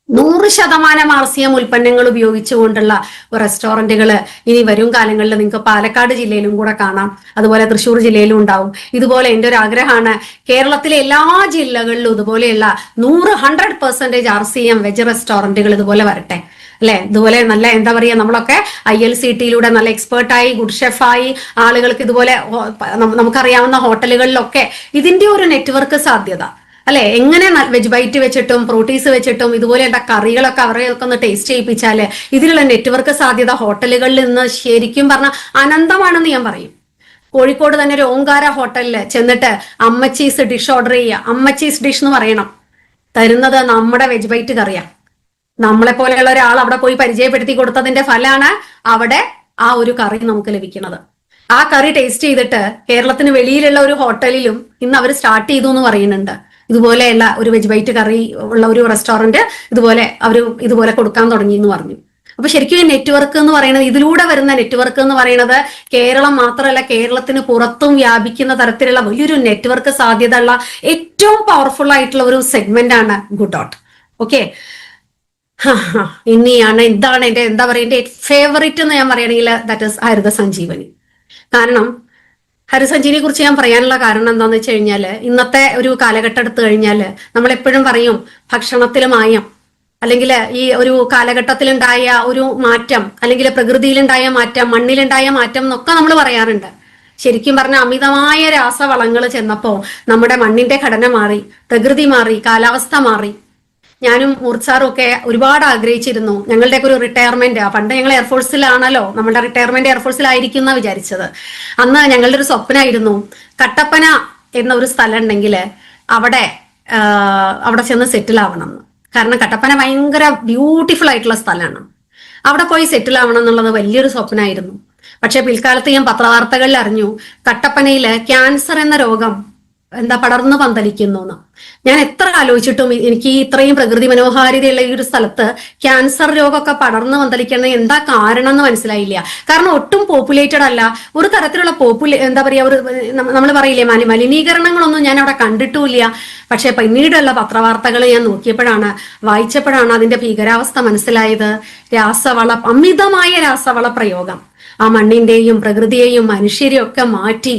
100% RCM ഉൽപ്പന്നങ്ങൾ ഉപയോഗിച്ചുകൊണ്ടുള്ള റെസ്റ്റോറന്റുകൾ ഇനി വരും കാലങ്ങളിൽ നിങ്ങൾക്ക് പാലക്കാട് ജില്ലയിലും കൂടെ കാണാം. അതുപോലെ തൃശ്ശൂർ ജില്ലയിലും ഉണ്ടാവും. ഇതുപോലെ എൻ്റെ ഒരു ആഗ്രഹമാണ് കേരളത്തിലെ എല്ലാ ജില്ലകളിലും ഇതുപോലെയുള്ള 100% RCM വെജ് റെസ്റ്റോറന്റുകൾ ഇതുപോലെ വരട്ടെ അല്ലെ. ഇതുപോലെ നല്ല എന്താ പറയുക, നമ്മളൊക്കെ ILCTയിലൂടെ നല്ല എക്സ്പേർട്ടായി ഗുഡ് ഷെഫായി ആളുകൾക്ക് ഇതുപോലെ നമുക്കറിയാവുന്ന ഹോട്ടലുകളിലൊക്കെ ഇതിന്റെ ഒരു നെറ്റ്വർക്ക് സാധ്യത അല്ലെ, എങ്ങനെ വെജ് ബൈറ്റ് വെച്ചിട്ടും പ്രോട്ടീസ് വെച്ചിട്ടും ഇതുപോലെയുള്ള കറികളൊക്കെ അവരെയൊക്കെ ഒന്ന് ടേസ്റ്റ് ചെയ്യിപ്പിച്ചാല് ഇതിലുള്ള നെറ്റ്വർക്ക് സാധ്യത ഹോട്ടലുകളിൽ നിന്ന് ശരിക്കും പറഞ്ഞാൽ അനന്തമാണെന്ന് ഞാൻ പറയും. കോഴിക്കോട് തന്നെ ഒരു ഓങ്കാര ഹോട്ടലിൽ ചെന്നിട്ട് അമ്മച്ചീസ് ഡിഷ് ഓർഡർ ചെയ്യുക. അമ്മച്ചീസ് ഡിഷ് എന്ന് പറയണം, തരുന്നത് നമ്മുടെ വെജ് ബൈറ്റ് കറിയാ. നമ്മളെ പോലെയുള്ള ഒരാൾ അവിടെ പോയി പരിചയപ്പെടുത്തി കൊടുത്തതിന്റെ ഫലമാണ് അവിടെ ആ ഒരു കറി നമുക്ക് ലഭിക്കുന്നത്. ആ കറി ടേസ്റ്റ് ചെയ്തിട്ട് കേരളത്തിന് വെളിയിലുള്ള ഒരു ഹോട്ടലിലും ഇന്ന് അവർ സ്റ്റാർട്ട് ചെയ്തു എന്ന് പറയുന്നുണ്ട്. ഇതുപോലെയുള്ള ഒരു വെജ് ബൈറ്റ് കറി ഉള്ള ഒരു റെസ്റ്റോറന്റ് ഇതുപോലെ കൊടുക്കാൻ തുടങ്ങി എന്ന് പറഞ്ഞു. അപ്പൊ ശരിക്കും ഈ നെറ്റ്വർക്ക് എന്ന് പറയുന്നത്, ഇതിലൂടെ വരുന്ന നെറ്റ്വർക്ക് എന്ന് പറയുന്നത് കേരളം മാത്രമല്ല കേരളത്തിന് പുറത്തും വ്യാപിക്കുന്ന തരത്തിലുള്ള വലിയൊരു നെറ്റ്വർക്ക് സാധ്യത ഉള്ള ഏറ്റവും പവർഫുൾ ആയിട്ടുള്ള ഒരു സെഗ്മെന്റ് ആണ് ഗുഡ് ഡോട്ട്. ഓക്കെ, ഇനിയാണ് എന്താണ് എന്താ പറയുക, എന്റെ ഫേവറേറ്റ് എന്ന് ഞാൻ പറയുകയാണെങ്കിൽ ദാറ്റ് ഇസ് ഹരിത സഞ്ജീവനി. കാരണം ഹരിത സഞ്ജീവനിയെ കുറിച്ച് ഞാൻ പറയാനുള്ള കാരണം എന്താണെന്ന് വെച്ച് കഴിഞ്ഞാല്, ഇന്നത്തെ ഒരു കാലഘട്ടം എടുത്തു കഴിഞ്ഞാല് നമ്മൾ എപ്പോഴും പറയും ഭക്ഷണത്തിൽ മായം, അല്ലെങ്കിൽ ഈ ഒരു കാലഘട്ടത്തിലുണ്ടായ ഒരു മാറ്റം, അല്ലെങ്കിൽ പ്രകൃതിയിലുണ്ടായ മാറ്റം, മണ്ണിലുണ്ടായ മാറ്റം എന്നൊക്കെ നമ്മൾ പറയാറുണ്ട്. ശരിക്കും പറഞ്ഞ അമിതമായ രാസവളങ്ങൾ ചെന്നപ്പോ നമ്മുടെ മണ്ണിന്റെ ഘടന മാറി, പ്രകൃതി മാറി, കാലാവസ്ഥ മാറി. ഞാനും മൂർച്ചാറും ഒക്കെ ഒരുപാട് ആഗ്രഹിച്ചിരുന്നു ഞങ്ങളുടെയൊക്കെ ഒരു റിട്ടയർമെന്റ്. പണ്ട് ഞങ്ങൾ എയർഫോഴ്സിലാണല്ലോ, നമ്മുടെ റിട്ടയർമെന്റ് എയർഫോഴ്സിലായിരിക്കും എന്നാ വിചാരിച്ചത്. അന്ന് ഞങ്ങളുടെ ഒരു സ്വപ്നമായിരുന്നു കട്ടപ്പന എന്ന ഒരു സ്ഥലം ഉണ്ടെങ്കിൽ അവിടെ ചെന്ന് സെറ്റിൽ ആവണം എന്ന്. കാരണം കട്ടപ്പന ഭയങ്കര ബ്യൂട്ടിഫുൾ ആയിട്ടുള്ള സ്ഥലമാണ്, അവിടെ പോയി സെറ്റിൽ ആവണം എന്നുള്ളത് വലിയൊരു സ്വപ്നമായിരുന്നു. പക്ഷെ പിൽക്കാലത്ത് ഞാൻ പത്രവാർത്തകളിൽ അറിഞ്ഞു കട്ടപ്പനയില് ക്യാൻസർ എന്ന രോഗം പടർന്നു പന്തലിക്കുന്നു എന്ന്. ഞാൻ എത്ര ആലോചിച്ചിട്ടും എനിക്ക് ഇത്രയും പ്രകൃതി മനോഹാരിതയുള്ള ഈ ഒരു സ്ഥലത്ത് ക്യാൻസർ രോഗമൊക്കെ പടർന്നു പന്തലിക്കുന്നത് എന്താ കാരണം എന്ന് മനസ്സിലായില്ല. കാരണം ഒട്ടും പോപ്പുലേറ്റഡ് അല്ല, ഒരു തരത്തിലുള്ള ഒരു നമ്മൾ പറയില്ലേ മലിനീകരണങ്ങളൊന്നും ഞാൻ അവിടെ കണ്ടിട്ടുമില്ല. പക്ഷെ പിന്നീടുള്ള പത്രവാർത്തകൾ ഞാൻ വായിച്ചപ്പോഴാണ് അതിന്റെ ഭീകരാവസ്ഥ മനസ്സിലായത്. അമിതമായ രാസവള പ്രയോഗം ആ മണ്ണിന്റെയും പ്രകൃതിയെയും മനുഷ്യരെയും ഒക്കെ മാറ്റി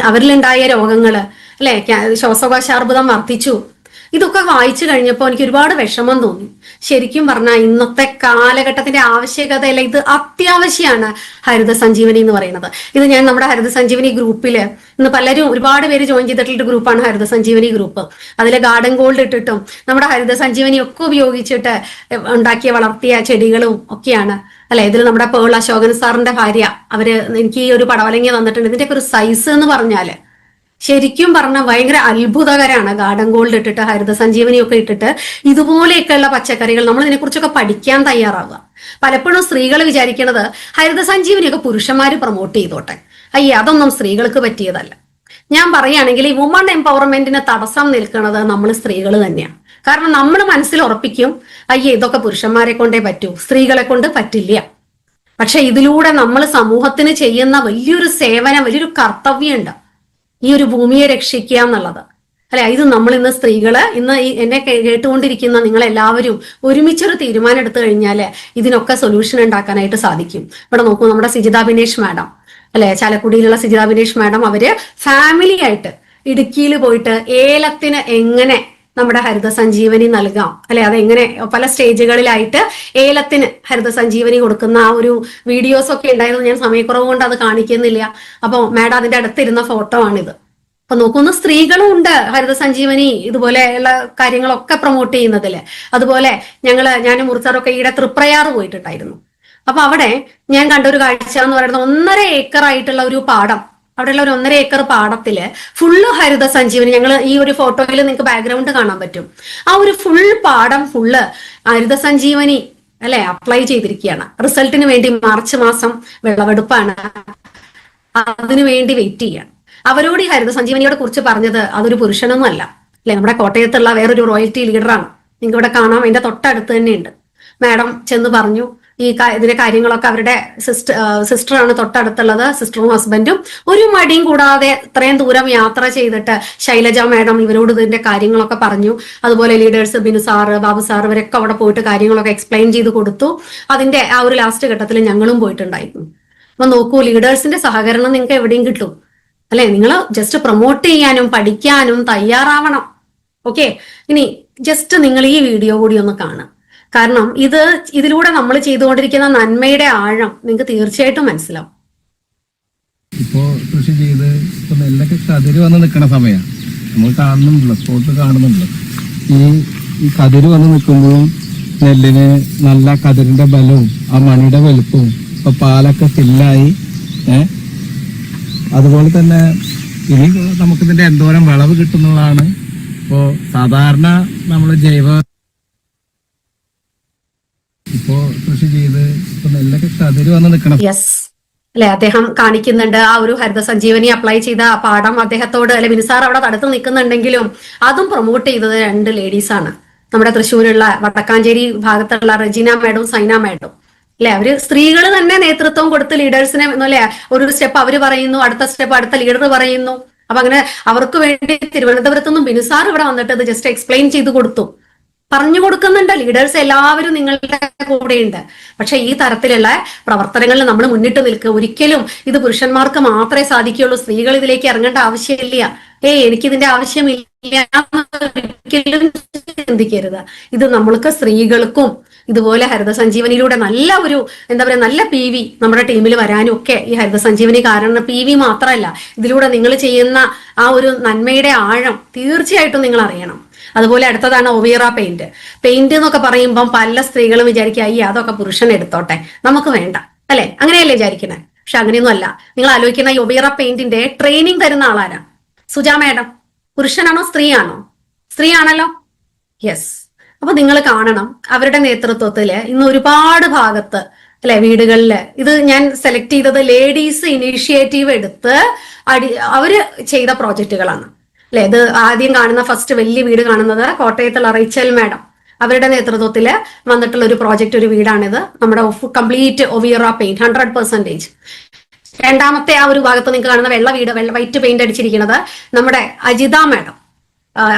അവരിലുണ്ടായ രോഗങ്ങള്, അല്ലെ, ശ്വാസകോശാർബുദം വർദ്ധിച്ചു. ഇതൊക്കെ വായിച്ചു കഴിഞ്ഞപ്പോൾ എനിക്ക് ഒരുപാട് വിഷമം തോന്നി. ശരിക്കും പറഞ്ഞാൽ ഇന്നത്തെ കാലഘട്ടത്തിന്റെ ആവശ്യകതയല്ല, ഇത് അത്യാവശ്യമാണ് ഹരിത സഞ്ജീവനി എന്ന് പറയുന്നത്. ഇത് ഞാൻ നമ്മുടെ ഹരിത സഞ്ജീവനി ഗ്രൂപ്പില് ഇന്ന് ഒരുപാട് പേര് ജോയിൻ ചെയ്തിട്ടുള്ള ഗ്രൂപ്പാണ് ഹരിത സഞ്ജീവനി ഗ്രൂപ്പ്. അതിലെ ഗാർഡൻ ഗോൾഡ് ഇട്ടിട്ടും നമ്മുടെ ഹരിത സഞ്ജീവനി ഒക്കെ ഉപയോഗിച്ചിട്ട് വളർത്തിയ ചെടികളും ഒക്കെയാണ്. അല്ലെ, ഇതിൽ നമ്മുടെ പേൾ അശോകൻ സാറിന്റെ ഭാര്യ എനിക്ക് ഈ ഒരു പടവലങ്ങ തന്നിട്ടുണ്ട്. ഇതിന്റെയൊക്കെ ഒരു സൈസ് എന്ന് പറഞ്ഞാല് ശരിക്കും പറഞ്ഞാൽ ഭയങ്കര അത്ഭുതകരമാണ്. ഗാർഡൻ ഗോൾഡ് ഇട്ടിട്ട് ഹരിത സഞ്ജീവനിയൊക്കെ ഇട്ടിട്ട് ഇതുപോലെയൊക്കെയുള്ള പച്ചക്കറികൾ നമ്മൾ ഇതിനെക്കുറിച്ചൊക്കെ പഠിക്കാൻ തയ്യാറാവുക. പലപ്പോഴും സ്ത്രീകൾ വിചാരിക്കുന്നത് ഹരിത സഞ്ജീവനിയൊക്കെ പുരുഷന്മാര് പ്രൊമോട്ട് ചെയ്തോട്ടെ. അതൊന്നും സ്ത്രീകൾക്ക് പറ്റിയതല്ല. ഞാൻ പറയുകയാണെങ്കിൽ ഈ വുമൺ എംപവർമെന്റിന് തടസ്സം നിൽക്കുന്നത് നമ്മൾ സ്ത്രീകൾ തന്നെയാണ്. കാരണം നമ്മൾ മനസ്സിൽ ഉറപ്പിക്കും ഇതൊക്കെ പുരുഷന്മാരെ കൊണ്ടേ പറ്റൂ, സ്ത്രീകളെ കൊണ്ട് പറ്റില്ല. പക്ഷെ ഇതിലൂടെ നമ്മൾ സമൂഹത്തിന് ചെയ്യുന്ന വലിയൊരു സേവനം, വലിയൊരു കർത്തവ്യമുണ്ട്, ഈ ഒരു ഭൂമിയെ രക്ഷിക്കുക എന്നുള്ളത്. അല്ലെ, ഇത് നമ്മൾ ഇന്ന് സ്ത്രീകള്, ഇന്ന് എന്നെ കേട്ടുകൊണ്ടിരിക്കുന്ന നിങ്ങളെല്ലാവരും ഒരുമിച്ചൊരു തീരുമാനം എടുത്തു കഴിഞ്ഞാല് ഇതിനൊക്കെ സൊല്യൂഷൻ ഉണ്ടാക്കാനായിട്ട് സാധിക്കും. ഇവിടെ നോക്കൂ, നമ്മുടെ സിജിത ബിനേഷ് മാഡം, അല്ലെ, ചാലക്കുടിയിലുള്ള സിജിത ബിനേഷ് മാഡം, അവര് ഫാമിലി ആയിട്ട് ഇടുക്കിയിൽ പോയിട്ട് ഏലത്തിന് എങ്ങനെ നമ്മുടെ ഹരിത സഞ്ജീവനി നൽകാം, അല്ലെ, അതെങ്ങനെ പല സ്റ്റേജുകളിലായിട്ട് ഏലത്തിന് ഹരിത സഞ്ജീവനി കൊടുക്കുന്ന ആ ഒരു വീഡിയോസ് ഒക്കെ ഉണ്ടായിരുന്നു. ഞാൻ സമയക്കുറവ് കൊണ്ട് അത് കാണിക്കുന്നില്ല. അപ്പൊ മാഡം അതിന്റെ അടുത്തിരുന്ന ഫോട്ടോ ആണിത്. അപ്പൊ നോക്കുന്ന സ്ത്രീകളും ഉണ്ട് ഹരിത സഞ്ജീവനി ഇതുപോലെയുള്ള കാര്യങ്ങളൊക്കെ പ്രൊമോട്ട് ചെയ്യുന്നതില്. അതുപോലെ ഞാനും മുറിച്ചാറൊക്കെ ഈടെ തൃപ്രയാറ് പോയിട്ടുണ്ടായിരുന്നു. അപ്പൊ അവിടെ ഞാൻ കണ്ടൊരു കാഴ്ച എന്ന് പറയുന്നത് 1.5 ഏക്കർ ആയിട്ടുള്ള ഒരു പാടം, അവിടെയുള്ള ഒരു 1.5 ഏക്കർ പാടത്തില് ഫുള്ള് ഹരിത സഞ്ജീവനി. ഞങ്ങൾ ഈ ഒരു ഫോട്ടോയിൽ നിങ്ങൾക്ക് ബാക്ക്ഗ്രൗണ്ട് കാണാൻ പറ്റും. ആ ഒരു ഫുൾ പാടം ഫുള്ള് ഹരിത സഞ്ജീവനി അല്ലെ അപ്ലൈ ചെയ്തിരിക്കുകയാണ്. റിസൾട്ടിന് വേണ്ടി മാർച്ച് മാസം വിളവെടുപ്പാണ്, അതിനു വേണ്ടി വെയിറ്റ് ചെയ്യാണ്. അവരോട് ഈ ഹരിത സഞ്ജീവനിയോടെ കുറിച്ച് പറഞ്ഞത് അതൊരു പുരുഷനൊന്നും അല്ല, അല്ലെ, നമ്മുടെ കോട്ടയത്തുള്ള വേറൊരു റോയൽറ്റി ലീഡറാണ്. നിങ്ങൾക്ക് ഇവിടെ കാണാം, എന്റെ തൊട്ടടുത്ത് തന്നെയുണ്ട്. മാഡം ചെന്ന് പറഞ്ഞു ഇതിന്റെ കാര്യങ്ങളൊക്കെ. അവരുടെ സിസ്റ്ററാണ് തൊട്ടടുത്തുള്ളത്, സിസ്റ്ററും ഹസ്ബൻഡും. ഒരു മടിയും കൂടാതെ ഇത്രയും ദൂരം യാത്ര ചെയ്തിട്ട് ശൈലജ മാഡം ഇവരോട് ഇതിന്റെ കാര്യങ്ങളൊക്കെ പറഞ്ഞു. അതുപോലെ leaders Binu sir, Babu sir, ഇവരൊക്കെ അവിടെ പോയിട്ട് കാര്യങ്ങളൊക്കെ എക്സ്പ്ലെയിൻ ചെയ്ത് കൊടുത്തു. അതിന്റെ ആ ഒരു ലാസ്റ്റ് ഘട്ടത്തിൽ ഞങ്ങളും പോയിട്ടുണ്ടായിരുന്നു. അപ്പൊ നോക്കൂ, ലീഡേഴ്സിന്റെ സഹകരണം നിങ്ങൾക്ക് എവിടെയും കിട്ടും, അല്ലെ. നിങ്ങൾ ജസ്റ്റ് പ്രൊമോട്ട് ചെയ്യാനും പഠിക്കാനും തയ്യാറാവണം. ഓക്കെ, ഇനി ജസ്റ്റ് നിങ്ങൾ ഈ വീഡിയോ കൂടി ഒന്ന് കാണാം. കാരണം ഇതിലൂടെ നമ്മൾ ചെയ്തുകൊണ്ടിരിക്കുന്ന നന്മയുടെ ആഴം നിങ്ങൾക്ക് തീർച്ചയായിട്ടും മനസ്സിലാവും. ഇപ്പോ കൃഷി ചെയ്ത് ഇപ്പൊ നെല്ലൊക്കെ കതിര് വന്ന് നിൽക്കുന്ന സമയം നമ്മൾ കാണുന്നുണ്ടല്ലോ, സ്പോട്ടിൽ കാണുന്നുണ്ടല്ലോ. ഈ കതിര് വന്ന് നിൽക്കുമ്പോഴും നെല്ലിന് നല്ല കതിരിന്റെ ബലവും ആ മണിയുടെ വലുപ്പവും ഇപ്പൊ പാലൊക്കെ ഫില്ലായി. അതുപോലെ തന്നെ ഇനി നമുക്കിതിന്റെ എന്തോരം വിളവ് കിട്ടുന്നതാണ്. ഇപ്പോ സാധാരണ നമ്മൾ ജൈവ ഇപ്പോ കൃഷി ചെയ്ത് ഇപ്പൊ നെല്ലൊക്കെ കതിര് വന്ന് നിൽക്കണം. യെസ് അല്ലെ, അദ്ദേഹം കാണിക്കുന്നുണ്ട് ആ ഒരു ഹരിത സഞ്ജീവനി അപ്ലൈ ചെയ്ത പാഠം അദ്ദേഹത്തോട് അല്ലെ വിനിസാർ അവിടെ തടുത്ത് നിൽക്കുന്നുണ്ടെങ്കിലും അതും പ്രൊമോട്ട് ചെയ്തത് 2 ലേഡീസ് ആണ്. നമ്മുടെ തൃശ്ശൂരുള്ള വടക്കാഞ്ചേരി ഭാഗത്തുള്ള റെജിന മാഡവും സൈന മാഡവും അല്ലെ. അവര് സ്ത്രീകൾ തന്നെ നേതൃത്വം കൊടുത്ത് ലീഡേഴ്സിനെ അല്ലെ, ഒരു സ്റ്റെപ്പ് അവര് പറയുന്നു, അടുത്ത സ്റ്റെപ്പ് അടുത്ത ലീഡർ പറയുന്നു. അപ്പൊ അങ്ങനെ അവർക്ക് വേണ്ടി തിരുവനന്തപുരത്ത് നിന്നും ബിനുസാർ ഇവിടെ വന്നിട്ട് ഇത് ജസ്റ്റ് എക്സ്പ്ലെയിൻ ചെയ്ത് കൊടുത്തു, പറഞ്ഞു കൊടുക്കുന്നുണ്ട്. ലീഡേഴ്സ് എല്ലാവരും നിങ്ങളുടെ കൂടെയുണ്ട്. പക്ഷെ ഈ തരത്തിലുള്ള പ്രവർത്തനങ്ങളിൽ നമ്മൾ മുന്നിട്ട് നിൽക്കുക. ഒരിക്കലും ഇത് പുരുഷന്മാർക്ക് മാത്രമേ സാധിക്കുകയുള്ളൂ, സ്ത്രീകൾ ഇതിലേക്ക് ഇറങ്ങേണ്ട ആവശ്യമില്ല. എനിക്കിതിന്റെ ആവശ്യമില്ല ഒരിക്കലും ചിന്തിക്കരുത്. ഇത് നമ്മൾക്ക് സ്ത്രീകൾക്കും ഇതുപോലെ ഹരിത സഞ്ജീവനിയിലൂടെ നല്ല ഒരു എന്താ പറയാ നല്ല PV നമ്മുടെ ടീമിൽ വരാനും ഒക്കെ ഈ ഹരിത സഞ്ജീവനി കാരണം PV മാത്രമല്ല, ഇതിലൂടെ നിങ്ങൾ ചെയ്യുന്ന ആ ഒരു നന്മയുടെ ആഴം തീർച്ചയായിട്ടും നിങ്ങൾ അറിയണം. അതുപോലെ അടുത്തതാണ് ഒവീറ പെയിന്റ്. പെയിന്റ് എന്നൊക്കെ പറയുമ്പം പല സ്ത്രീകളും വിചാരിക്കുക ഈ അതൊക്കെ പുരുഷൻ എടുത്തോട്ടെ, നമുക്ക് വേണ്ട അല്ലെ, അങ്ങനെയല്ലേ വിചാരിക്കണേ. പക്ഷെ അങ്ങനെയൊന്നും അല്ല. നിങ്ങൾ ആലോചിക്കുന്ന ഈ ഒവീറ പെയിന്റിന്റെ ട്രെയിനിങ് തരുന്ന ആളാരാ? സുജാ മാഡം. പുരുഷനാണോ സ്ത്രീയാണോ? സ്ത്രീ ആണല്ലോ. യെസ്. അപ്പൊ നിങ്ങൾ കാണണം അവരുടെ നേതൃത്വത്തില് ഇന്ന് ഒരുപാട് ഭാഗത്ത് അല്ലെ വീടുകളില് ഇത് ഞാൻ സെലക്ട് ചെയ്തത് ലേഡീസ് ഇനീഷ്യേറ്റീവ് എടുത്ത് അവര് ചെയ്ത പ്രോജക്റ്റുകളാണ് അല്ലെ. ഇത് ആദ്യം കാണുന്ന ഫസ്റ്റ് വലിയ വീട് കാണുന്നത് കോട്ടയത്തുള്ള റൈച്ചൽ മാഡം അവരുടെ നേതൃത്വത്തിൽ വന്നിട്ടുള്ള ഒരു പ്രോജക്റ്റ്, ഒരു വീടാണിത്. നമ്മുടെ കംപ്ലീറ്റ് ഒവീറ പെയിന്റ് 100%. രണ്ടാമത്തെ ആ ഒരു ഭാഗത്ത് നിങ്ങൾക്ക് കാണുന്ന വെള്ള വീട്, വൈറ്റ് പെയിന്റ് അടിച്ചിരിക്കുന്നത് നമ്മുടെ അജിത മാഡം.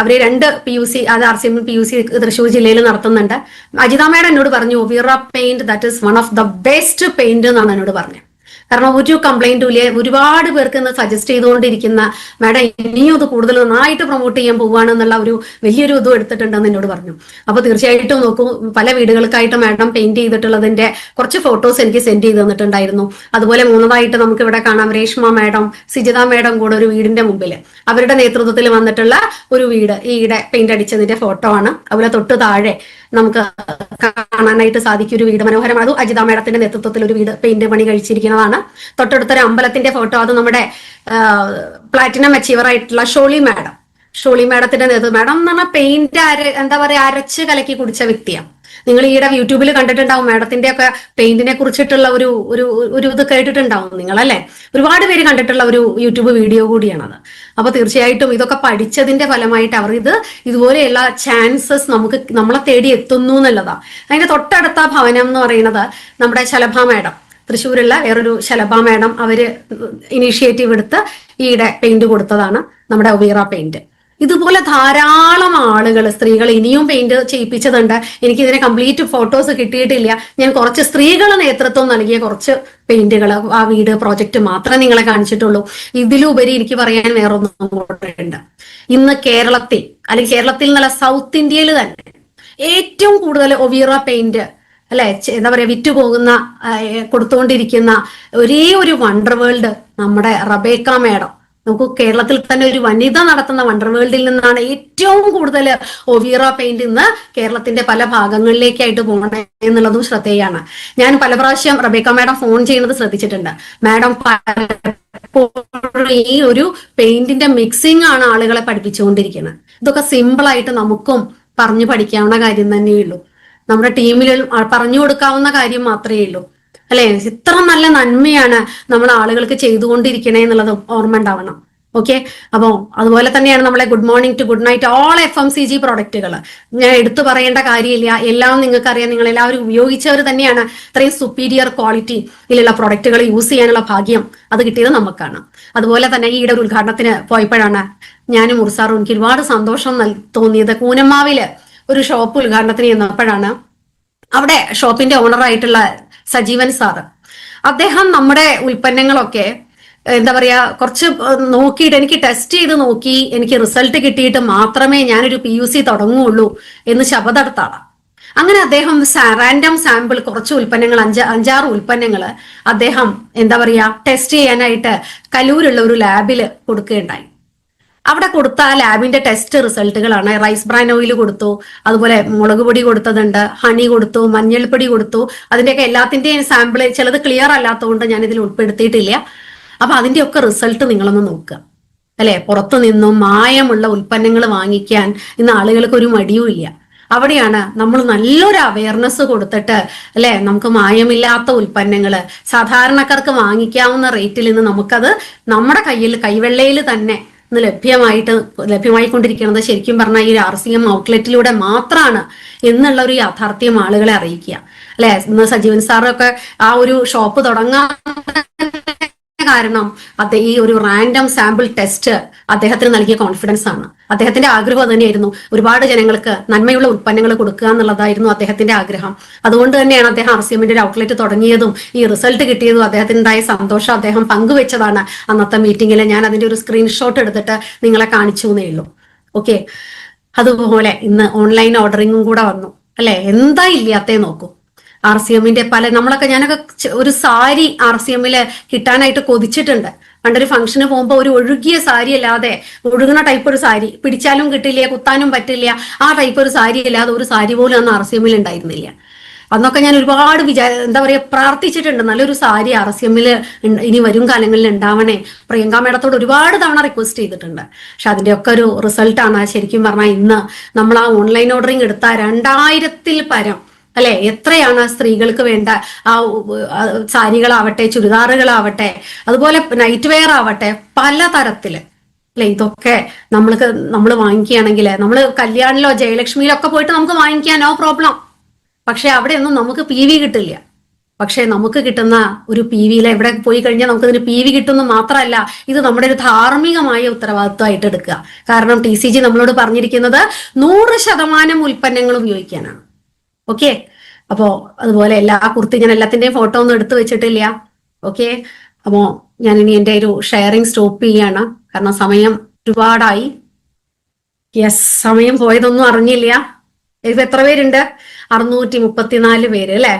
അവര് 2 PUC അത് RCM PUC തൃശ്ശൂർ ജില്ലയിൽ നടത്തുന്നുണ്ട്. അജിത മാഡം എന്നോട് പറഞ്ഞു Oveera paint that is one of the best paint എന്നാണ് എന്നോട് പറഞ്ഞത്. കാരണം ഒരു കംപ്ലൈന്റും ഇല്ല. ഒരുപാട് പേർക്ക് ഇന്ന് സജസ്റ്റ് ചെയ്തുകൊണ്ടിരിക്കുന്ന മാഡം ഇനിയും ഇത് കൂടുതൽ നന്നായിട്ട് പ്രൊമോട്ട് ചെയ്യാൻ പോവുകയാണെന്നുള്ള ഒരു വലിയൊരു ഇതും എടുത്തിട്ടുണ്ടെന്ന് എന്നോട് പറഞ്ഞു. അപ്പൊ തീർച്ചയായിട്ടും നോക്കൂ, പല വീടുകൾക്കായിട്ട് മാഡം പെയിന്റ് ചെയ്തിട്ടുള്ളതിന്റെ കുറച്ച് ഫോട്ടോസ് എനിക്ക് സെൻഡ് ചെയ്ത് തന്നിട്ടുണ്ടായിരുന്നു. അതുപോലെ 3ായിട്ട് നമുക്ക് ഇവിടെ കാണാം രേഷ്മ മാഡം, സിജിത മാഡം കൂടെ ഒരു വീടിന്റെ മുമ്പിൽ അവരുടെ നേതൃത്വത്തിൽ വന്നിട്ടുള്ള ഒരു വീട് ഈയിടെ പെയിന്റ് അടിച്ചതിന്റെ ഫോട്ടോ ആണ്. അതുപോലെ തൊട്ട് താഴെ നമുക്ക് കാണാനായിട്ട് സാധിക്കും ഒരു വീട് മനോഹരമാണ്. അത് അജിത മാഡത്തിന്റെ നേതൃത്വത്തിൽ ഒരു വീട് പെയിന്റ് പണി കഴിച്ചിരിക്കുന്നതാണ്. തൊട്ടടുത്തൊരു അമ്പലത്തിന്റെ ഫോട്ടോ, അത് നമ്മുടെ പ്ലാറ്റിനം അച്ചീവർ ആയിട്ടുള്ള ഷോളി മാഡത്തിന്റെ നേതൃത്വം. മാഡം എന്ന് പറഞ്ഞാൽ പെയിന്റ് എന്താ പറയാ അരച്ച് കലക്കി കുടിച്ച വ്യക്തിയാണ്. നിങ്ങൾ ഈയിടെ യൂട്യൂബിൽ കണ്ടിട്ടുണ്ടാവും മാഡത്തിന്റെ ഒക്കെ പെയിന്റിനെ കുറിച്ചിട്ടുള്ള ഒരു ഇത് കേട്ടിട്ടുണ്ടാവും നിങ്ങൾ അല്ലെ. ഒരുപാട് പേര് കണ്ടിട്ടുള്ള ഒരു യൂട്യൂബ് വീഡിയോ കൂടിയാണത്. അപ്പൊ തീർച്ചയായിട്ടും ഇതൊക്കെ പഠിച്ചതിന്റെ ഫലമായിട്ട് അവർ ഇതുപോലെയുള്ള ചാൻസസ് നമ്മളെ തേടി എത്തുന്നു എന്നുള്ളതാ. അതിന്റെ തൊട്ടടുത്ത ഭവനം എന്ന് പറയുന്നത് നമ്മുടെ ശലഭ മാഡം, തൃശ്ശൂരുള്ള വേറൊരു ശലഭ മാഡം അവര് ഇനീഷ്യേറ്റീവ് എടുത്ത് ഈയിടെ പെയിന്റ് കൊടുത്തതാണ് നമ്മുടെ ഒവീറ പെയിന്റ്. ഇതുപോലെ ധാരാളം ആളുകൾ സ്ത്രീകൾ ഇനിയും പെയിന്റ് ചെയ്യിപ്പിച്ചതുണ്ട്. എനിക്ക് ഇതിനെ കംപ്ലീറ്റ് ഫോട്ടോസ് കിട്ടിയിട്ടില്ല. ഞാൻ കുറച്ച് സ്ത്രീകൾ നേതൃത്വം നൽകിയ കുറച്ച് പെയിന്റുകൾ ആ വീട് പ്രോജക്റ്റ് മാത്രമേ നിങ്ങളെ കാണിച്ചിട്ടുള്ളൂ. ഇതിലുപരി എനിക്ക് പറയാൻ വേറൊന്നും ഉണ്ട്. ഇന്ന് കേരളത്തിൽ അല്ലെങ്കിൽ കേരളത്തിൽ നിന്നല്ല സൗത്ത് ഇന്ത്യയിൽ തന്നെ ഏറ്റവും കൂടുതൽ ഒവീറ പെയിന്റ് അല്ലെ എന്താ പറയാ വിറ്റുപോകുന്ന കൊടുത്തുകൊണ്ടിരിക്കുന്ന ഒരേ ഒരു വണ്ടർ വേൾഡ് നമ്മുടെ റബേക്ക മാഡം. നമുക്ക് കേരളത്തിൽ തന്നെ ഒരു വനിത നടത്തുന്ന വണ്ടർ വേൾഡിൽ നിന്നാണ് ഏറ്റവും കൂടുതൽ ഒവീറ പെയിന്റ് ഇന്ന് കേരളത്തിന്റെ പല ഭാഗങ്ങളിലേക്കായിട്ട് പോകണേ എന്നുള്ളതും ശ്രദ്ധേയമാണ്. ഞാൻ പല പ്രാവശ്യം റബേക്ക മാഡം ഫോൺ ചെയ്യുന്നത് ശ്രദ്ധിച്ചിട്ടുണ്ട്. മാഡം ഈ ഒരു പെയിന്റിന്റെ മിക്സിംഗ് ആണ് ആളുകളെ പഠിപ്പിച്ചുകൊണ്ടിരിക്കുന്നത്. ഇതൊക്കെ സിമ്പിൾ ആയിട്ട് നമുക്കും പറഞ്ഞു പഠിക്കാവുന്ന കാര്യം തന്നെയുള്ളൂ. നമ്മുടെ ടീമിൽ പറഞ്ഞു കൊടുക്കാവുന്ന കാര്യം മാത്രമേ ഉള്ളൂ അല്ലെ. ഇത്ര നല്ല നന്മയാണ് നമ്മൾ ആളുകൾക്ക് ചെയ്തുകൊണ്ടിരിക്കണേ എന്നുള്ളത് ഓർമ്മ ഉണ്ടാവണം. ഓക്കെ. അപ്പോ അതുപോലെ തന്നെയാണ് നമ്മളെ good morning to good night all FMCG പ്രോഡക്റ്റുകൾ. ഞാൻ എടുത്തു പറയേണ്ട കാര്യമില്ല, എല്ലാം നിങ്ങൾക്കറിയാം. നിങ്ങൾ എല്ലാവരും ഉപയോഗിച്ചവർ തന്നെയാണ്. ഇത്രയും സുപ്പീരിയർ ക്വാളിറ്റിയിലുള്ള പ്രോഡക്റ്റുകൾ യൂസ് ചെയ്യാനുള്ള ഭാഗ്യം അത് കിട്ടിയത് നമുക്കാണ്. അതുപോലെ തന്നെ ഈയിടെ ഒരു ഉദ്ഘാടനത്തിന് പോയപ്പോഴാണ് ഞാനും മുർസാറും എനിക്ക് ഒരുപാട് സന്തോഷം തോന്നിയത്. കൂനമ്മാവില് ഒരു ഷോപ്പ് ഉദ്ഘാടനത്തിന് ചെന്നപ്പോഴാണ് അവിടെ ഷോപ്പിന്റെ ഓണറായിട്ടുള്ള സജീവൻ സാറ്, അദ്ദേഹം നമ്മുടെ ഉൽപ്പന്നങ്ങളൊക്കെ എന്താ പറയാ കുറച്ച് നോക്കിയിട്ട് എനിക്ക് ടെസ്റ്റ് ചെയ്ത് നോക്കി എനിക്ക് റിസൾട്ട് കിട്ടിയിട്ട് മാത്രമേ ഞാനൊരു PUC തുടങ്ങുള്ളൂ എന്ന് ശപഥെടുത്താണ്. അങ്ങനെ അദ്ദേഹം റാൻഡം സാമ്പിൾ കുറച്ച് ഉൽപ്പന്നങ്ങൾ 5-6 ഉൽപ്പന്നങ്ങൾ അദ്ദേഹം എന്താ പറയാ ടെസ്റ്റ് ചെയ്യാനായിട്ട് കലൂരുള്ള ഒരു ലാബില് കൊടുക്കുകയുണ്ടായി. അവിടെ കൊടുത്ത ആ ലാബിന്റെ ടെസ്റ്റ് റിസൾട്ടുകളാണ്. റൈസ് ബ്രാൻ ഓയിൽ കൊടുത്തു, അതുപോലെ മുളക് പൊടി കൊടുത്തതുണ്ട്, ഹണി കൊടുത്തു, മഞ്ഞൾപ്പൊടി കൊടുത്തു. അതിന്റെയൊക്കെ എല്ലാത്തിന്റെയും സാമ്പിൾ ചിലത് ക്ലിയർ അല്ലാത്തതുകൊണ്ട് ഞാൻ ഇതിൽ ഉൾപ്പെടുത്തിയിട്ടില്ല. അപ്പൊ അതിന്റെയൊക്കെ റിസൾട്ട് നിങ്ങളൊന്ന് നോക്കുക അല്ലെ. പുറത്തു നിന്നും മായമുള്ള ഉൽപ്പന്നങ്ങൾ വാങ്ങിക്കാൻ ഇന്ന് ആളുകൾക്ക് ഒരു മടിയും ഇല്ല. അവിടെയാണ് നമ്മൾ നല്ലൊരു അവയർനെസ് കൊടുത്തിട്ട് അല്ലെ, നമുക്ക് മായമില്ലാത്ത ഉൽപ്പന്നങ്ങള് സാധാരണക്കാർക്ക് വാങ്ങിക്കാവുന്ന റേറ്റിൽ നിന്ന് നമുക്കത് നമ്മുടെ കൈവെള്ളയിൽ തന്നെ ഇന്ന് ലഭ്യമായിക്കൊണ്ടിരിക്കുന്നത് ശരിക്കും പറഞ്ഞാൽ ഈ RCM ഔട്ട്ലെറ്റിലൂടെ മാത്രമാണ് എന്നുള്ള ഒരു യാഥാർത്ഥ്യം ആളുകളെ അറിയിക്കുക അല്ലെ. ഇന്ന് സജീവൻ സാറൊക്കെ ആ ഒരു ഷോപ്പ് തുടങ്ങാൻ കാരണം ഈ ഒരു റാൻഡം സാമ്പിൾ ടെസ്റ്റ് അദ്ദേഹത്തിന് നൽകിയ കോൺഫിഡൻസ് ആണ്. അദ്ദേഹത്തിന്റെ ആഗ്രഹം തന്നെയായിരുന്നു ഒരുപാട് ജനങ്ങൾക്ക് നന്മയുള്ള ഉൽപ്പന്നങ്ങൾ കൊടുക്കുക എന്നുള്ളതായിരുന്നു അദ്ദേഹത്തിന്റെ ആഗ്രഹം. അതുകൊണ്ട് തന്നെയാണ് അദ്ദേഹം RCMന്റെ ഒരു ഔട്ട്ലെറ്റ് തുടങ്ങിയതും ഈ റിസൾട്ട് കിട്ടിയതും അദ്ദേഹത്തിനുണ്ടായ സന്തോഷം അദ്ദേഹം പങ്കുവെച്ചതാണ് അന്നത്തെ മീറ്റിംഗിൽ. ഞാൻ അതിന്റെ ഒരു സ്ക്രീൻഷോട്ട് എടുത്തിട്ട് നിങ്ങളെ കാണിച്ചു എന്നേ ഉള്ളൂ. ഓക്കെ, അതുപോലെ ഇന്ന് ഓൺലൈൻ ഓർഡറിങ്ങും കൂടെ വന്നു അല്ലെ. എന്താ ഇല്ലാത്തേ നോക്കൂ. RCMന്റെ ഞാനൊക്കെ ഒരു സാരി RCMല് കിട്ടാനായിട്ട് കൊതിച്ചിട്ടുണ്ട്. പണ്ടൊരു ഫംഗ്ഷന് പോകുമ്പോൾ ഒരു ഒഴുകിയ സാരി അല്ലാതെ, ഒഴുകുന്ന ടൈപ്പ് ഒരു സാരി, പിടിച്ചാലും കിട്ടില്ല, കുത്താനും പറ്റില്ല, ആ ടൈപ്പ് ഒരു സാരി അല്ലാതെ ഒരു സാരി പോലും അന്ന് RCMൽ ഉണ്ടായിരുന്നില്ല. അന്നൊക്കെ ഞാൻ ഒരുപാട് പ്രാർത്ഥിച്ചിട്ടുണ്ട് നല്ലൊരു സാരി RCMല് ഇനി വരും കാലങ്ങളിൽ ഉണ്ടാവണേ. പ്രിയങ്ക മേഡത്തോട് ഒരുപാട് തവണ റിക്വസ്റ്റ് ചെയ്തിട്ടുണ്ട്. പക്ഷെ അതിന്റെയൊക്കെ ഒരു റിസൾട്ടാണ് ശരിക്കും പറഞ്ഞാൽ ഇന്ന് നമ്മൾ ആ ഓൺലൈൻ ഓർഡറിങ് എടുത്ത 2000-ൽ പരം അല്ലെ, എത്രയാണ് സ്ത്രീകൾക്ക് വേണ്ട ആ സാരികളാവട്ടെ, ചുരിദാറുകളാവട്ടെ, അതുപോലെ നൈറ്റ് വെയർ ആവട്ടെ, പലതരത്തില് അല്ലെ. ഇതൊക്കെ നമ്മൾ വാങ്ങിക്കുകയാണെങ്കിൽ നമ്മൾ കല്യാണിലോ ജയലക്ഷ്മിയിലോ ഒക്കെ പോയിട്ട് നമുക്ക് വാങ്ങിക്കാൻ നോ പ്രോബ്ലം. പക്ഷെ അവിടെയൊന്നും നമുക്ക് PV കിട്ടില്ല. പക്ഷെ നമുക്ക് കിട്ടുന്ന ഒരു PVയിൽ എവിടെ പോയി കഴിഞ്ഞാൽ നമുക്ക് ഇതിന് PV കിട്ടുന്നു മാത്രമല്ല, ഇത് നമ്മുടെ ഒരു ധാർമ്മികമായ ഉത്തരവാദിത്വമായിട്ട് എടുക്കുക. കാരണം TCG നമ്മളോട് പറഞ്ഞിരിക്കുന്നത് 100% ഉൽപ്പന്നങ്ങൾ ഉപയോഗിക്കാനാണ്. ഓക്കെ, അപ്പോ അതുപോലെ എല്ലാ കുർത്തി, ഞാൻ എല്ലാത്തിന്റെയും ഫോട്ടോ ഒന്നും എടുത്തു വെച്ചിട്ടില്ല. ഓക്കെ, അപ്പോ ഞാൻ ഇനി എന്റെ ഒരു ഷെയറിങ് സ്റ്റോപ്പ് ചെയ്യാണ്. കാരണം സമയം ഒരുപാടായി. യെസ്, സമയം പോയതൊന്നും അറിഞ്ഞില്ല. ഇത് എത്ര പേരുണ്ട്? 634 പേര് അല്ലെ.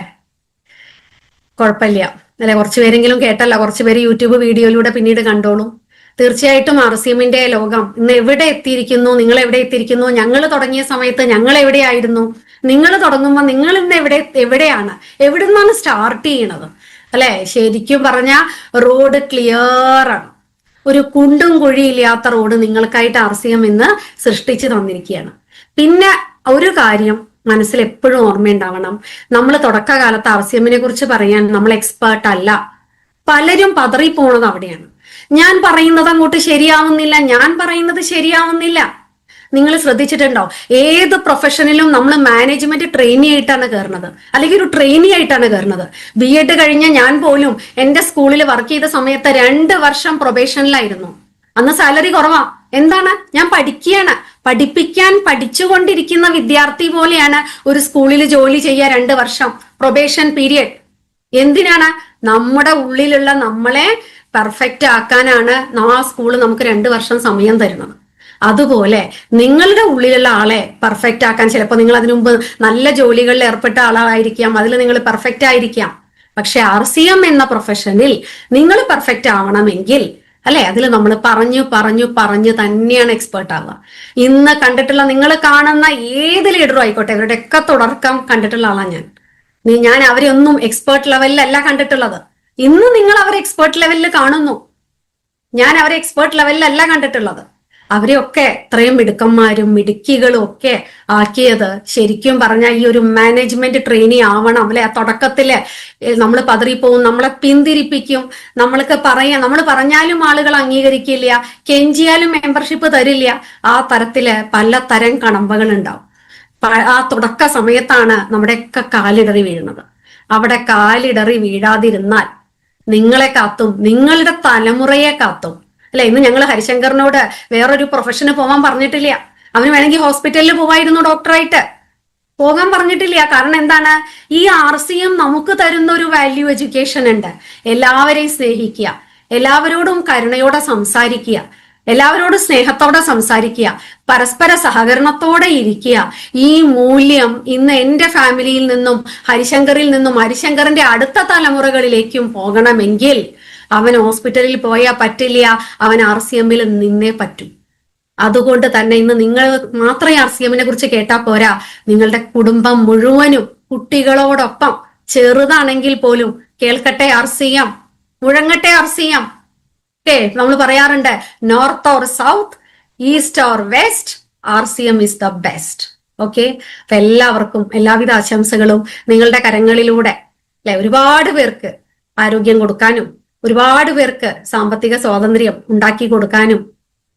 കുഴപ്പമില്ല അല്ലെ, കുറച്ചു പേരെങ്കിലും കേട്ടല്ല. കുറച്ചു പേര് യൂട്യൂബ് വീഡിയോയിലൂടെ പിന്നീട് കണ്ടോളൂ. തീർച്ചയായിട്ടും RCMന്റെ ലോകം ഇന്ന് എവിടെ എത്തിയിരിക്കുന്നു, നിങ്ങൾ എവിടെ എത്തിയിരിക്കുന്നു? ഞങ്ങൾ തുടങ്ങിയ സമയത്ത് ഞങ്ങൾ എവിടെയായിരുന്നു? നിങ്ങൾ തുടങ്ങുമ്പോൾ നിങ്ങൾ ഇന്ന് എവിടെയാണ്? എവിടെ നിന്നാണ് സ്റ്റാർട്ട് ചെയ്യണത് അല്ലെ? ശരിക്കും പറഞ്ഞ റോഡ് ക്ലിയർ ആണ്. ഒരു കുണ്ടും കുഴിയില്ലാത്ത റോഡ് നിങ്ങൾക്കായിട്ട് RCM ഇന്ന് സൃഷ്ടിച്ചു തന്നിരിക്കുകയാണ്. പിന്നെ ഒരു കാര്യം മനസ്സിൽ എപ്പോഴും ഓർമ്മയുണ്ടാവണം, നമ്മൾ തുടക്കകാലത്ത് RCMനെ കുറിച്ച് പറയാൻ നമ്മൾ എക്സ്പേർട്ട് അല്ല. പലരും പതറിപ്പോണത് അവിടെയാണ്. ഞാൻ പറയുന്നത് അങ്ങോട്ട് ശരിയാവുന്നില്ല. നിങ്ങൾ ശ്രദ്ധിച്ചിട്ടുണ്ടോ? ഏത് പ്രൊഫഷനിലും നമ്മൾ മാനേജ്മെന്റ് ട്രെയിനി ആയിട്ടാണ് കയറുന്നത്, അല്ലെങ്കിൽ ഒരു ട്രെയിനി ആയിട്ടാണ് കയറുന്നത്. B.Ed കഴിഞ്ഞ ഞാൻ പോലും എന്റെ സ്കൂളിൽ വർക്ക് ചെയ്ത സമയത്ത് 2 വർഷം പ്രൊബേഷനിലായിരുന്നു. അന്ന് സാലറി കുറവാ. എന്താണ്? ഞാൻ പഠിച്ചുകൊണ്ടിരിക്കുന്ന വിദ്യാർത്ഥി പോലെയാണ് ഒരു സ്കൂളിൽ ജോലി ചെയ്യുക 2 വർഷം പ്രൊബേഷൻ പീരിയഡ്. എന്തിനാണ്? നമ്മുടെ ഉള്ളിലുള്ള നമ്മളെ പെർഫെക്റ്റ് ആക്കാനാണ് ആ സ്കൂള് നമുക്ക് 2 വർഷം സമയം തരുന്നത്. അതുപോലെ നിങ്ങളുടെ ഉള്ളിലുള്ള ആളെ പെർഫെക്റ്റ് ആക്കാൻ, ചിലപ്പോൾ നിങ്ങൾ അതിനു മുമ്പ് നല്ല ജോലികളിൽ ഏർപ്പെട്ട ആളായിരിക്കാം, അതിൽ നിങ്ങൾ പെർഫെക്റ്റ് ആയിരിക്കാം. പക്ഷെ RCM എന്ന പ്രൊഫഷനിൽ നിങ്ങൾ പെർഫെക്റ്റ് ആവണമെങ്കിൽ അല്ലെ, അതിൽ നമ്മൾ പറഞ്ഞു തന്നെയാണ് എക്സ്പേർട്ട് ആവുക. ഇന്ന് കണ്ടിട്ടുള്ള, നിങ്ങൾ കാണുന്ന ഏത് ലീഡറും ആയിക്കോട്ടെ, ഇവരുടെയൊക്കെ തുടക്കം കണ്ടിട്ടുള്ള ആളാണ് ഞാൻ അവരെ ഒന്നും എക്സ്പേർട്ട് ലെവലിലല്ല കണ്ടിട്ടുള്ളത്. ഇന്ന് നിങ്ങൾ അവരെ എക്സ്പേർട്ട് ലെവലിൽ കാണുന്നു. ഞാൻ അവരെ എക്സ്പേർട്ട് ലെവലിലല്ല കണ്ടിട്ടുള്ളത്. അവരെയൊക്കെ ഇത്രയും മിടുക്കന്മാരും മിടുക്കികളും ഒക്കെ ആക്കിയത് ശരിക്കും പറഞ്ഞാൽ ഈ ഒരു മാനേജ്മെന്റ് ട്രെയിനി ആവണം അല്ലെ. ആ തുടക്കത്തില് നമ്മൾ പതറിപ്പോവും, നമ്മളെ പിന്തിരിപ്പിക്കും, നമ്മൾ പറഞ്ഞാലും ആളുകൾ അംഗീകരിക്കില്ല, കെഞ്ചിയാലും മെമ്പർഷിപ്പ് തരില്ല. ആ തരത്തില് പലതരം കടമ്പകൾ ഉണ്ടാവും. ആ തുടക്ക സമയത്താണ് നമ്മുടെയൊക്കെ കാലിടറി വീഴുന്നത്. അവിടെ കാലിടറി വീഴാതിരുന്നാൽ നിങ്ങളെ കാത്തും നിങ്ങളുടെ തലമുറയെ കാത്തും അല്ലെ. ഇന്ന് ഞങ്ങൾ ഹരിശങ്കറിനോട് വേറൊരു പ്രൊഫഷന് പോകാൻ പറഞ്ഞിട്ടില്ല. അവന് വേണമെങ്കിൽ ഹോസ്പിറ്റലിൽ പോവായിരുന്നു, ഡോക്ടറായിട്ട് പോകാൻ പറഞ്ഞിട്ടില്ല. കാരണം എന്താണ്? ഈ RCM നമുക്ക് തരുന്ന ഒരു വാല്യൂ എഡ്യൂക്കേഷൻ ഉണ്ട്. എല്ലാവരെയും സ്നേഹിക്കുക, എല്ലാവരോടും കരുണയോടെ സംസാരിക്കുക, എല്ലാവരോടും സ്നേഹത്തോടെ സംസാരിക്കുക, പരസ്പര സഹകരണത്തോടെ ഇരിക്കുക. ഈ മൂല്യം ഇന്ന് എന്റെ ഫാമിലിയിൽ നിന്നും ഹരിശങ്കറിൽ നിന്നും ഹരിശങ്കറിന്റെ അടുത്ത തലമുറകളിലേക്കും പോകണമെങ്കിൽ അവൻ ഹോസ്പിറ്റലിൽ പോയാൽ പറ്റില്ല, അവൻ RCMൽ നിന്നേ പറ്റൂ. അതുകൊണ്ട് തന്നെ ഇന്ന് നിങ്ങൾ മാത്രമേ RCM കുറിച്ച് കേട്ടാ പോരാ, നിങ്ങളുടെ കുടുംബം മുഴുവനും കുട്ടികളോടൊപ്പം ചെറുതാണെങ്കിൽ പോലും കേൾക്കട്ടെ RCM, മുഴങ്ങട്ടെ RCM. ഓക്കെ, നമ്മൾ പറയാറുണ്ട് north or south, east or west, RCM is the best. Okay, അപ്പൊ എല്ലാവർക്കും എല്ലാവിധ ആശംസകളും. നിങ്ങളുടെ കരങ്ങളിലൂടെ അല്ലെ ഒരുപാട് പേർക്ക് ആരോഗ്യം കൊടുക്കാനും ഒരുപാട് പേർക്ക് സാമ്പത്തിക സ്വാതന്ത്ര്യം ഉണ്ടാക്കി കൊടുക്കാനും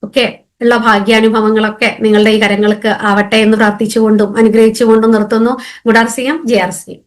ഒക്കെ ഉള്ള ഭാഗ്യാനുഭവങ്ങളൊക്കെ നിങ്ങളുടെ ഈ കരങ്ങൾക്ക് ആവട്ടെ എന്ന് പ്രാർത്ഥിച്ചുകൊണ്ടും അനുഗ്രഹിച്ചുകൊണ്ടും നിർത്തുന്നു. Good RCM, J RCM.